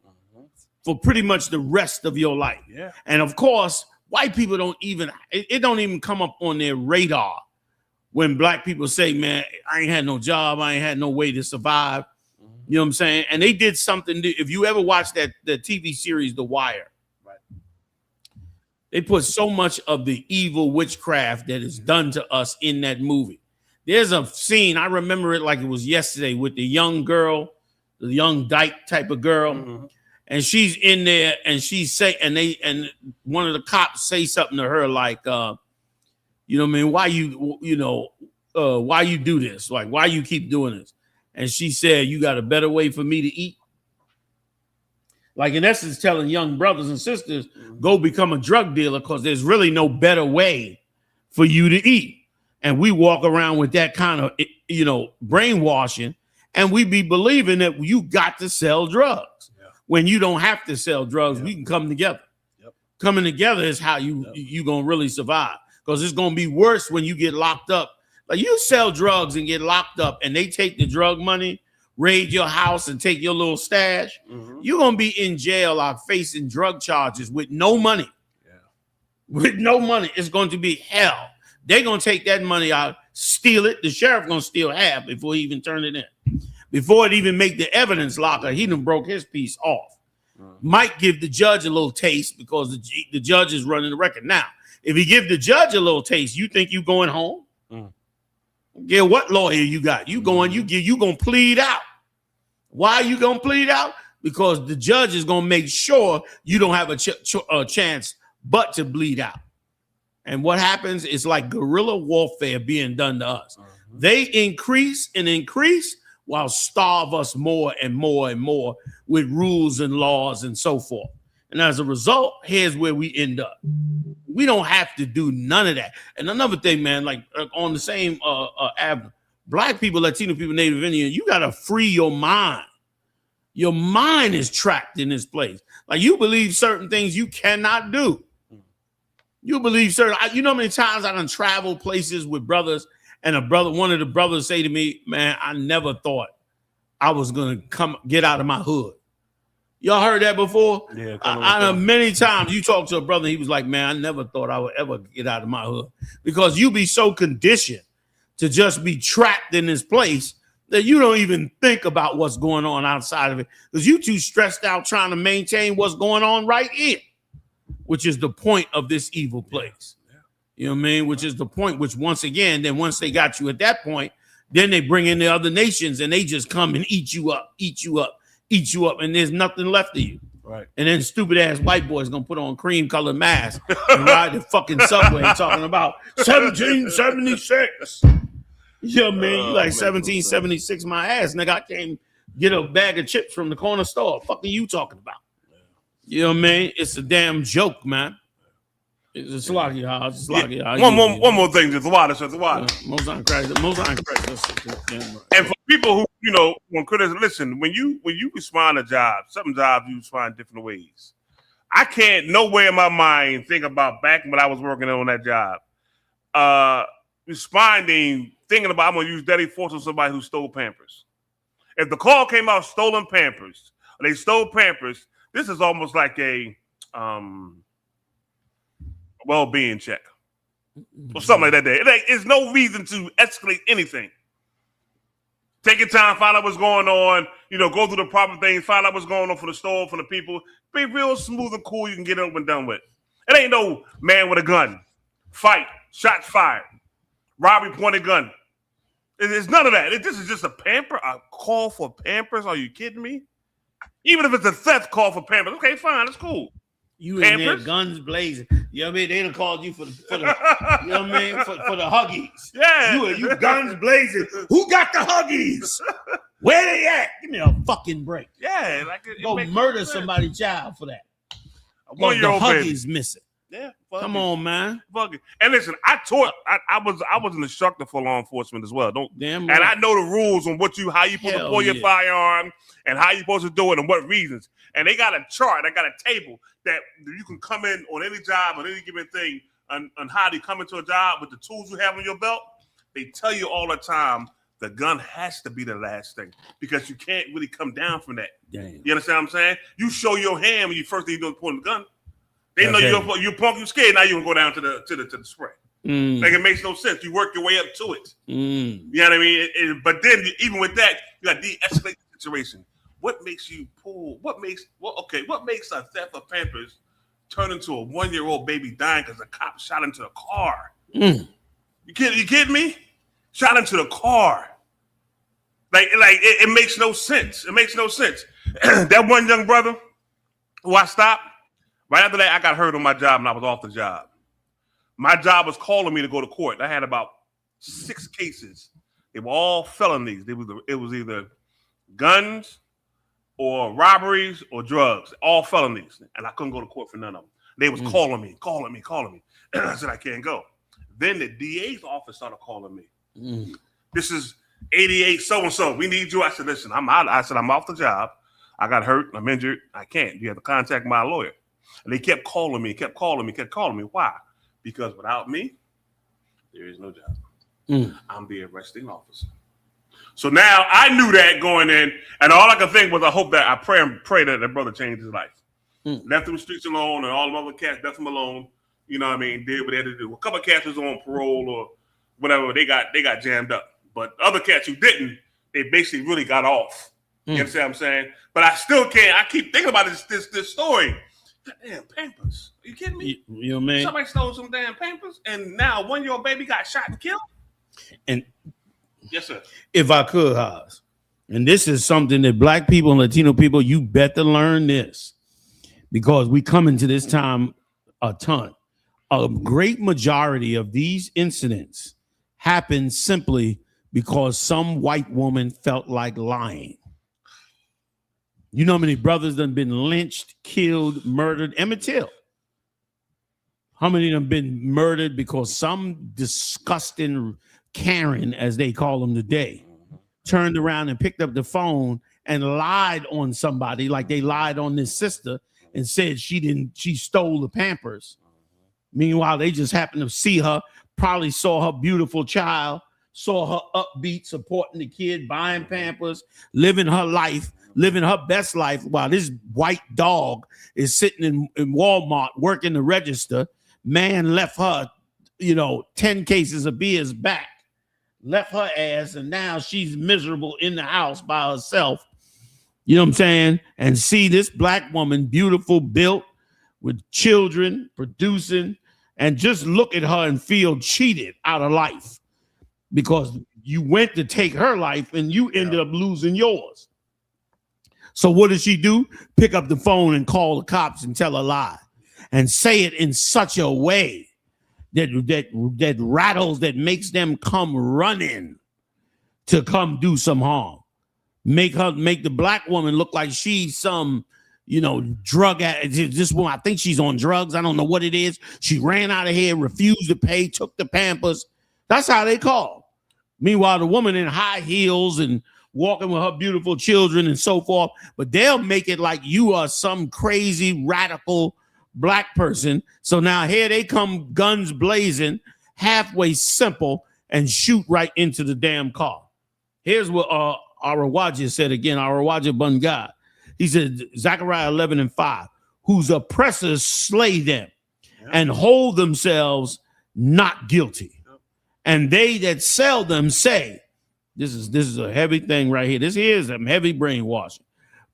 for pretty much the rest of your life. Yeah. And of course, white people don't even come up on their radar when black people say, man, I ain't had no job, I ain't had no way to survive. You know what I'm saying? And they did something. If you ever watched the TV series The Wire, they put so much of the evil witchcraft that is done to us in that movie. There's a scene, I remember it like it was yesterday, with the young girl, the young dyke type of girl. And she's in there and and one of the cops say something to her like, you know what I mean? Why you do this? Like, why you keep doing this? And she said, you got a better way for me to eat? Like, in essence, telling young brothers and sisters, go become a drug dealer because there's really no better way for you to eat. And we walk around with that kind of, brainwashing, and we be believing that you got to sell drugs. Yeah. When you don't have to sell drugs, we can come together. Yep. Coming together is how you going to really survive, because it's going to be worse when you get locked up. Like, you sell drugs and get locked up and they take the drug money, raid your house and take your little stash, you're going to be in jail facing drug charges with no money. Yeah. With no money. It's going to be hell. They're going to take that money out, steal it. The sheriff going to steal half before he even turn it in. Before it even make the evidence locker, he done broke his piece off. Might give the judge a little taste because the judge is running the record. Now, if he give the judge a little taste, you think you going home? Yeah, what lawyer you got? You going to plead out. Why are you gonna plead out? Because the judge is gonna make sure you don't have a chance but to bleed out. And what happens is like guerrilla warfare being done to us. They increase and increase while starve us more and more and more with rules and laws and so forth. And as a result, here's where we end up. We don't have to do none of that. And another thing, man, like on the same avenue, Black people, Latino people, Native Indian, you got to free your mind. Your mind is trapped in this place. Like you believe certain things you cannot do. You believe certain, you know how many times I done traveled places with brothers and one of the brothers say to me, man, I never thought I was going to get out of my hood. Y'all heard that before? Yeah. I know many times you talk to a brother, he was like, man, I never thought I would ever get out of my hood because you be so conditioned to just be trapped in this place that you don't even think about what's going on outside of it because you too stressed out trying to maintain what's going on right here, which is the point of this evil place. You know what I mean? Which is the point, which once again, then once they got you at that point, then they bring in the other nations and they just come and eat you up, and there's nothing left of you. Right. And then stupid ass white boys gonna put on cream colored masks and ride the fucking subway talking about 1776. You know what I mean? You like 1776 my ass, nigga. I can't get a bag of chips from the corner store. What the fuck are you talking about? You know what I mean? It's a damn joke, man. It's a lot of y'all. It's a lot of y'all. One more thing, just the water. Most uncredited. And for people who, you know, when critics listen, when you respond to jobs, some jobs you respond different ways. I can't nowhere in my mind think about back when I was working on that job. Responding, thinking about I'm gonna use deadly force on somebody who stole Pampers. If the call came out stolen Pampers, or they stole Pampers, this is almost like a well-being check or something like that. There's no reason to escalate anything. Take your time, find out what's going on, you know, go through the proper things, find out what's going on for the store, for the people. Be real smooth and cool. You can get it over and done with. It ain't no man with a gun, fight, shots fired, robbery, pointed gun. It's none of that. This is just a call for Pampers. Are you kidding me? Even if it's a theft call for Pampers, okay, fine, it's cool. You in there, guns blazing. You know what I mean? They done called you for the you know what I mean? For the Huggies. Yeah. You guns blazing. Who got the Huggies? Where they at? Give me a fucking break. Yeah. Go murder somebody's child for that. The Huggies missing. Yeah. Come on, man. Fuck it. And listen, I was an instructor for law enforcement as well. Damn right. And I know the rules on how you supposed to pull your firearm and how you supposed to do it and what reasons. And they got a chart, they got a table that you can come in on any job, on any given thing, on how to come into a job with the tools you have on your belt. They tell you all the time the gun has to be the last thing because you can't really come down from that. Damn. You understand what I'm saying? You show your hand when you first thing you do is pull the gun. They know you're punk, you scared. Now you can go down to the spray. Like it makes no sense. You work your way up to it. You know what I mean? But then even with that, you got de-escalate the situation. What makes you pull? What makes a theft of Pampers turn into a 1-year-old baby dying because a cop shot into the car? You kidding me? Shot into the car. Like it makes no sense. It makes no sense. That one young brother who I stopped, right after that, I got hurt on my job and I was off the job. My job was calling me to go to court. I had about 6 cases. They were all felonies. It was either guns or robberies or drugs, all felonies. And I couldn't go to court for none of them. They was calling me. I said, I can't go. Then the DA's office started calling me. This is 88 so-and-so. We need you. I said, listen, I'm out. I said, I'm off the job. I got hurt. I'm injured. I can't. You have to contact my lawyer. And they kept calling me. Why? Because without me, there is no job. I'm the arresting officer. So now I knew that going in, and all I could think was, I pray that that brother changed his life. Left him in the streets alone, and all the other cats left him alone. You know what I mean? Did what they had to do. A couple of cats was on parole or whatever. They got jammed up. But other cats who didn't, they basically really got off. You understand what I'm saying? But I still can't. I keep thinking about this story. Damn Pampers. Are you kidding me? You know what I mean? Somebody stole some damn Pampers, and now a 1-year-old baby got shot and killed. And yes, sir. If I could, Haas, And this is something that black people and Latino people, you better learn this, because we come into this time a ton. A great majority of these incidents happen simply because some white woman felt like lying. You know how many brothers done been lynched, killed, murdered? Emmett Till. How many of them been murdered because some disgusting Karen, as they call them today, turned around and picked up the phone and lied on somebody, like they lied on this sister and said she stole the Pampers. Meanwhile, they just happened to see her, probably saw her beautiful child, saw her upbeat, supporting the kid, buying Pampers, living her life, living her best life, while this white dog is sitting in Walmart working the register. Man left her, 10 cases of beers back, left her ass, and now she's miserable in the house by herself. You know what I'm saying? And see this black woman, beautiful, built, with children, producing, and just look at her and feel cheated out of life because you went to take her life and you ended up losing yours. So what does she do? Pick up the phone and call the cops and tell a lie and say it in such a way that rattles, that makes them come running to come do some harm. Make the black woman look like she's some, drug addict. This woman, I think she's on drugs. I don't know what it is. She ran out of here, refused to pay, took the Pampers. That's how they call. Meanwhile, the woman in high heels and walking with her beautiful children and so forth, but they'll make it like you are some crazy radical black person. So now here they come, guns blazing, halfway simple, and shoot right into the damn car. Here's what Arawaja said again, Arawaja Bungad. He said, Zechariah 11:5, whose oppressors slay them and hold themselves not guilty. And they that sell them say, this is a heavy thing right here. This here is some heavy brainwashing.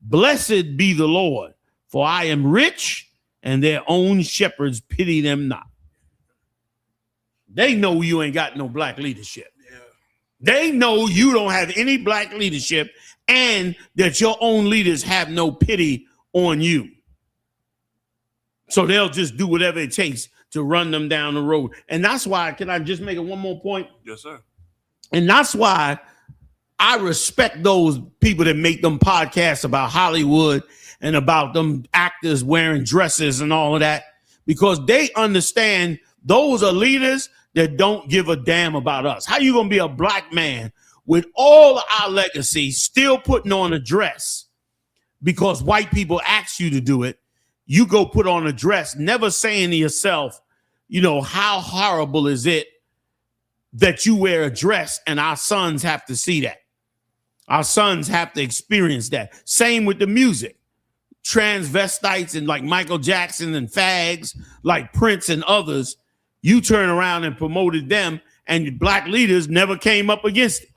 Blessed be the Lord, for I am rich, and their own shepherds pity them not. They know you ain't got no black leadership. They know you don't have any black leadership and that your own leaders have no pity on you. So they'll just do whatever it takes to run them down the road. And that's why, can I just make it one more point? Yes, sir. And that's why I respect those people that make them podcasts about Hollywood and about them actors wearing dresses and all of that, because they understand those are leaders that don't give a damn about us. How you gonna be a black man with all our legacy still putting on a dress because white people ask you to do it? You go put on a dress, never saying to yourself, how horrible is it that you wear a dress and our sons have to see that? Our sons have to experience that. Same with the music. Transvestites and like Michael Jackson and fags like Prince and others, you turn around and promoted them, and black leaders never came up against it.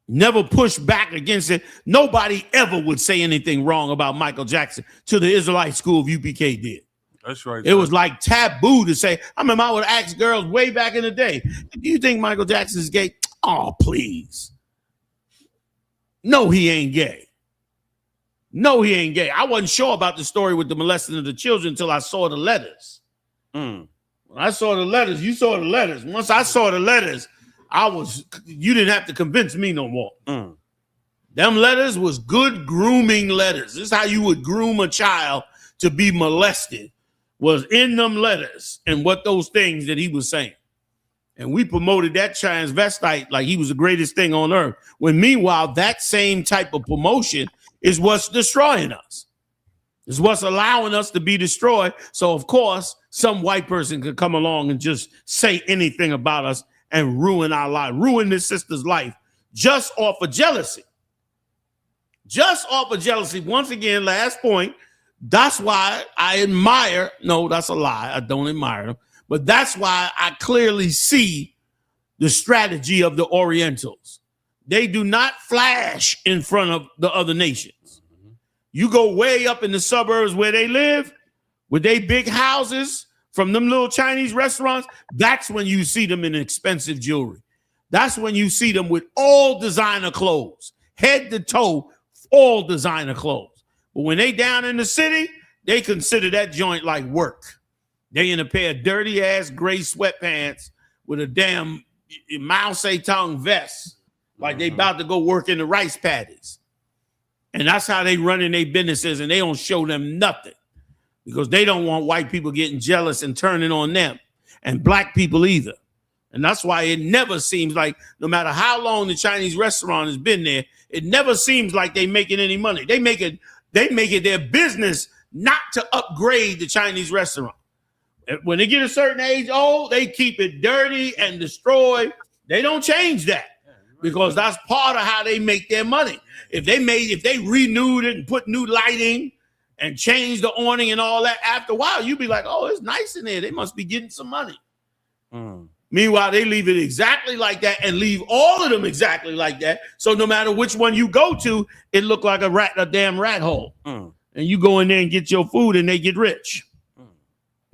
Never pushed back against it. Nobody ever would say anything wrong about Michael Jackson till the Israelite school of UPK did. That's right. It was like taboo to say. I remember I would ask girls way back in the day, do you think Michael Jackson's gay? Oh, please. No, he ain't gay. No, he ain't gay. I wasn't sure about the story with the molesting of the children until I saw the letters. When I saw the letters, you saw the letters. Once I saw the letters, you didn't have to convince me no more. Them letters was good grooming letters. This is how you would groom a child to be molested, was in them letters and what those things that he was saying. And we promoted that transvestite like he was the greatest thing on earth. When meanwhile, that same type of promotion is what's destroying us. It's what's allowing us to be destroyed. So, of course, some white person could come along and just say anything about us and ruin our life, ruin this sister's life just off of jealousy. Just off of jealousy. Once again, last point, that's why I admire, no, that's a lie. I don't admire them. But that's why I clearly see the strategy of the Orientals. They do not flash in front of the other nations. You go way up in the suburbs where they live, with they big houses from them little Chinese restaurants, that's when you see them in expensive jewelry. That's when you see them with all designer clothes, head to toe, all designer clothes. But when they down in the city, they consider that joint like work. They in a pair of dirty ass gray sweatpants with a damn Mao Zedong vest, like they about to go work in the rice paddies. And that's how they running their businesses, and they don't show them nothing because they don't want white people getting jealous and turning on them, and black people either. And that's why it never seems like, no matter how long the Chinese restaurant has been there, it never seems like they making any money. They make it their business not to upgrade the Chinese restaurant. When they get a certain age old, they keep it dirty and destroyed. They don't change that because that's part of how they make their money. If they renewed it and put new lighting and changed the awning and all that, after a while, you'd be like, oh, it's nice in there. They must be getting some money. Meanwhile, they leave it exactly like that and leave all of them exactly like that. So no matter which one you go to, it look like a damn rat hole. And you go in there and get your food and they get rich.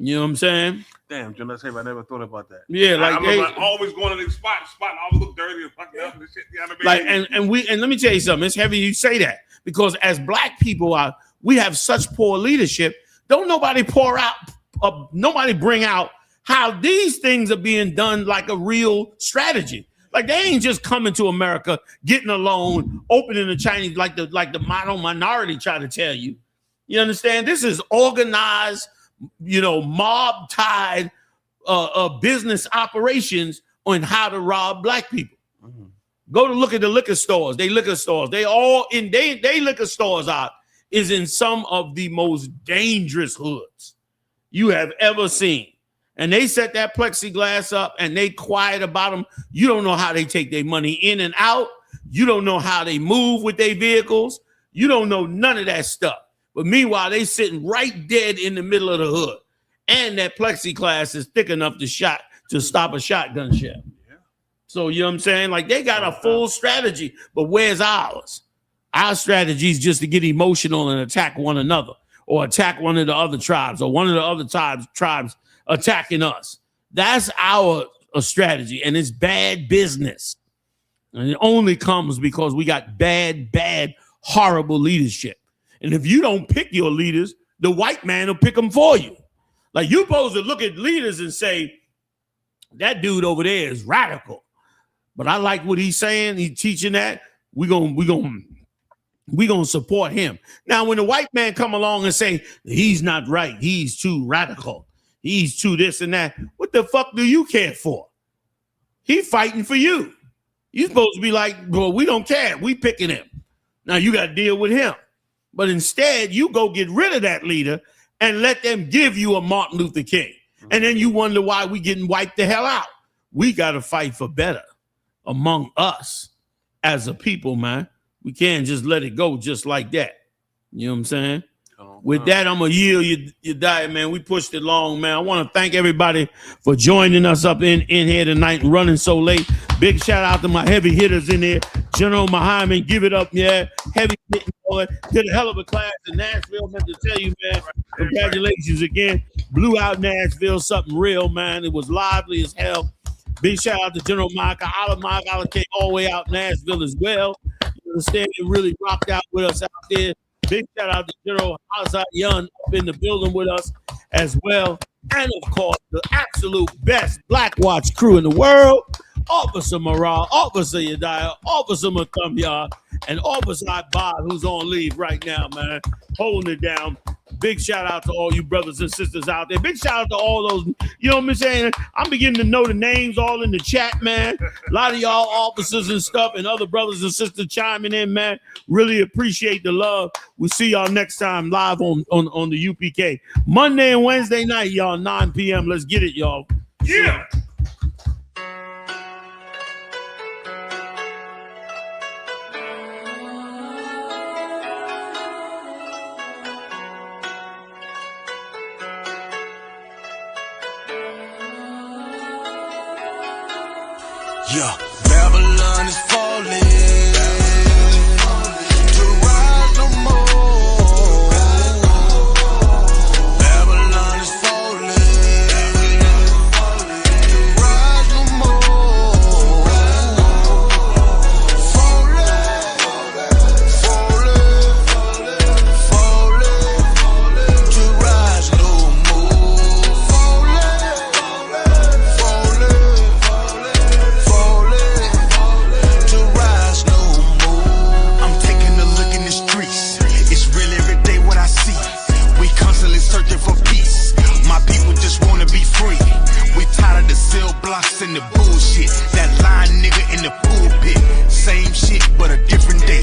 You know what I'm saying? Damn, Jim, let's say I never thought about that. Yeah, like I remember always going to the spot always look dirty and fucking up and shit. You know what I mean? Like, and let me tell you something. It's heavy you say that because as black people, we have such poor leadership. Don't nobody nobody bring out how these things are being done like a real strategy. Like they ain't just coming to America, getting a loan, opening a Chinese like the model minority try to tell you. You understand? This is organized, mob-tied business operations on how to rob black people. Go to look at the liquor stores. They liquor stores is in some of the most dangerous hoods you have ever seen. And they set that plexiglass up and they quiet about them. You don't know how they take their money in and out. You don't know how they move with their vehicles. You don't know none of that stuff. But meanwhile, they sitting right dead in the middle of the hood. And that plexiglass is thick enough to stop a shotgun shell. Yeah. So, you know what I'm saying? Like, they got a full strategy. But where's ours? Our strategy is just to get emotional and attack one another or attack one of the other tribes or one of the other tribes attacking us. That's our strategy. And it's bad business. And it only comes because we got bad, horrible leadership. And if you don't pick your leaders, the white man will pick them for you. Like you're supposed to look at leaders and say, that dude over there is radical. But I like what he's saying. He's teaching that. We're gonna support him. Now, when the white man come along and say, he's not right, he's too radical, he's too this and that, what the fuck do you care for? He's fighting for you. You're supposed to be like, well, we don't care. We picking him. Now you got to deal with him. But instead, you go get rid of that leader and let them give you a Martin Luther King. And then you wonder why we getting wiped the hell out. We got to fight for better among us as a people, man. We can't just let it go just like that. You know what I'm saying? With that, I'm going to yield your diet, man. We pushed it long, man. I want to thank everybody for joining us up in here tonight and running so late. Big shout out to my heavy hitters in there. General Muhammad, give it up, yeah. Heavy hitting, boy. Did a hell of a class in Nashville. Meant to tell you, man, congratulations again. Blew out Nashville, something real, man. It was lively as hell. Big shout out to General Micah. Oliver came all the way out Nashville as well. You understand? It really rocked out with us out there. Big shout out to General Hazard Young up in the building with us as well. And of course, the absolute best Blackwatch crew in the world. Officer Morale, Officer Yediah, Officer Mathumyard, and Officer Iqbal, who's on leave right now, man, holding it down. Big shout out to all you brothers and sisters out there. Big shout out to all those, you know what I'm saying? I'm beginning to know the names all in the chat, man. A lot of y'all officers and stuff and other brothers and sisters chiming in, man. Really appreciate the love. We'll see y'all next time live on the UPK. Monday and Wednesday night, y'all, 9 p.m. Let's get it, y'all. Yeah. Yeah, Babylon is falling. To rise no more. Babylon is falling. To rise no more. sell blocks in the bullshit. That lying nigga in the pulpit. Same shit, but a different day.